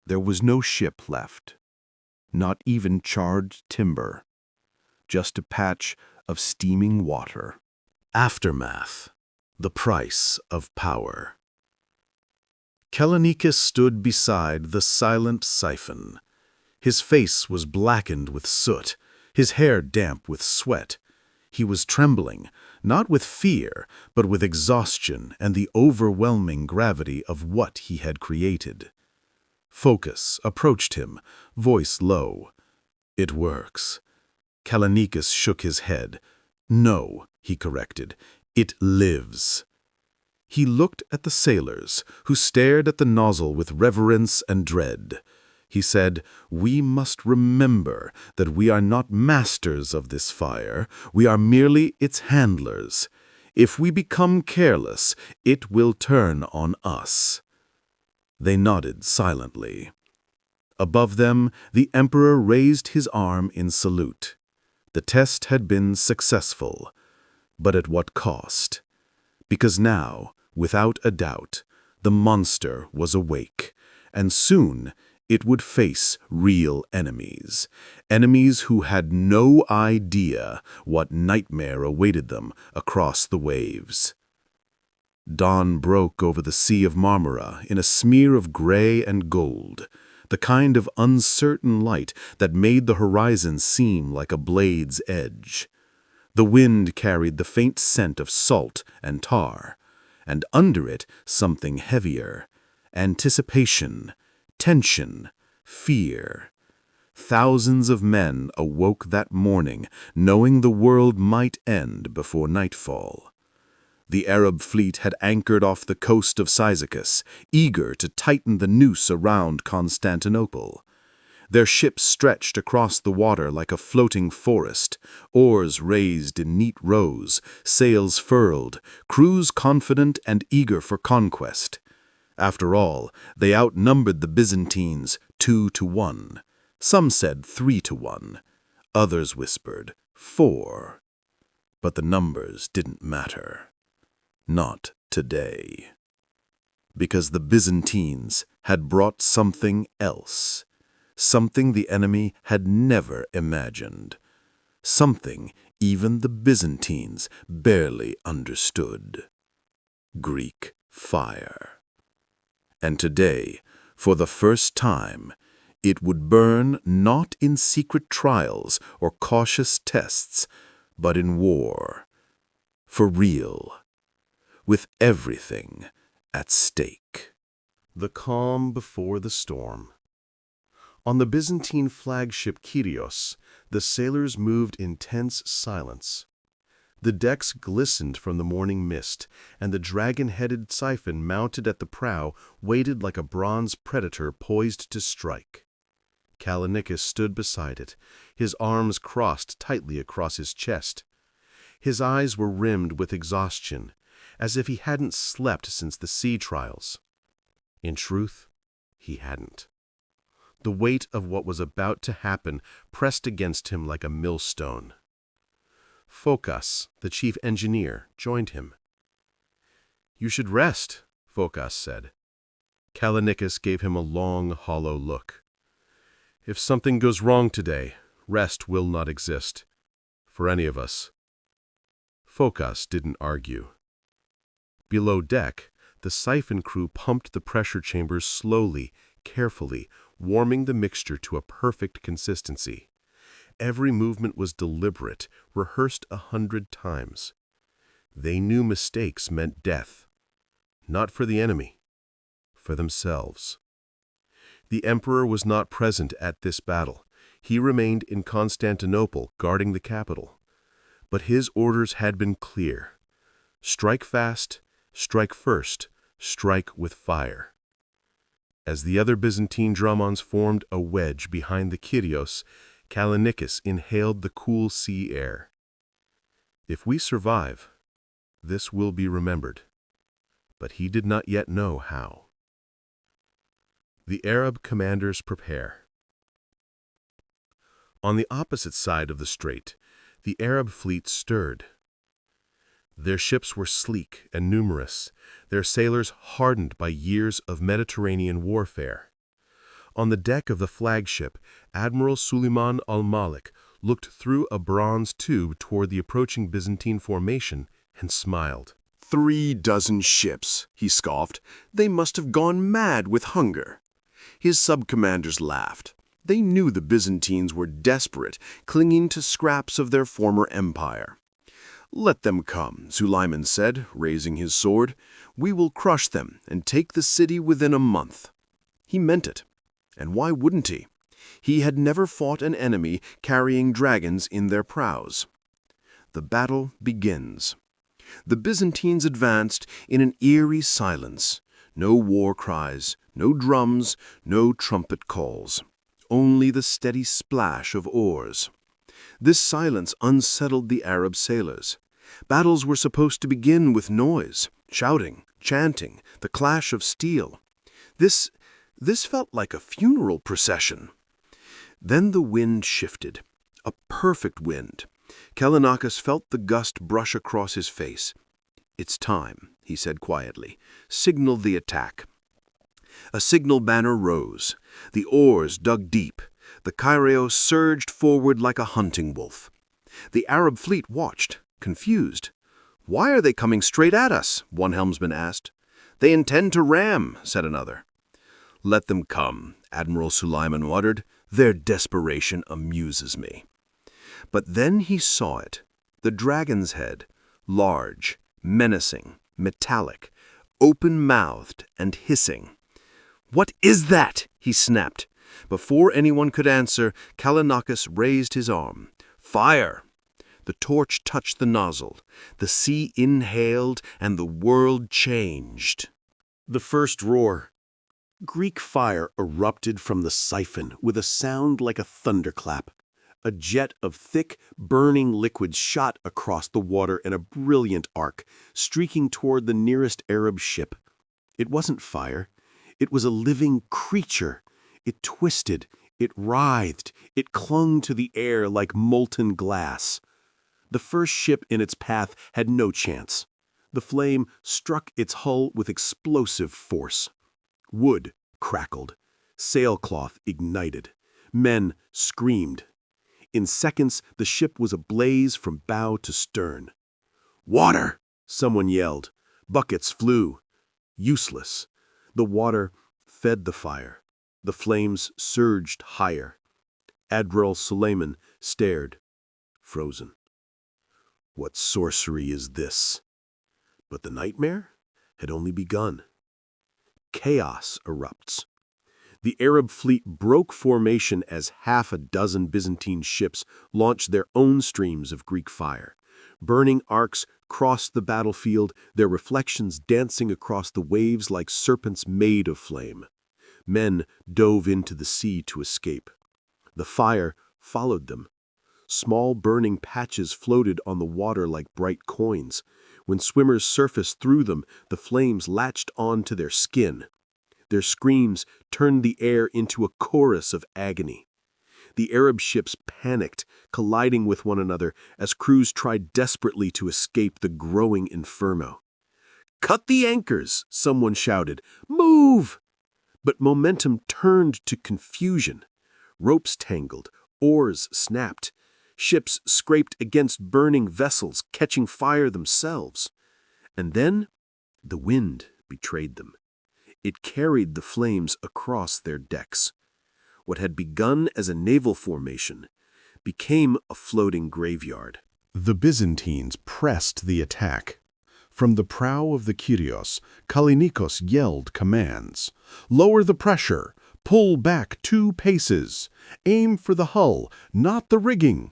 there was no ship left. Not even charred timber. Just a patch of steaming water. Aftermath. The price of power. Callinicus stood beside the silent siphon. His face was blackened with soot, his hair damp with sweat. He was trembling, not with fear, but with exhaustion and the overwhelming gravity of what he had created. Phocas approached him, voice low. "It works." Callinicus shook his head. "No," he corrected, "it lives." He looked at the sailors, who stared at the nozzle with reverence and dread. He said, "We must remember that we are not masters of this fire, we are merely its handlers. If we become careless, it will turn on us." They nodded silently. Above them, the emperor raised his arm in salute. The test had been successful, but at what cost? Because now, without a doubt, the monster was awake, and soon it would face real enemies, enemies who had no idea what nightmare awaited them across the waves. Dawn broke over the Sea of Marmara in a smear of gray and gold, the kind of uncertain light that made the horizon seem like a blade's edge. The wind carried the faint scent of salt and tar, and under it something heavier, anticipation, tension, fear. Thousands of men awoke that morning knowing the world might end before nightfall. The Arab fleet had anchored off the coast of Cyzicus, eager to tighten the noose around Constantinople. Their ships stretched across the water like a floating forest, oars raised in neat rows, sails furled, crews confident and eager for conquest. After all, they outnumbered the Byzantines 2-1. Some said 3-1. Others whispered 4. But the numbers didn't matter. Not today. Because the Byzantines had brought something else. Something the enemy had never imagined. Something even the Byzantines barely understood. Greek fire. And today, for the first time, it would burn not in secret trials or cautious tests, but in war. For real. With everything at stake. The calm before the storm. On the Byzantine flagship Kyrios, the sailors moved in tense silence. The decks glistened from the morning mist, and the dragon-headed siphon mounted at the prow waited like a bronze predator poised to strike. Callinicus stood beside it, his arms crossed tightly across his chest. His eyes were rimmed with exhaustion, as if he hadn't slept since the sea trials. In truth, he hadn't. The weight of what was about to happen pressed against him like a millstone. Phocas, the chief engineer, joined him. "You should rest," Phocas said. Callinicus gave him a long, hollow look. "If something goes wrong today, rest will not exist. For any of us." Phocas didn't argue. Below deck, the siphon crew pumped the pressure chambers slowly, carefully, warming the mixture to a perfect consistency. Every movement was deliberate, rehearsed 100 times. They knew mistakes meant death. Not for the enemy, for themselves. The emperor was not present at this battle. He remained in Constantinople, guarding the capital. But his orders had been clear. Strike fast, strike first, strike with fire. As the other Byzantine dromons formed a wedge behind the Kyrios, Callinicus inhaled the cool sea air. If we survive, this will be remembered. But he did not yet know how. The Arab commanders prepare. On the opposite side of the strait, the Arab fleet stirred. Their ships were sleek and numerous, their sailors hardened by years of Mediterranean warfare. On the deck of the flagship, Admiral Suleiman al-Malik looked through a bronze tube toward the approaching Byzantine formation and smiled. 3 dozen ships, he scoffed. They must have gone mad with hunger. His sub-commanders laughed. They knew the Byzantines were desperate, clinging to scraps of their former empire. "Let them come," Suleiman said, raising his sword. "We will crush them and take the city within a month." He meant it. And why wouldn't he? He had never fought an enemy carrying dragons in their prows. The battle begins. The Byzantines advanced in an eerie silence. No war cries, no drums, no trumpet calls. Only the steady splash of oars. This silence unsettled the Arab sailors. Battles were supposed to begin with noise, shouting, chanting, the clash of steel. This felt like a funeral procession. Then the wind shifted. A perfect wind. Callinicus felt the gust brush across his face. "It's time," he said quietly. "Signal the attack." A signal banner rose. The oars dug deep. The Kyrios surged forward like a hunting wolf. The Arab fleet watched, confused. "Why are they coming straight at us?" one helmsman asked. "They intend to ram," said another. "Let them come," Admiral Suleiman muttered. "Their desperation amuses me." But then he saw it. The dragon's head, large, menacing, metallic, open-mouthed and hissing. "What is that?" he snapped. Before anyone could answer, Callinicus raised his arm. "Fire!" The torch touched the nozzle. The sea inhaled, and the world changed. The first roar. Greek fire erupted from the siphon with a sound like a thunderclap. A jet of thick, burning liquid shot across the water in a brilliant arc, streaking toward the nearest Arab ship. It wasn't fire. It was a living creature. It twisted, it writhed, it clung to the air like molten glass. The first ship in its path had no chance. The flame struck its hull with explosive force. Wood crackled. Sailcloth ignited. Men screamed. In seconds, the ship was ablaze from bow to stern. "Water!" someone yelled. Buckets flew. Useless. The water fed the fire. The flames surged higher. Admiral Suleiman stared, frozen. What sorcery is this? But the nightmare had only begun. Chaos erupts. The Arab fleet broke formation as 6 Byzantine ships launched their own streams of Greek fire. Burning arcs crossed the battlefield, their reflections dancing across the waves like serpents made of flame. Men dove into the sea to escape. The fire followed them. Small burning patches floated on the water like bright coins. When swimmers surfaced through them, the flames latched onto their skin. Their screams turned the air into a chorus of agony. The Arab ships panicked, colliding with one another as crews tried desperately to escape the growing inferno. "Cut the anchors!" someone shouted. "Move!" But momentum turned to confusion. Ropes tangled, oars snapped. Ships scraped against burning vessels, catching fire themselves. And then the wind betrayed them. It carried the flames across their decks. What had begun as a naval formation became a floating graveyard. The Byzantines pressed the attack. From the prow of the Kyrios, Callinicus yelled commands. "Lower the pressure! Pull back 2 paces! Aim for the hull, not the rigging!"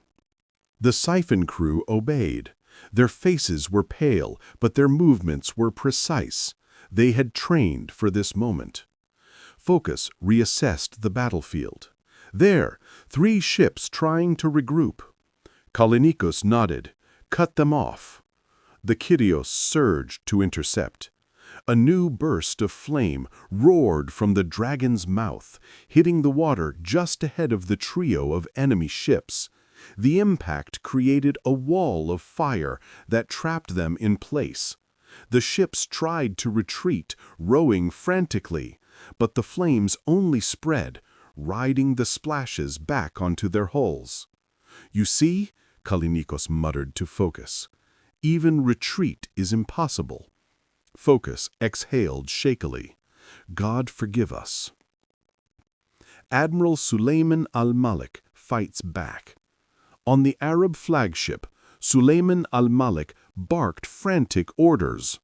The siphon crew obeyed. Their faces were pale, but their movements were precise. They had trained for this moment. Phocas reassessed the battlefield. There, 3 ships trying to regroup. Callinicus nodded. "Cut them off." The Kyrios surged to intercept. A new burst of flame roared from the dragon's mouth, hitting the water just ahead of the trio of enemy ships. The impact created a wall of fire that trapped them in place. The ships tried to retreat, rowing frantically, but the flames only spread, riding the splashes back onto their hulls. "You see," Callinicus muttered to Phocas, "even retreat is impossible." Phocas exhaled shakily. "God forgive us." Admiral Suleiman al-Malik fights back. On the Arab flagship, Suleiman al-Malik barked frantic orders.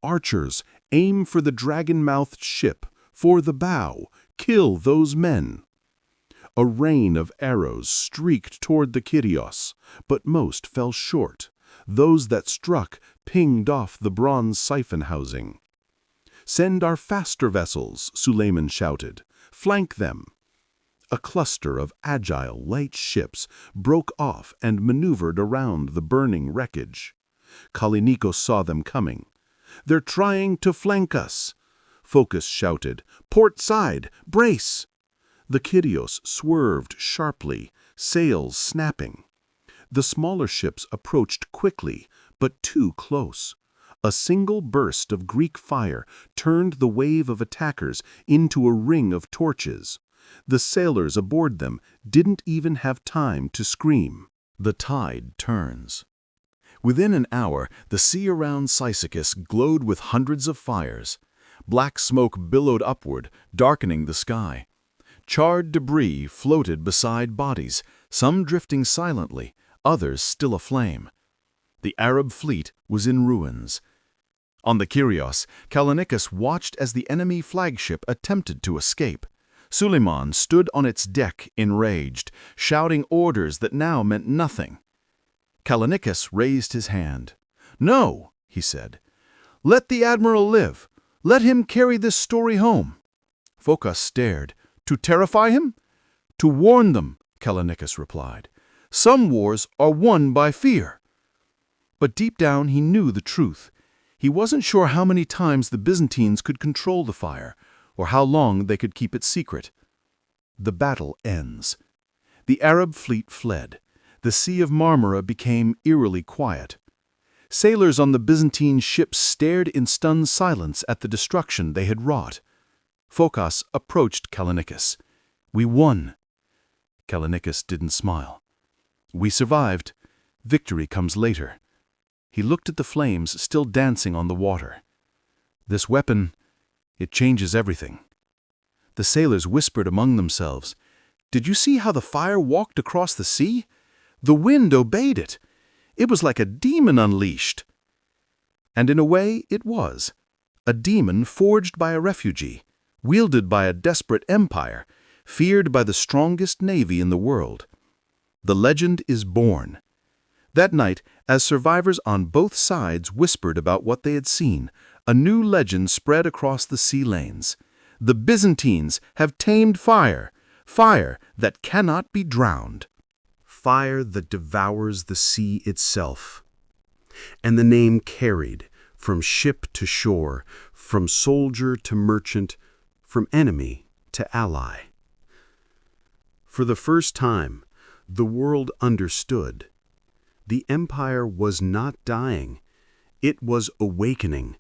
"Archers, aim for the dragon-mouthed ship, for the bow, kill those men." A rain of arrows streaked toward the Kyrios, but most fell short. Those that struck pinged off the bronze siphon housing. "Send our faster vessels," Suleiman shouted. "Flank them." A cluster of agile, light ships broke off and maneuvered around the burning wreckage. Callinicus saw them coming. "They're trying to flank us." Phocas shouted, "Port side, brace!" The Kyrios swerved sharply, sails snapping. The smaller ships approached quickly, but too close. A single burst of Greek fire turned the wave of attackers into a ring of torches. The sailors aboard them didn't even have time to scream. The tide turns. Within an hour, the sea around Cyzicus glowed with hundreds of fires. Black smoke billowed upward, darkening the sky. Charred debris floated beside bodies, some drifting silently, others still aflame. The Arab fleet was in ruins. On the Kyrios, Callinicus watched as the enemy flagship attempted to escape. Suleiman stood on its deck enraged, shouting orders that now meant nothing. Callinicus raised his hand. "No," he said. "Let the admiral live. Let him carry this story home." Phocas stared. "To terrify him?" "To warn them," Callinicus replied. "Some wars are won by fear." But deep down he knew the truth. He wasn't sure how many times the Byzantines could control the fire, or how long they could keep it secret. The battle ends. The Arab fleet fled. The Sea of Marmara became eerily quiet. Sailors on the Byzantine ships stared in stunned silence at the destruction they had wrought. Phocas approached Callinicus. "We won." Callinicus didn't smile. "We survived. Victory comes later." He looked at the flames still dancing on the water. "This weapon, it changes everything." The sailors whispered among themselves. "Did you see how the fire walked across the sea? The wind obeyed it. It was like a demon unleashed." And in a way it was. A demon forged by a refugee, wielded by a desperate empire, feared by the strongest navy in the world. The legend is born. That night, as survivors on both sides whispered about what they had seen, a new legend spread across the sea lanes. The Byzantines have tamed fire, fire that cannot be drowned. Fire that devours the sea itself. And the name carried, from ship to shore, from soldier to merchant, from enemy to ally. For the first time, the world understood. The empire was not dying. It was awakening,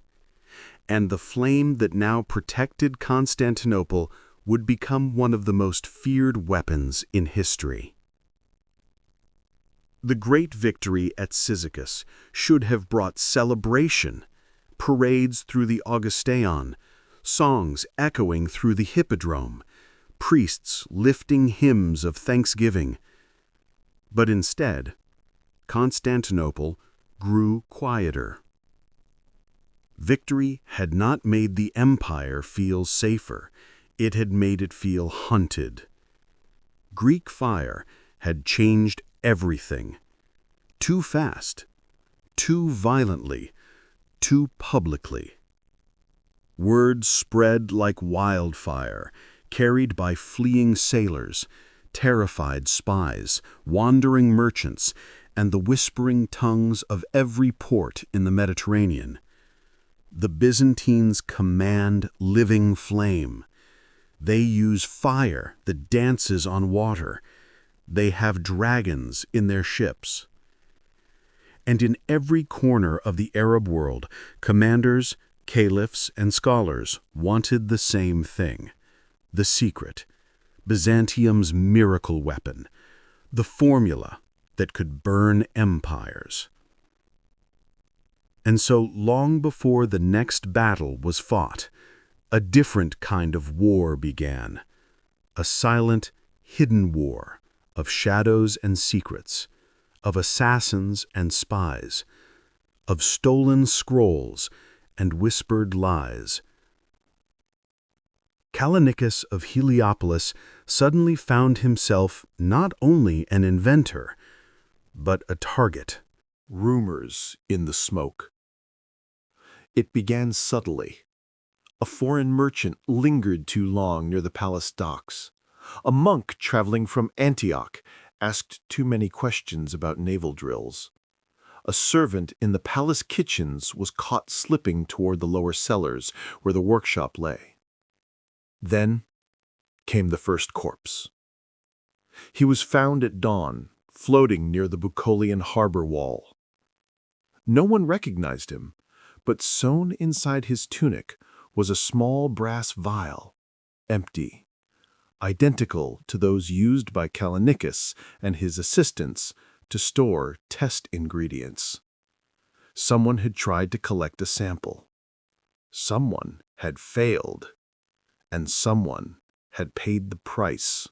and the flame that now protected Constantinople would become one of the most feared weapons in history. The great victory at Cyzicus should have brought celebration, parades through the Augusteion, songs echoing through the Hippodrome, priests lifting hymns of thanksgiving. But instead, Constantinople grew quieter. Victory had not made the empire feel safer, it had made it feel hunted. Greek fire had changed everything. Too fast, too violently, too publicly. Word spread like wildfire, carried by fleeing sailors, terrified spies, wandering merchants, and the whispering tongues of every port in the Mediterranean. The Byzantines command living flame. They use fire that dances on water. They have dragons in their ships. And in every corner of the Arab world, commanders, caliphs, and scholars wanted the same thing: the secret, Byzantium's miracle weapon, the formula that could burn empires. And so, long before the next battle was fought, a different kind of war began, a silent, hidden war of shadows and secrets, of assassins and spies, of stolen scrolls and whispered lies. Callinicus of Heliopolis suddenly found himself not only an inventor, but a target. Rumors in the smoke. It began subtly. A foreign merchant lingered too long near the palace docks. A monk traveling from Antioch asked too many questions about naval drills. A servant in the palace kitchens was caught slipping toward the lower cellars where the workshop lay. Then came the first corpse. He was found at dawn, floating near the Bucolian harbor wall. No one recognized him, but sewn inside his tunic was a small brass vial, empty, identical to those used by Callinicus and his assistants to store test ingredients. Someone had tried to collect a sample. Someone had failed, and someone had paid the price.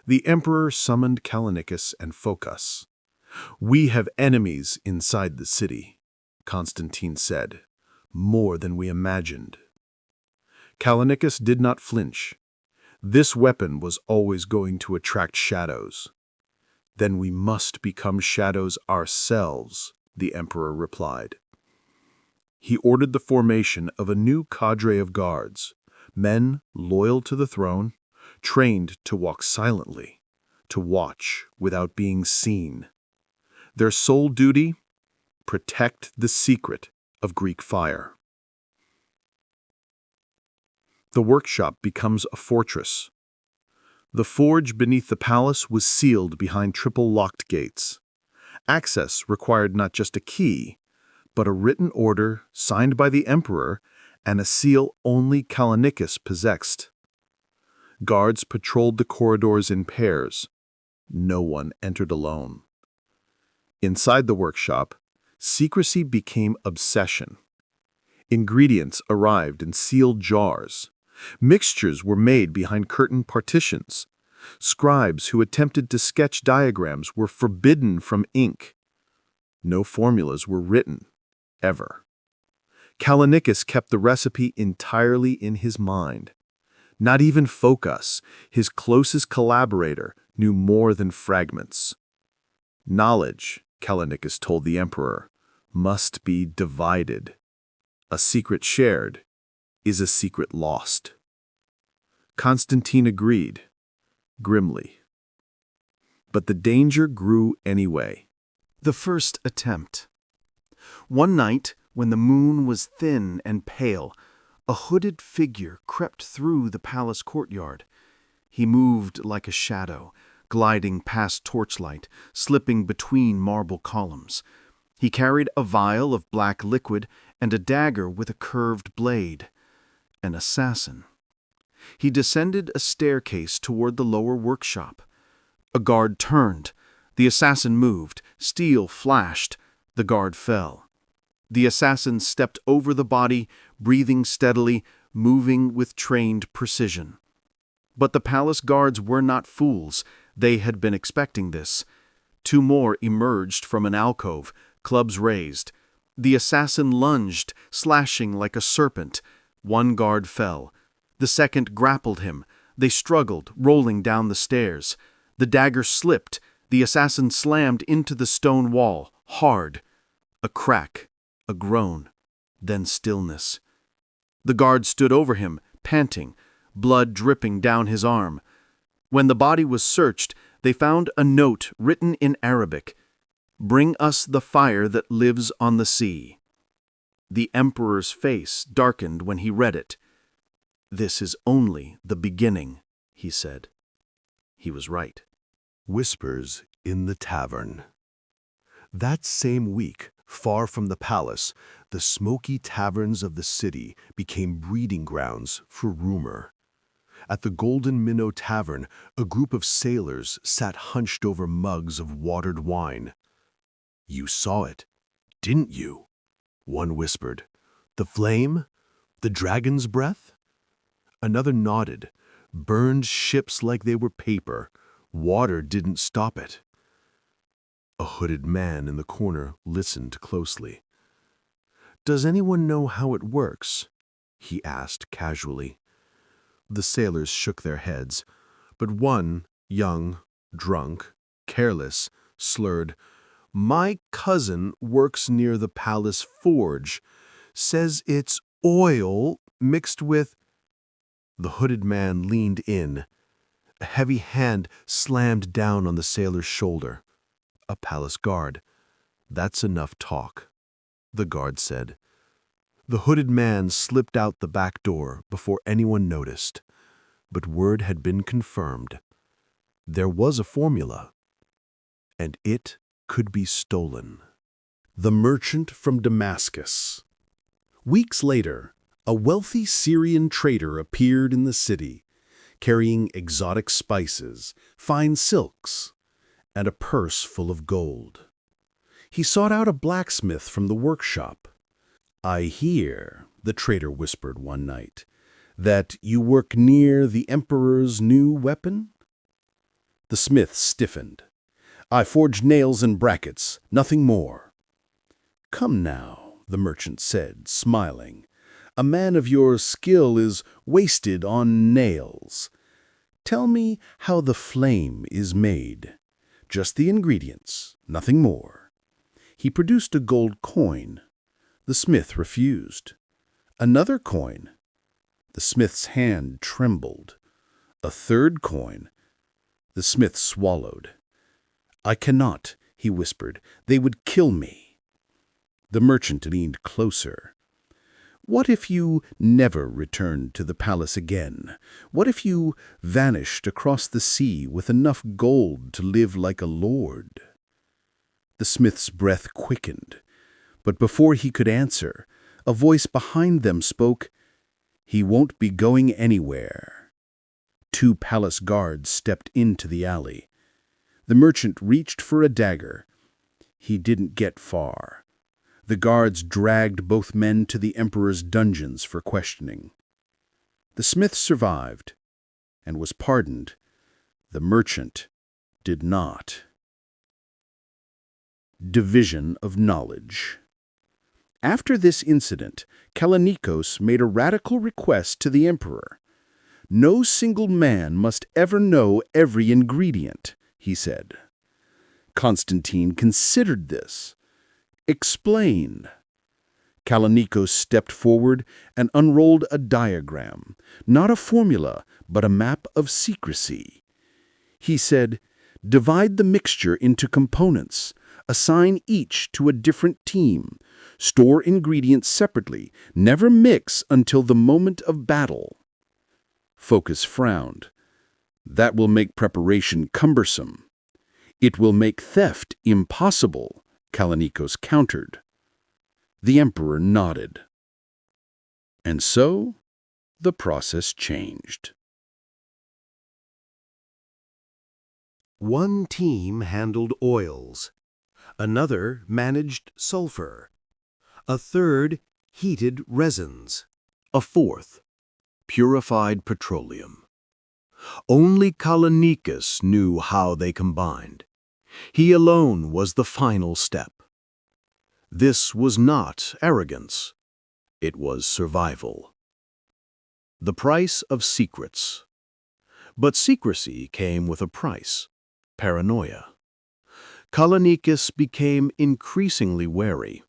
The emperor summoned Callinicus and Phocas. "We have enemies inside the city," Constantine said, "more than we imagined." Callinicus did not flinch. This weapon was always going to attract shadows. "Then we must become shadows ourselves," the emperor replied. He ordered the formation of a new cadre of guards, men loyal to the throne, trained to walk silently, to watch without being seen. Their sole duty? Protect the secret of Greek fire. The workshop becomes a fortress. The forge beneath the palace was sealed behind triple-locked gates. Access required not just a key, but a written order signed by the emperor and a seal only Callinicus possessed. Guards patrolled the corridors in pairs. No one entered alone. Inside the workshop, secrecy became obsession. Ingredients arrived in sealed jars. Mixtures were made behind curtain partitions. Scribes who attempted to sketch diagrams were forbidden from ink. No formulas were written, ever. Callinicus kept the recipe entirely in his mind. Not even Phocas, his closest collaborator, knew more than fragments. Knowledge, Callinicus told the emperor, must be divided. A secret shared is a secret lost. Constantine agreed, grimly. But the danger grew anyway. The first attempt. One night, when the moon was thin and pale, a hooded figure crept through the palace courtyard. He moved like a shadow, gliding past torchlight, slipping between marble columns. He carried a vial of black liquid and a dagger with a curved blade. An assassin. He descended a staircase toward the lower workshop. A guard turned. The assassin moved. Steel flashed. The guard fell. The assassin stepped over the body, breathing steadily, moving with trained precision. But the palace guards were not fools. They had been expecting this. Two more emerged from an alcove, clubs raised. The assassin lunged, slashing like a serpent. One guard fell. The second grappled him. They struggled, rolling down the stairs. The dagger slipped. The assassin slammed into the stone wall, hard. A crack, a groan, then stillness. The guard stood over him, panting, blood dripping down his arm. When the body was searched, they found a note written in Arabic. "Bring us the fire that lives on the sea." The emperor's face darkened when he read it. "This is only the beginning," he said. He was right. Whispers in the tavern. That same week, far from the palace, the smoky taverns of the city became breeding grounds for rumor. At the Golden Minnow Tavern, a group of sailors sat hunched over mugs of watered wine. "You saw it, didn't you?" one whispered. "The flame? The dragon's breath?" Another nodded. "Burned ships like they were paper. Water didn't stop it." A hooded man in the corner listened closely. "Does anyone know how it works?" he asked casually. The sailors shook their heads, but one, young, drunk, careless, slurred, "My cousin works near the palace forge. Says it's oil mixed with—" The hooded man leaned in. A heavy hand slammed down on the sailor's shoulder. A palace guard. "That's enough talk," the guard said. The hooded man slipped out the back door before anyone noticed. But word had been confirmed. There was a formula, and it could be stolen. The merchant from Damascus. Weeks later, a wealthy Syrian trader appeared in the city, carrying exotic spices, fine silks, and a purse full of gold. He sought out a blacksmith from the workshop. "I hear," the trader whispered one night, "that you work near the emperor's new weapon?" The smith stiffened. "I forge nails and brackets, nothing more." "Come now," the merchant said, smiling. "A man of your skill is wasted on nails. Tell me how the flame is made. Just the ingredients, nothing more." He produced a gold coin. The smith refused. Another coin. The smith's hand trembled. A third coin. The smith swallowed. "I cannot," he whispered. "They would kill me." The merchant leaned closer. "What if you never returned to the palace again? What if you vanished across the sea with enough gold to live like a lord?" The smith's breath quickened, but before he could answer, a voice behind them spoke, "He won't be going anywhere." Two palace guards stepped into the alley. The merchant reached for a dagger. He didn't get far. The guards dragged both men to the emperor's dungeons for questioning. The smith survived and was pardoned. The merchant did not. Division of knowledge. After this incident, Callinicus made a radical request to the emperor. "No single man must ever know every ingredient," he said. Constantine considered this. "Explain." Callinicus stepped forward and unrolled a diagram, not a formula, but a map of secrecy. He said, "Divide the mixture into components. Assign each to a different team. Store ingredients separately. Never mix until the moment of battle." Focus frowned. "That will make preparation cumbersome." "It will make theft impossible," Callinicus countered. The emperor nodded. And so, the process changed. One team handled oils, another managed sulfur, a third heated resins, a fourth purified petroleum. Only Callinicus knew how they combined. He alone was the final step. This was not arrogance. It was survival. The price of secrets. But secrecy came with a price: paranoia. Callinicus became increasingly wary.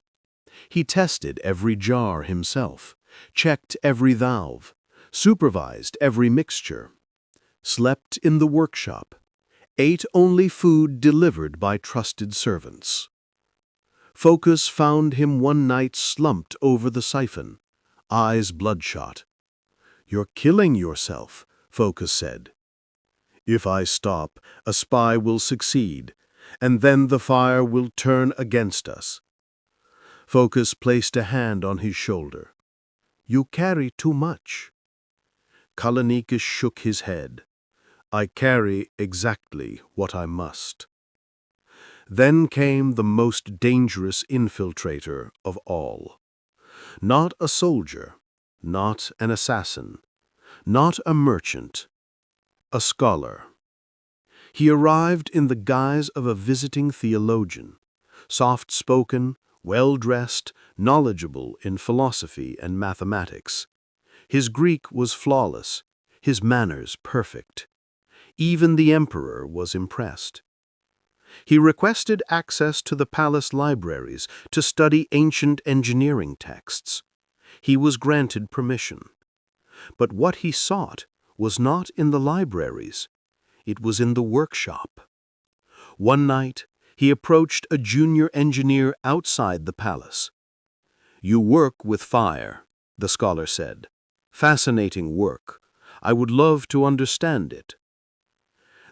He tested every jar himself, checked every valve, supervised every mixture, slept in the workshop, ate only food delivered by trusted servants. Focus found him one night slumped over the siphon, eyes bloodshot. "You're killing yourself," Focus said. "If I stop, a spy will succeed, and then the fire will turn against us." Focus placed a hand on his shoulder. "You carry too much." Callinicus shook his head. "I carry exactly what I must." Then came the most dangerous infiltrator of all. Not a soldier, not an assassin, not a merchant, a scholar. He arrived in the guise of a visiting theologian, soft-spoken, well-dressed, knowledgeable in philosophy and mathematics. His Greek was flawless, his manners perfect. Even the emperor was impressed. He requested access to the palace libraries to study ancient engineering texts. He was granted permission. But what he sought was not in the libraries. It was in the workshop. One night, he approached a junior engineer outside the palace. "You work with fire," the scholar said. "Fascinating work. I would love to understand it."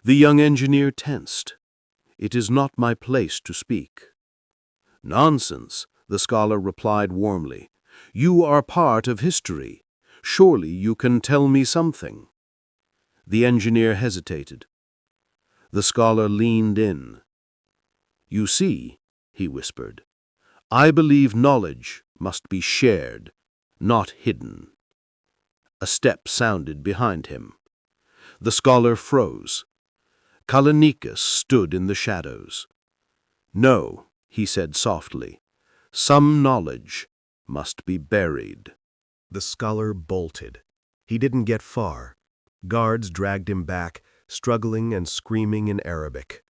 The young engineer tensed. "It is not my place to speak." "Nonsense," the scholar replied warmly. "You are part of history. Surely you can tell me something." The engineer hesitated. The scholar leaned in. "You see," he whispered, "I believe knowledge must be shared, not hidden." A step sounded behind him. The scholar froze. Callinicus stood in the shadows. "No," he said softly, "some knowledge must be buried." The scholar bolted. He didn't get far. Guards dragged him back, struggling and screaming in Arabic.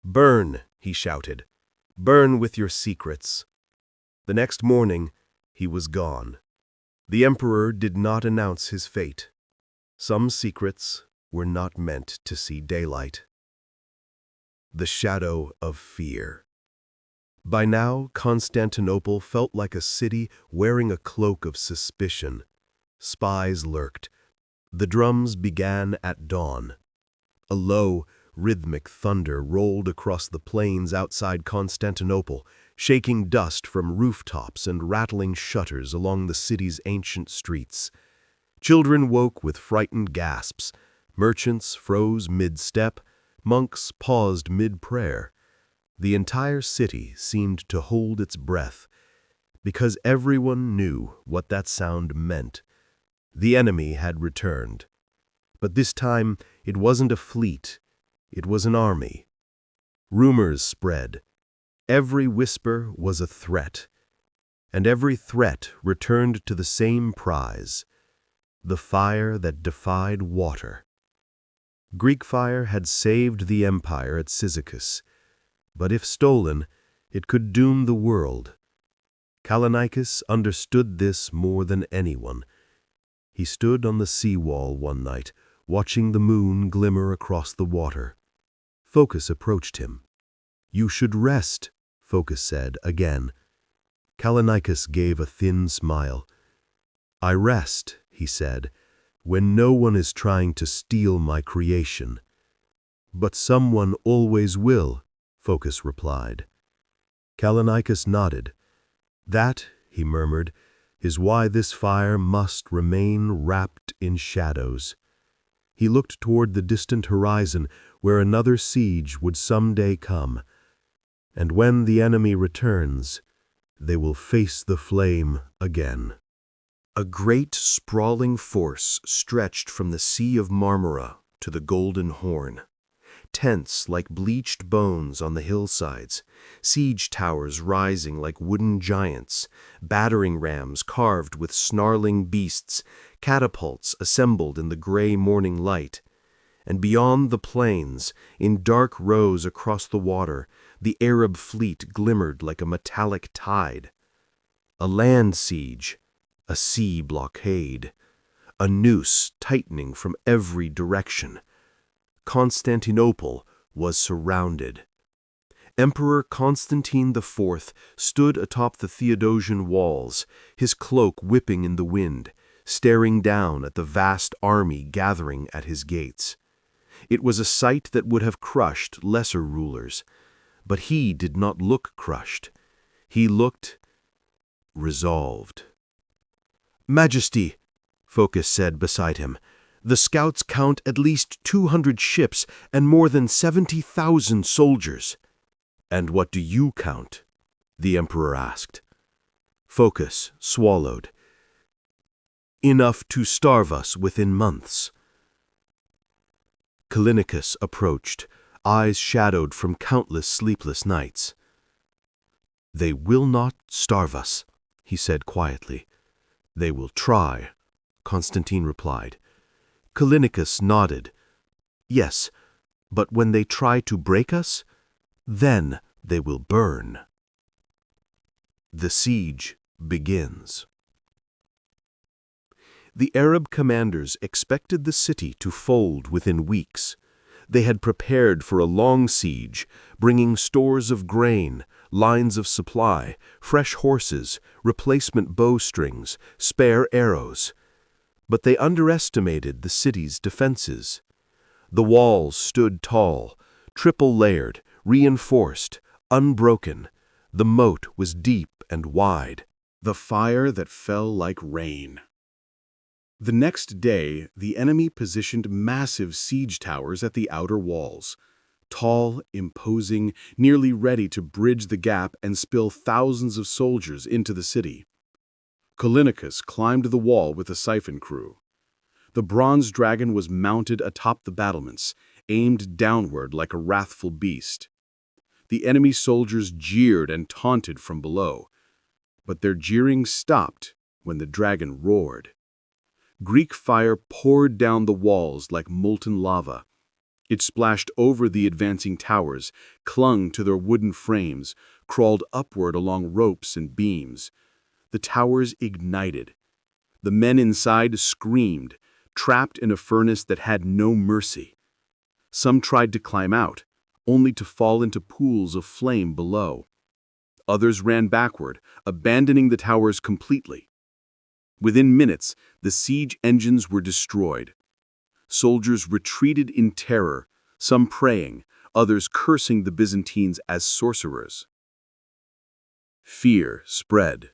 "Burn," he shouted. "Burn with your secrets." The next morning, he was gone. The emperor did not announce his fate. Some secrets were not meant to see daylight. The shadow of fear. By now, Constantinople felt like a city wearing a cloak of suspicion. Spies lurked. The drums began at dawn. A low, rhythmic thunder rolled across the plains outside Constantinople, shaking dust from rooftops and rattling shutters along the city's ancient streets. Children woke with frightened gasps. Merchants froze mid-step. Monks paused mid-prayer. The entire city seemed to hold its breath, because everyone knew what that sound meant. The enemy had returned. But this time, it wasn't a fleet. It was an army. Rumors spread. Every whisper was a threat. And every threat returned to the same prize: the fire that defied water. Greek fire had saved the empire at Cyzicus, but if stolen, it could doom the world. Callinicus understood this more than anyone. He stood on the seawall one night, watching the moon glimmer across the water. Focus approached him. "You should rest," Focus said again. Callinicus gave a thin smile. "I rest," he said, "when no one is trying to steal my creation." "But someone always will," Focus replied. Callinicus nodded. "That," he murmured, is why this fire must remain wrapped in shadows. He looked toward the distant horizon where another siege would someday come, and when the enemy returns, they will face the flame again. A great sprawling force stretched from the Sea of Marmara to the Golden Horn. Tents like bleached bones on the hillsides, siege towers rising like wooden giants, battering rams carved with snarling beasts, catapults assembled in the gray morning light. And beyond the plains, in dark rows across the water, the Arab fleet glimmered like a metallic tide. A land siege, a sea blockade, a noose tightening from every direction. Constantinople was surrounded. Emperor Constantine IV stood atop the Theodosian walls, his cloak whipping in the wind, staring down at the vast army gathering at his gates. It was a sight that would have crushed lesser rulers, but he did not look crushed. He looked resolved. "Majesty," Phocas said beside him, "the scouts count at least 200 ships and more than 70,000 soldiers." "And what do you count?" the emperor asked. Phocas swallowed. "Enough to starve us within months." Callinicus approached, eyes shadowed from countless sleepless nights. "They will not starve us," he said quietly. "They will try," Constantine replied. Callinicus nodded. "Yes, but when they try to break us, then they will burn." The siege begins. The Arab commanders expected the city to fold within weeks. They had prepared for a long siege, bringing stores of grain, lines of supply, fresh horses, replacement bowstrings, spare arrows. But they underestimated the city's defenses. The walls stood tall, triple-layered, reinforced, unbroken. The moat was deep and wide. The fire that fell like rain. The next day, the enemy positioned massive siege towers at the outer walls. Tall, imposing, nearly ready to bridge the gap and spill thousands of soldiers into the city. Callinicus climbed the wall with a siphon crew. The bronze dragon was mounted atop the battlements, aimed downward like a wrathful beast. The enemy soldiers jeered and taunted from below, but their jeering stopped when the dragon roared. Greek fire poured down the walls like molten lava. It splashed over the advancing towers, clung to their wooden frames, crawled upward along ropes and beams. The towers ignited. The men inside screamed, trapped in a furnace that had no mercy. Some tried to climb out, only to fall into pools of flame below. Others ran backward, abandoning the towers completely. Within minutes, the siege engines were destroyed. Soldiers retreated in terror, some praying, others cursing the Byzantines as sorcerers. Fear spread.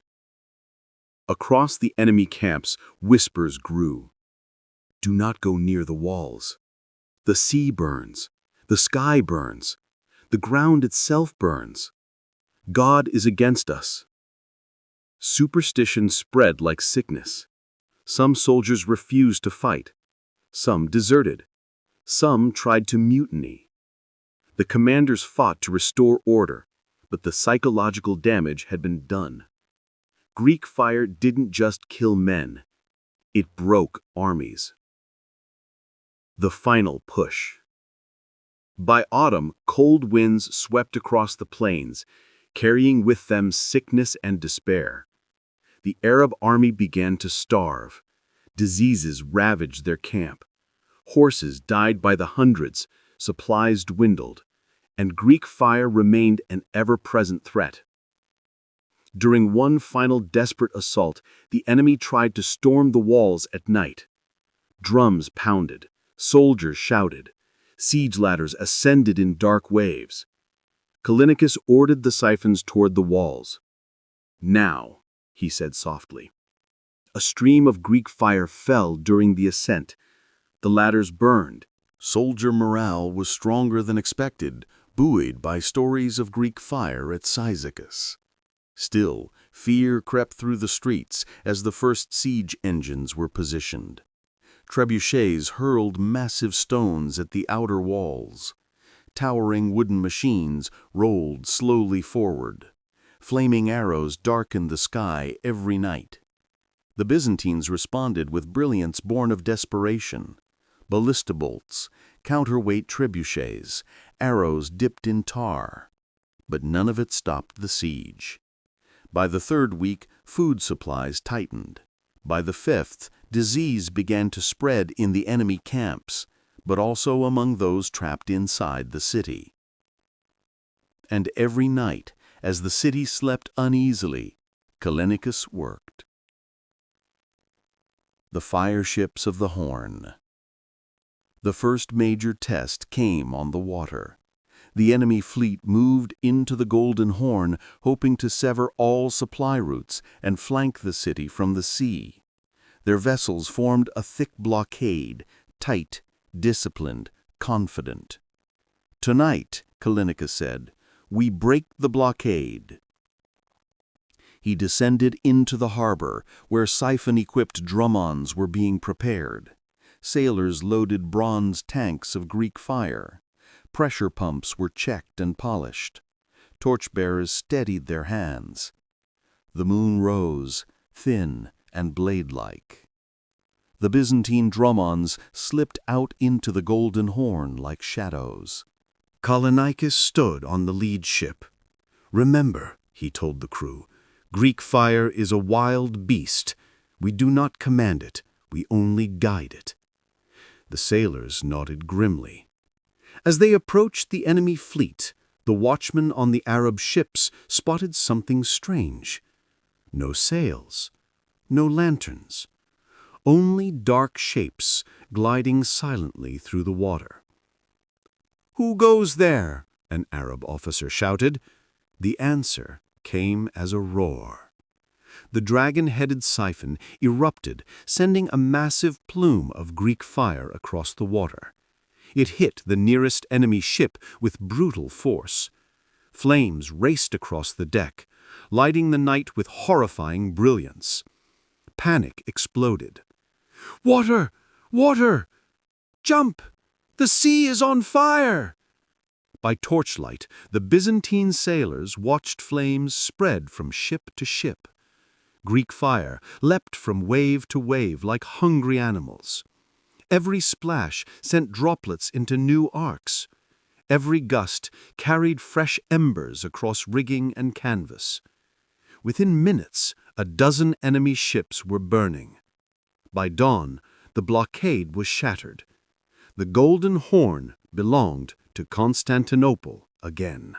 Across the enemy camps, whispers grew. "Do not go near the walls. The sea burns. The sky burns. The ground itself burns. God is against us." Superstition spread like sickness. Some soldiers refused to fight. Some deserted. Some tried to mutiny. The commanders fought to restore order, but the psychological damage had been done. Greek fire didn't just kill men. It broke armies. The final push. By autumn, cold winds swept across the plains, carrying with them sickness and despair. The Arab army began to starve. Diseases ravaged their camp. Horses died by the hundreds, supplies dwindled, and Greek fire remained an ever-present threat. During one final desperate assault, the enemy tried to storm the walls at night. Drums pounded, soldiers shouted, siege ladders ascended in dark waves. Callinicus ordered the siphons toward the walls. "Now," he said softly. A stream of Greek fire fell during the ascent. The ladders burned. Soldier morale was stronger than expected, buoyed by stories of Greek fire at Cyzicus. Still, fear crept through the streets as the first siege engines were positioned. Trebuchets hurled massive stones at the outer walls. Towering wooden machines rolled slowly forward. Flaming arrows darkened the sky every night. The Byzantines responded with brilliance born of desperation. Ballista bolts, counterweight trebuchets, arrows dipped in tar. But none of it stopped the siege. By the third week, food supplies tightened. By the fifth, disease began to spread in the enemy camps, but also among those trapped inside the city. And every night, as the city slept uneasily, Callinicus worked. The fireships of the Horn. The first major test came on the water. The enemy fleet moved into the Golden Horn, hoping to sever all supply routes and flank the city from the sea. Their vessels formed a thick blockade, tight, disciplined, confident. "Tonight," Callinicus said, "we break the blockade." He descended into the harbor, where siphon-equipped dromons were being prepared. Sailors loaded bronze tanks of Greek fire. Pressure pumps were checked and polished. Torchbearers steadied their hands. The moon rose, thin and blade-like. The Byzantine dromons slipped out into the Golden Horn like shadows. Callinicus stood on the lead ship. "Remember," he told the crew, "Greek fire is a wild beast. We do not command it, we only guide it." The sailors nodded grimly. As they approached the enemy fleet, the watchmen on the Arab ships spotted something strange. No sails, no lanterns, only dark shapes gliding silently through the water. "Who goes there?" an Arab officer shouted. The answer came as a roar. The dragon-headed siphon erupted, sending a massive plume of Greek fire across the water. It hit the nearest enemy ship with brutal force. Flames raced across the deck, lighting the night with horrifying brilliance. Panic exploded. "Water! Water! Jump! The sea is on fire!" By torchlight, the Byzantine sailors watched flames spread from ship to ship. Greek fire leapt from wave to wave like hungry animals. Every splash sent droplets into new arcs. Every gust carried fresh embers across rigging and canvas. Within minutes, a dozen enemy ships were burning. By dawn, the blockade was shattered. The Golden Horn belonged to Constantinople again.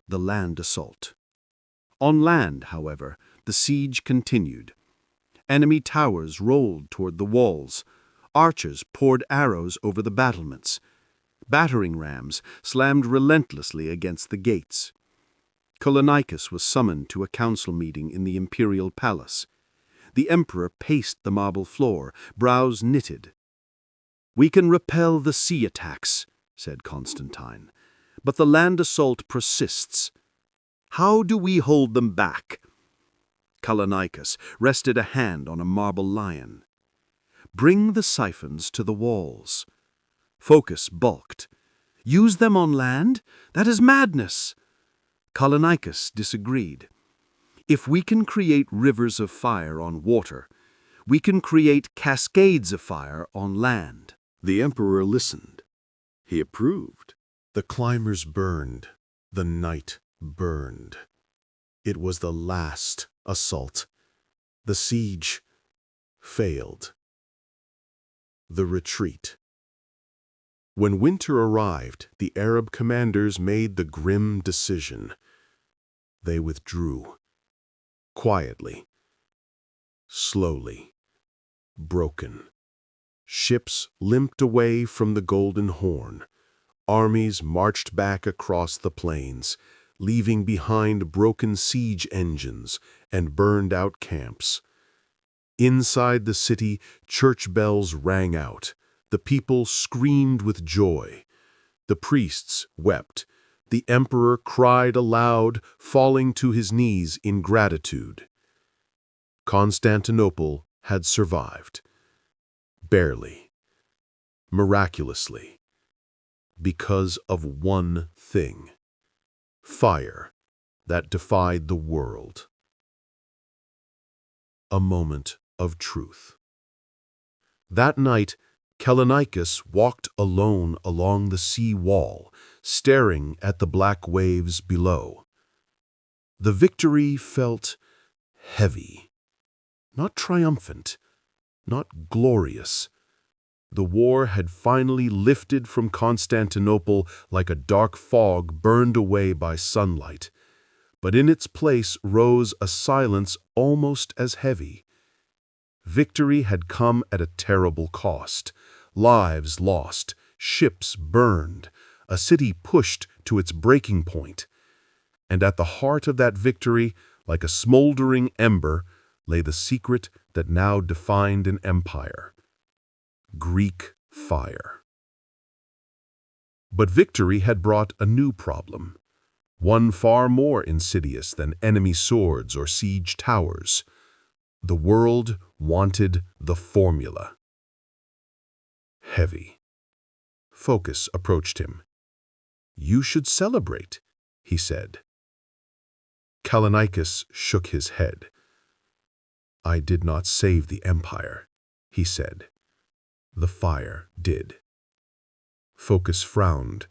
The land assault. On land, however, the siege continued. Enemy towers rolled toward the walls. Archers poured arrows over the battlements. Battering rams slammed relentlessly against the gates. Callinicus was summoned to a council meeting in the imperial palace. The emperor paced the marble floor, brows knitted. "We can repel the sea attacks," said Constantine, "but the land assault persists. How do we hold them back?" Callinicus rested a hand on a marble lion. "Bring the siphons to the walls." Phocas balked. "Use them on land? That is madness." Callinicus disagreed. "If we can create rivers of fire on water, we can create cascades of fire on land." The emperor listened. He approved. The climbers burned. The night burned. It was the last assault. The siege failed. The retreat. When winter arrived, the Arab commanders made the grim decision. They withdrew. Quietly. Slowly. Broken. Ships limped away from the Golden Horn. Armies marched back across the plains. leaving behind broken siege engines and burned-out camps. Inside the city, church bells rang out. The people screamed with joy. The priests wept. The emperor cried aloud, falling to his knees in gratitude. Constantinople had survived. Barely. Miraculously. Because of one thing. Fire that defied the world. A moment of truth. That night, Callinicus walked alone along the sea wall, staring at the black waves below. The victory felt heavy. Not triumphant, not glorious. The war had finally lifted from Constantinople like a dark fog burned away by sunlight. But in its place rose a silence almost as heavy. Victory had come at a terrible cost. Lives lost, ships burned, a city pushed to its breaking point. And at the heart of that victory, like a smoldering ember, lay the secret that now defined an empire. Greek fire. But victory had brought a new problem, one far more insidious than enemy swords or siege towers. The world wanted the formula. Heavy. Focus approached him. "You should celebrate," he said. Callinicus shook his head. "I did not save the empire," he said. "The fire did." Focus frowned.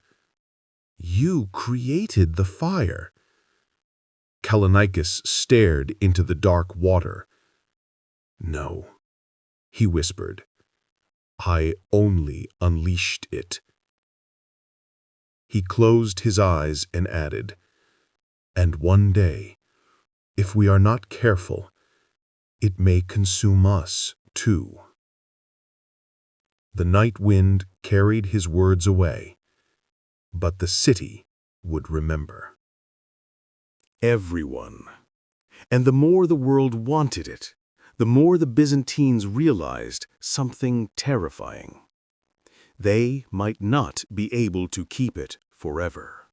"You created the fire." Callinicus stared into the dark water. "No," he whispered. "I only unleashed it." He closed his eyes and added, "And one day, if we are not careful, it may consume us too." The night wind carried his words away, but the city would remember. Everyone. And the more the world wanted it, the more the Byzantines realized something terrifying. They might not be able to keep it forever,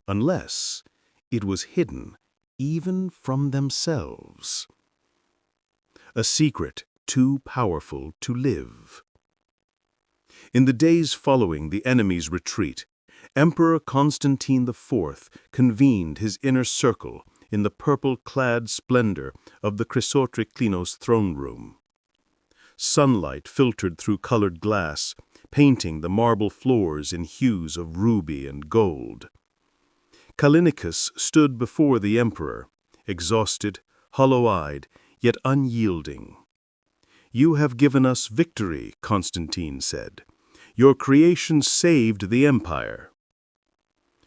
unless it was hidden even from themselves. A secret too powerful to live. In the days following the enemy's retreat, Emperor Constantine IV convened his inner circle in the purple-clad splendor of the Chrysotriklinos throne room. Sunlight filtered through colored glass, painting the marble floors in hues of ruby and gold. Callinicus stood before the emperor, exhausted, hollow-eyed, yet unyielding. "You have given us victory," Constantine said. "Your creation saved the empire."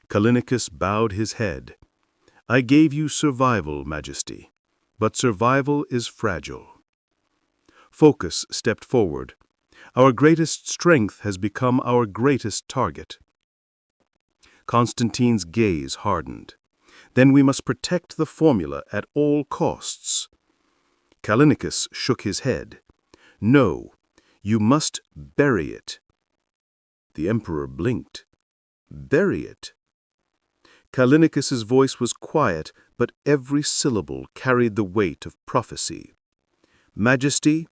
Callinicus bowed his head. "I gave you survival, Majesty, but survival is fragile." Focus stepped forward. "Our greatest strength has become our greatest target." Constantine's gaze hardened. "Then we must protect the formula at all costs." Callinicus shook his head. "No, you must bury it." The emperor blinked. "Bury it?" Callinicus's voice was quiet, but every syllable carried the weight of prophecy. "Majesty,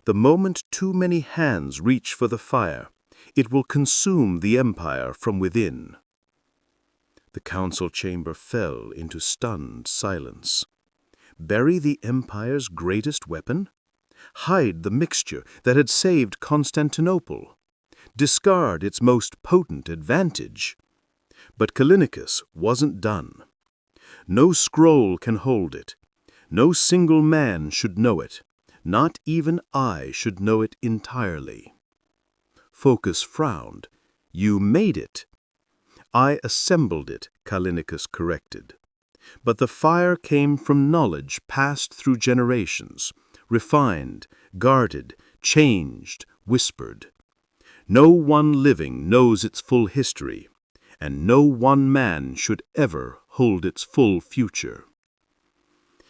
the moment too many hands reach for the fire, it will consume the empire from within." The council chamber fell into stunned silence. Bury the empire's greatest weapon? Hide the mixture that had saved Constantinople? Discard its most potent advantage? But Callinicus wasn't done. No scroll can hold it. No single man should know it. Not even I should know it entirely. Focus frowned. "You made it." "I assembled it," Callinicus corrected. "But the fire came from knowledge passed through generations, refined, guarded, changed, whispered. No one living knows its full history, and no one man should ever hold its full future.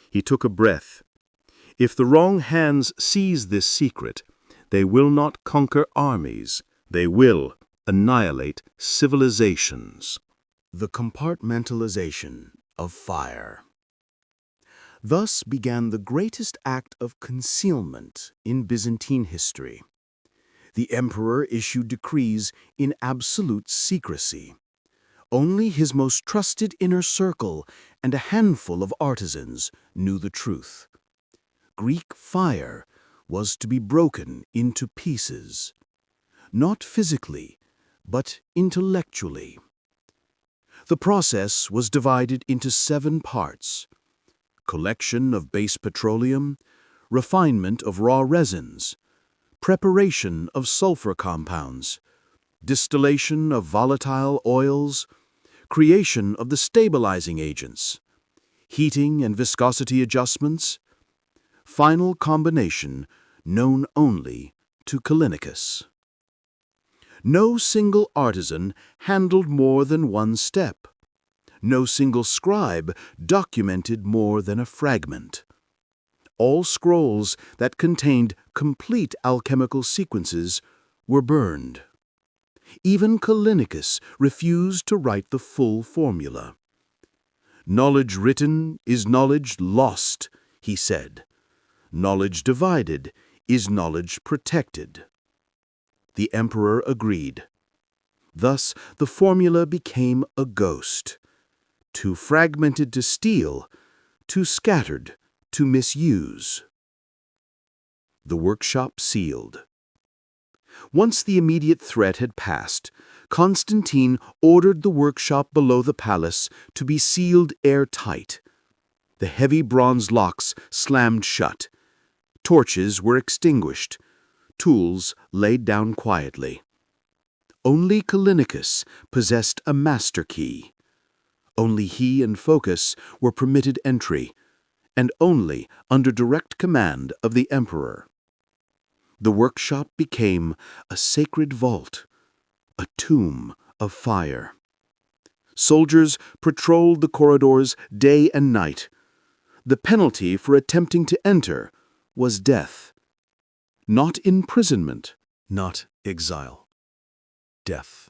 He took a breath. If the wrong hands seize this secret, they will not conquer armies. They will annihilate civilizations. The compartmentalization of fire. Thus began the greatest act of concealment in Byzantine history. The emperor issued decrees in absolute secrecy. Only his most trusted inner circle and a handful of artisans knew the truth. Greek fire was to be broken into pieces, not physically, but intellectually. The process was divided into 7 parts: collection of base petroleum, refinement of raw resins, preparation of sulfur compounds, distillation of volatile oils, creation of the stabilizing agents, heating and viscosity adjustments, final combination known only to Callinicus. No single artisan handled more than one step. No single scribe documented more than a fragment. All scrolls that contained complete alchemical sequences were burned. Even Callinicus refused to write the full formula. "Knowledge written is knowledge lost," he said. "Knowledge divided is knowledge protected." The emperor agreed. Thus the formula became a ghost, too fragmented to steal, too scattered to misuse. The workshop sealed. Once the immediate threat had passed, Constantine ordered the workshop below the palace to be sealed airtight. The heavy bronze locks slammed shut. Torches were extinguished. Tools laid down quietly. Only Callinicus possessed a master key. Only he and Phocas were permitted entry, and only under direct command of the emperor. The workshop became a sacred vault, a tomb of fire. Soldiers patrolled the corridors day and night. The penalty for attempting to enter was death. Not imprisonment, Not exile. Death.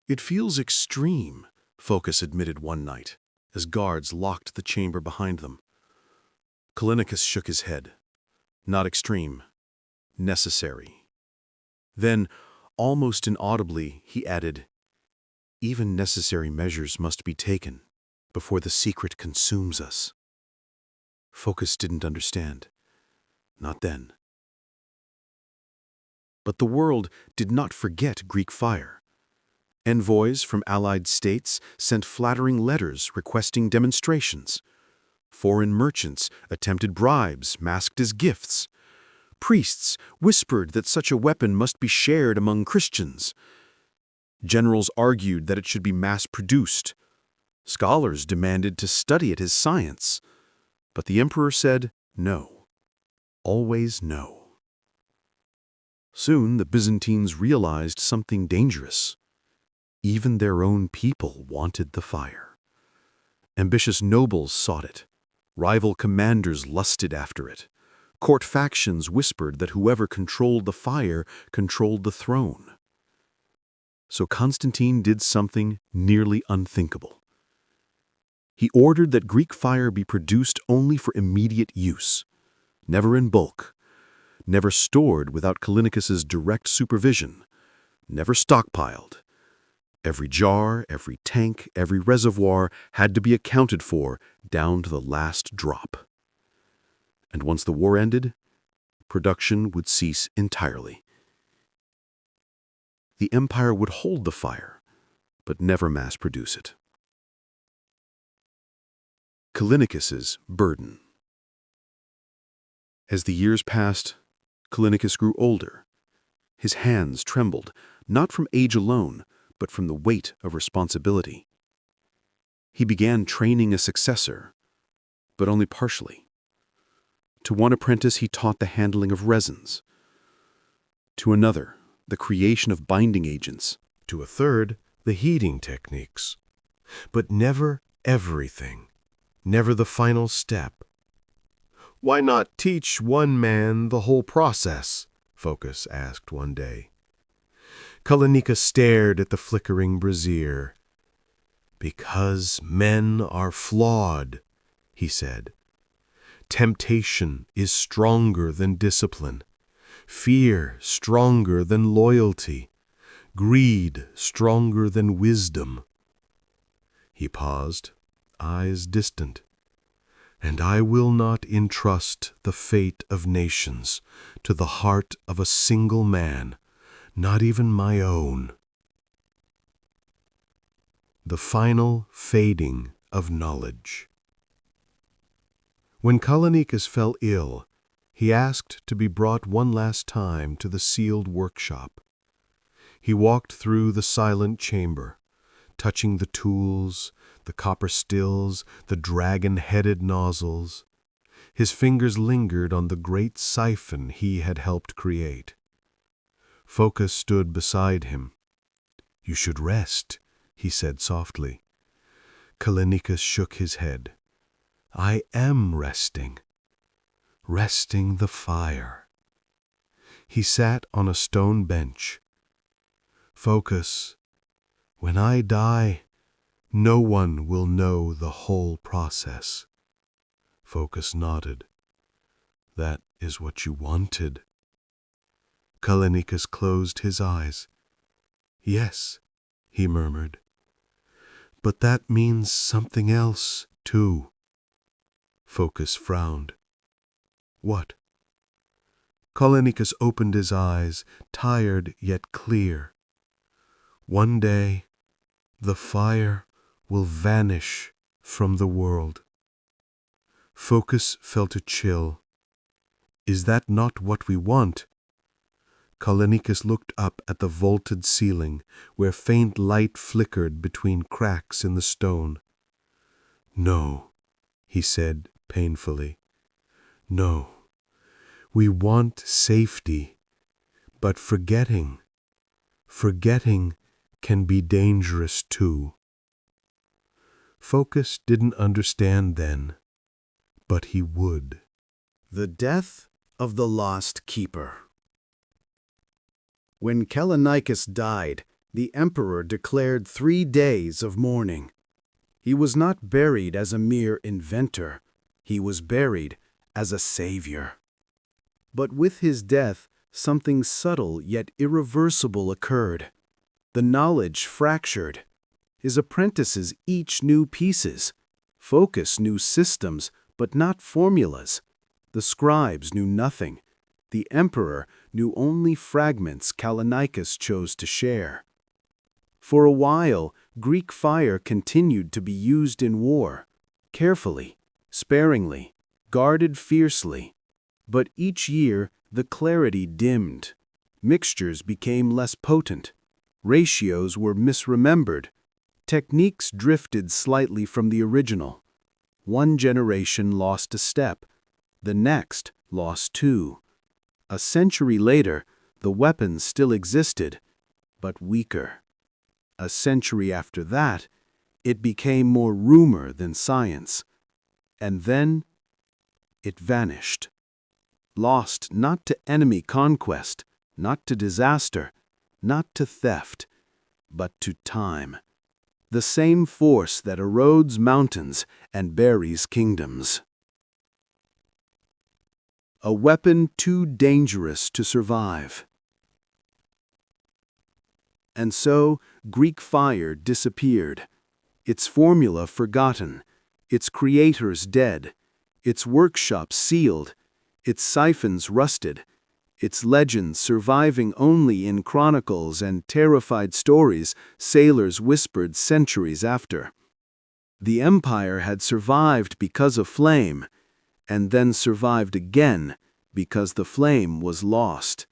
"It feels extreme," Phocas admitted one night, as guards locked the chamber behind them. Callinicus shook his head. "Not extreme. Necessary." Then, almost inaudibly, he added, "Even necessary measures must be taken before the secret consumes us." Phocas didn't understand. Not then. But the world did not forget Greek fire. Envoys from allied states sent flattering letters requesting demonstrations. Foreign merchants attempted bribes masked as gifts. Priests whispered that such a weapon must be shared among Christians. Generals argued that it should be mass-produced. Scholars demanded to study it as science. But the emperor said no. Always no. Soon the Byzantines realized something dangerous. Even their own people wanted the fire. Ambitious nobles sought it. Rival commanders lusted after it. Court factions whispered that whoever controlled the fire controlled the throne. So Constantine did something nearly unthinkable. He ordered that Greek fire be produced only for immediate use, never in bulk, never stored without Callinicus's direct supervision, never stockpiled. Every jar, every tank, every reservoir had to be accounted for down to the last drop. And once the war ended, production would cease entirely. The empire would hold the fire, but never mass-produce it. Callinicus's burden. As the years passed, Callinicus grew older. His hands trembled, not from age alone, but from the weight of responsibility. He began training a successor, but only partially. To one apprentice he taught the handling of resins. To another, the creation of binding agents. To a third, the heating techniques. but never everything, never the final step. "Why not teach one man the whole process?" Phocas asked one day. Callinicus stared at the flickering brazier. "Because men are flawed," he said. "Temptation is stronger than discipline, fear stronger than loyalty, greed stronger than wisdom." He paused, eyes distant. "And I will not entrust the fate of nations to the heart of a single man, not even my own." The final fading of knowledge. When Callinicus fell ill, he asked to be brought one last time to the sealed workshop. He walked through the silent chamber, touching the tools, the copper stills, the dragon-headed nozzles. His fingers lingered on the great siphon he had helped create. Phocas stood beside him. "You should rest," he said softly. Callinicus shook his head. "I am resting. Resting the fire." He sat on a stone bench. "Phocas, when I die, no one will know the whole process." Phocas nodded. "That is what you wanted." Callinicus closed his eyes. "Yes," he murmured. "But that means something else, too." Phocas frowned. "What?" Callinicus opened his eyes, tired yet clear. "One day, the fire will vanish from the world." Phocas felt a chill. "Is that not what we want?" Callinicus looked up at the vaulted ceiling, where faint light flickered between cracks in the stone. "No," he said painfully. "No. We want safety, but forgetting can be dangerous too." Phocas didn't understand then, but he would. The death of the lost keeper. When Callinicus died, the emperor declared 3 days of mourning. He was not buried as a mere inventor. He was buried as a savior. But with his death, something subtle yet irreversible occurred. The knowledge fractured. His apprentices each knew pieces. Phocas knew systems, but not formulas. The scribes knew nothing. The emperor knew only fragments Callinicus chose to share. For a while, Greek fire continued to be used in war, carefully, sparingly, guarded fiercely. But each year, the clarity dimmed. Mixtures became less potent. Ratios were misremembered. Techniques drifted slightly from the original. One generation lost a step. The next lost 2. A century later, the weapons still existed, but weaker. A century after that, it became more rumor than science. And then, it vanished. Lost not to enemy conquest, not to disaster, not to theft, but to time. The same force that erodes mountains and buries kingdoms. A weapon too dangerous to survive. And so, Greek fire disappeared, its formula forgotten, its creators dead, its workshops sealed, its siphons rusted, its legends surviving only in chronicles and terrified stories sailors whispered centuries after. The empire had survived because of flame, and then survived again because the flame was lost.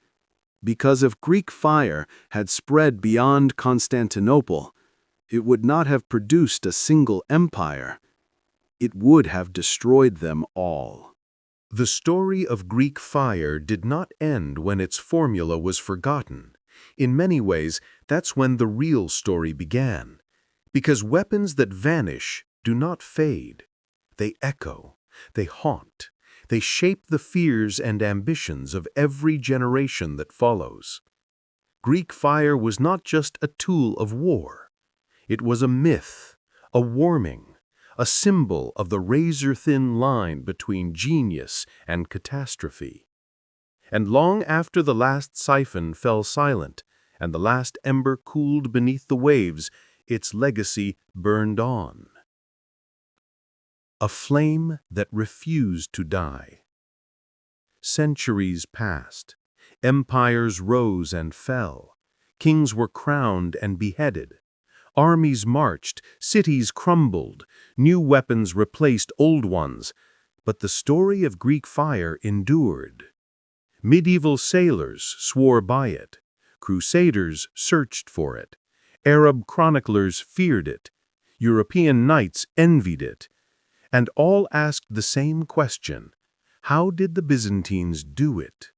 Because if Greek fire had spread beyond Constantinople, it would not have produced a single empire. It would have destroyed them all. The story of Greek fire did not end when its formula was forgotten. In many ways, that's when the real story began. Because weapons that vanish do not fade. They echo, they haunt, they shape the fears and ambitions of every generation that follows. Greek fire was not just a tool of war. It was a myth, a warning, a symbol of the razor-thin line between genius and catastrophe. And long after the last siphon fell silent and the last ember cooled beneath the waves, its legacy burned on. A flame that refused to die. Centuries passed. Empires rose and fell. Kings were crowned and beheaded. Armies marched, cities crumbled, new weapons replaced old ones. But the story of Greek fire endured. Medieval sailors swore by it. Crusaders searched for it. Arab chroniclers feared it. European knights envied it. And all asked the same question: how did the Byzantines do it?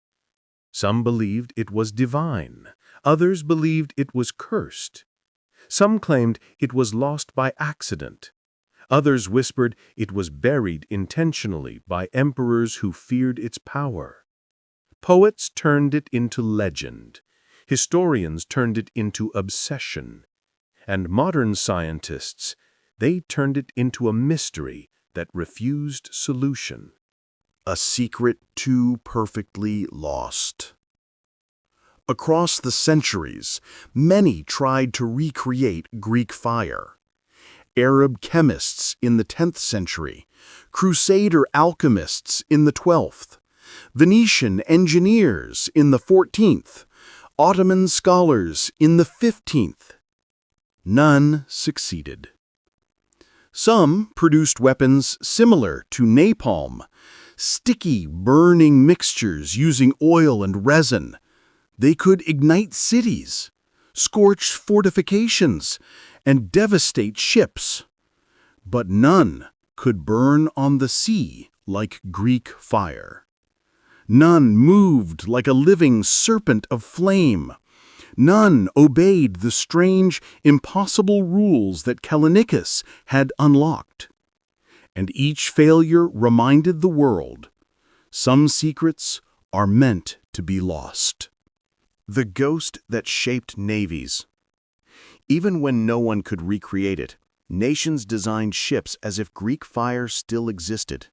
Some believed it was divine. Others believed it was cursed. Some claimed it was lost by accident. Others whispered it was buried intentionally by emperors who feared its power. Poets turned it into legend. Historians turned it into obsession. And modern scientists, they turned it into a mystery that refused solution. A secret too perfectly lost. Across the centuries, many tried to recreate Greek fire. Arab chemists in the 10th century, Crusader alchemists in the 12th, Venetian engineers in the 14th, Ottoman scholars in the 15th. None succeeded. Some produced weapons similar to napalm, sticky, burning mixtures using oil and resin. They could ignite cities, scorch fortifications, and devastate ships. But none could burn on the sea like Greek fire. None moved like a living serpent of flame. None obeyed the strange, impossible rules that Callinicus had unlocked. And each failure reminded the world, some secrets are meant to be lost. The ghost that shaped navies. Even when no one could recreate it, nations designed ships as if Greek fire still existed.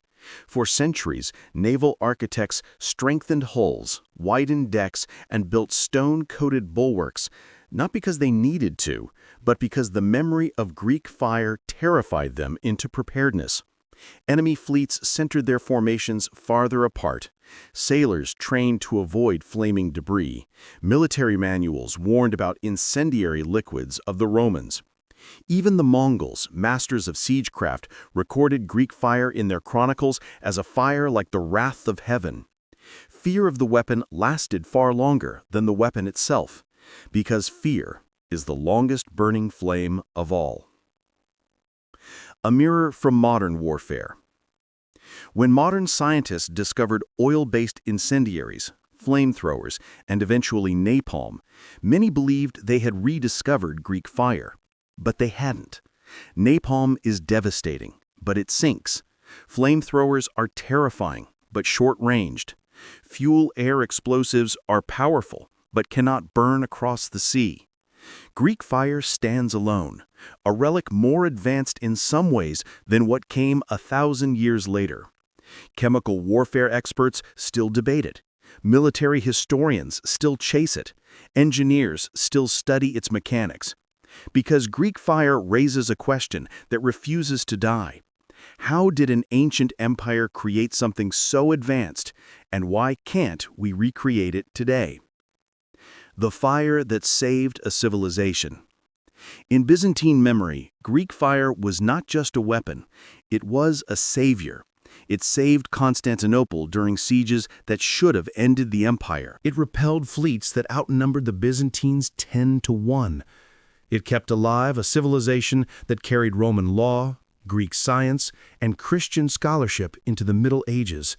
For centuries, naval architects strengthened hulls, widened decks, and built stone-coated bulwarks, not because they needed to, but because the memory of Greek fire terrified them into preparedness. Enemy fleets centered their formations farther apart. Sailors trained to avoid flaming debris. Military manuals warned about incendiary liquids of the Romans. Even the Mongols, masters of siegecraft, recorded Greek fire in their chronicles as a fire like the wrath of heaven. Fear of the weapon lasted far longer than the weapon itself, because fear is the longest burning flame of all. A mirror from modern warfare. When modern scientists discovered oil-based incendiaries, flamethrowers, and eventually napalm, many believed they had rediscovered Greek fire. But they hadn't. Napalm is devastating, but it sinks. Flamethrowers are terrifying, but short-ranged. Fuel-air explosives are powerful, but cannot burn across the sea. Greek fire stands alone, a relic more advanced in some ways than what came 1,000 years later. Chemical warfare experts still debate it. Military historians still chase it. Engineers still study its mechanics. Because Greek fire raises a question that refuses to die. How did an ancient empire create something so advanced, and why can't we recreate it today? The fire that saved a civilization. In Byzantine memory, Greek fire was not just a weapon, it was a savior. It saved Constantinople during sieges that should have ended the empire. It repelled fleets that outnumbered the Byzantines 10-1. It kept alive a civilization that carried Roman law, Greek science, and Christian scholarship into the Middle Ages.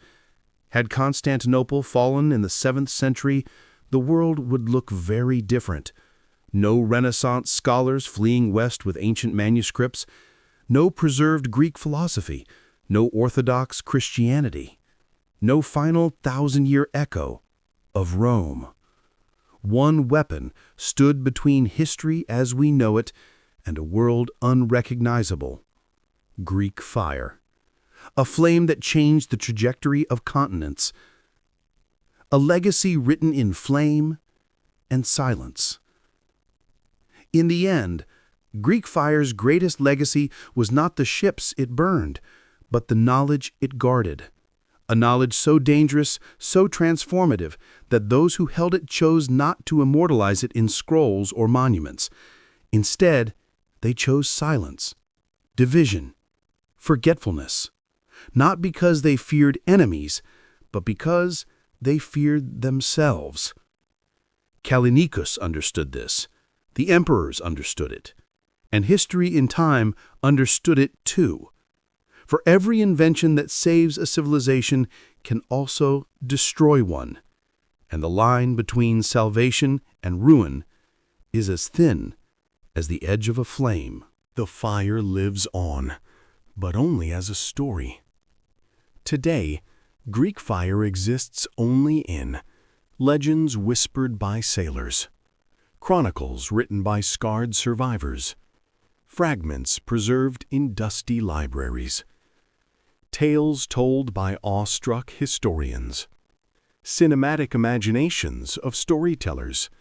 Had Constantinople fallen in the 7th century, the world would look very different. No Renaissance scholars fleeing west with ancient manuscripts, no preserved Greek philosophy, no Orthodox Christianity, no final thousand-year echo of Rome. One weapon stood between history as we know it and a world unrecognizable: Greek fire. A flame that changed the trajectory of continents. A legacy written in flame and silence. In the end, Greek fire's greatest legacy was not the ships it burned, but the knowledge it guarded. A knowledge so dangerous, so transformative, that those who held it chose not to immortalize it in scrolls or monuments. Instead, they chose silence, division, forgetfulness. Not because they feared enemies, but because they feared themselves. Callinicus understood this. The emperors understood it. And history in time understood it too. For every invention that saves a civilization can also destroy one. And the line between salvation and ruin is as thin as the edge of a flame. The fire lives on, but only as a story. Today, Greek fire exists only in legends whispered by sailors, chronicles written by scarred survivors, fragments preserved in dusty libraries, tales told by awestruck historians, cinematic imaginations of storytellers,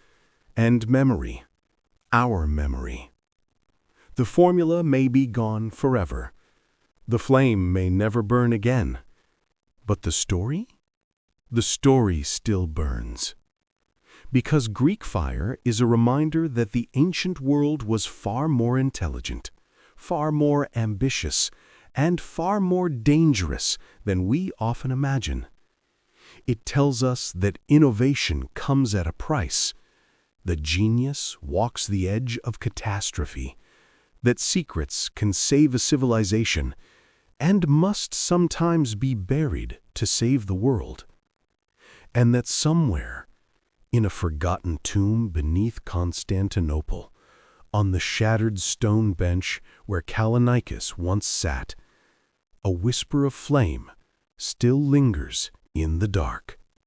and memory, our memory. The formula may be gone forever. The flame may never burn again. But the story? The story still burns. Because Greek fire is a reminder that the ancient world was far more intelligent, far more ambitious, and far more dangerous than we often imagine. It tells us that innovation comes at a price, that genius walks the edge of catastrophe, that secrets can save a civilization and must sometimes be buried to save the world, and that somewhere, in a forgotten tomb beneath Constantinople, on the shattered stone bench where Callinicus once sat, a whisper of flame still lingers in the dark.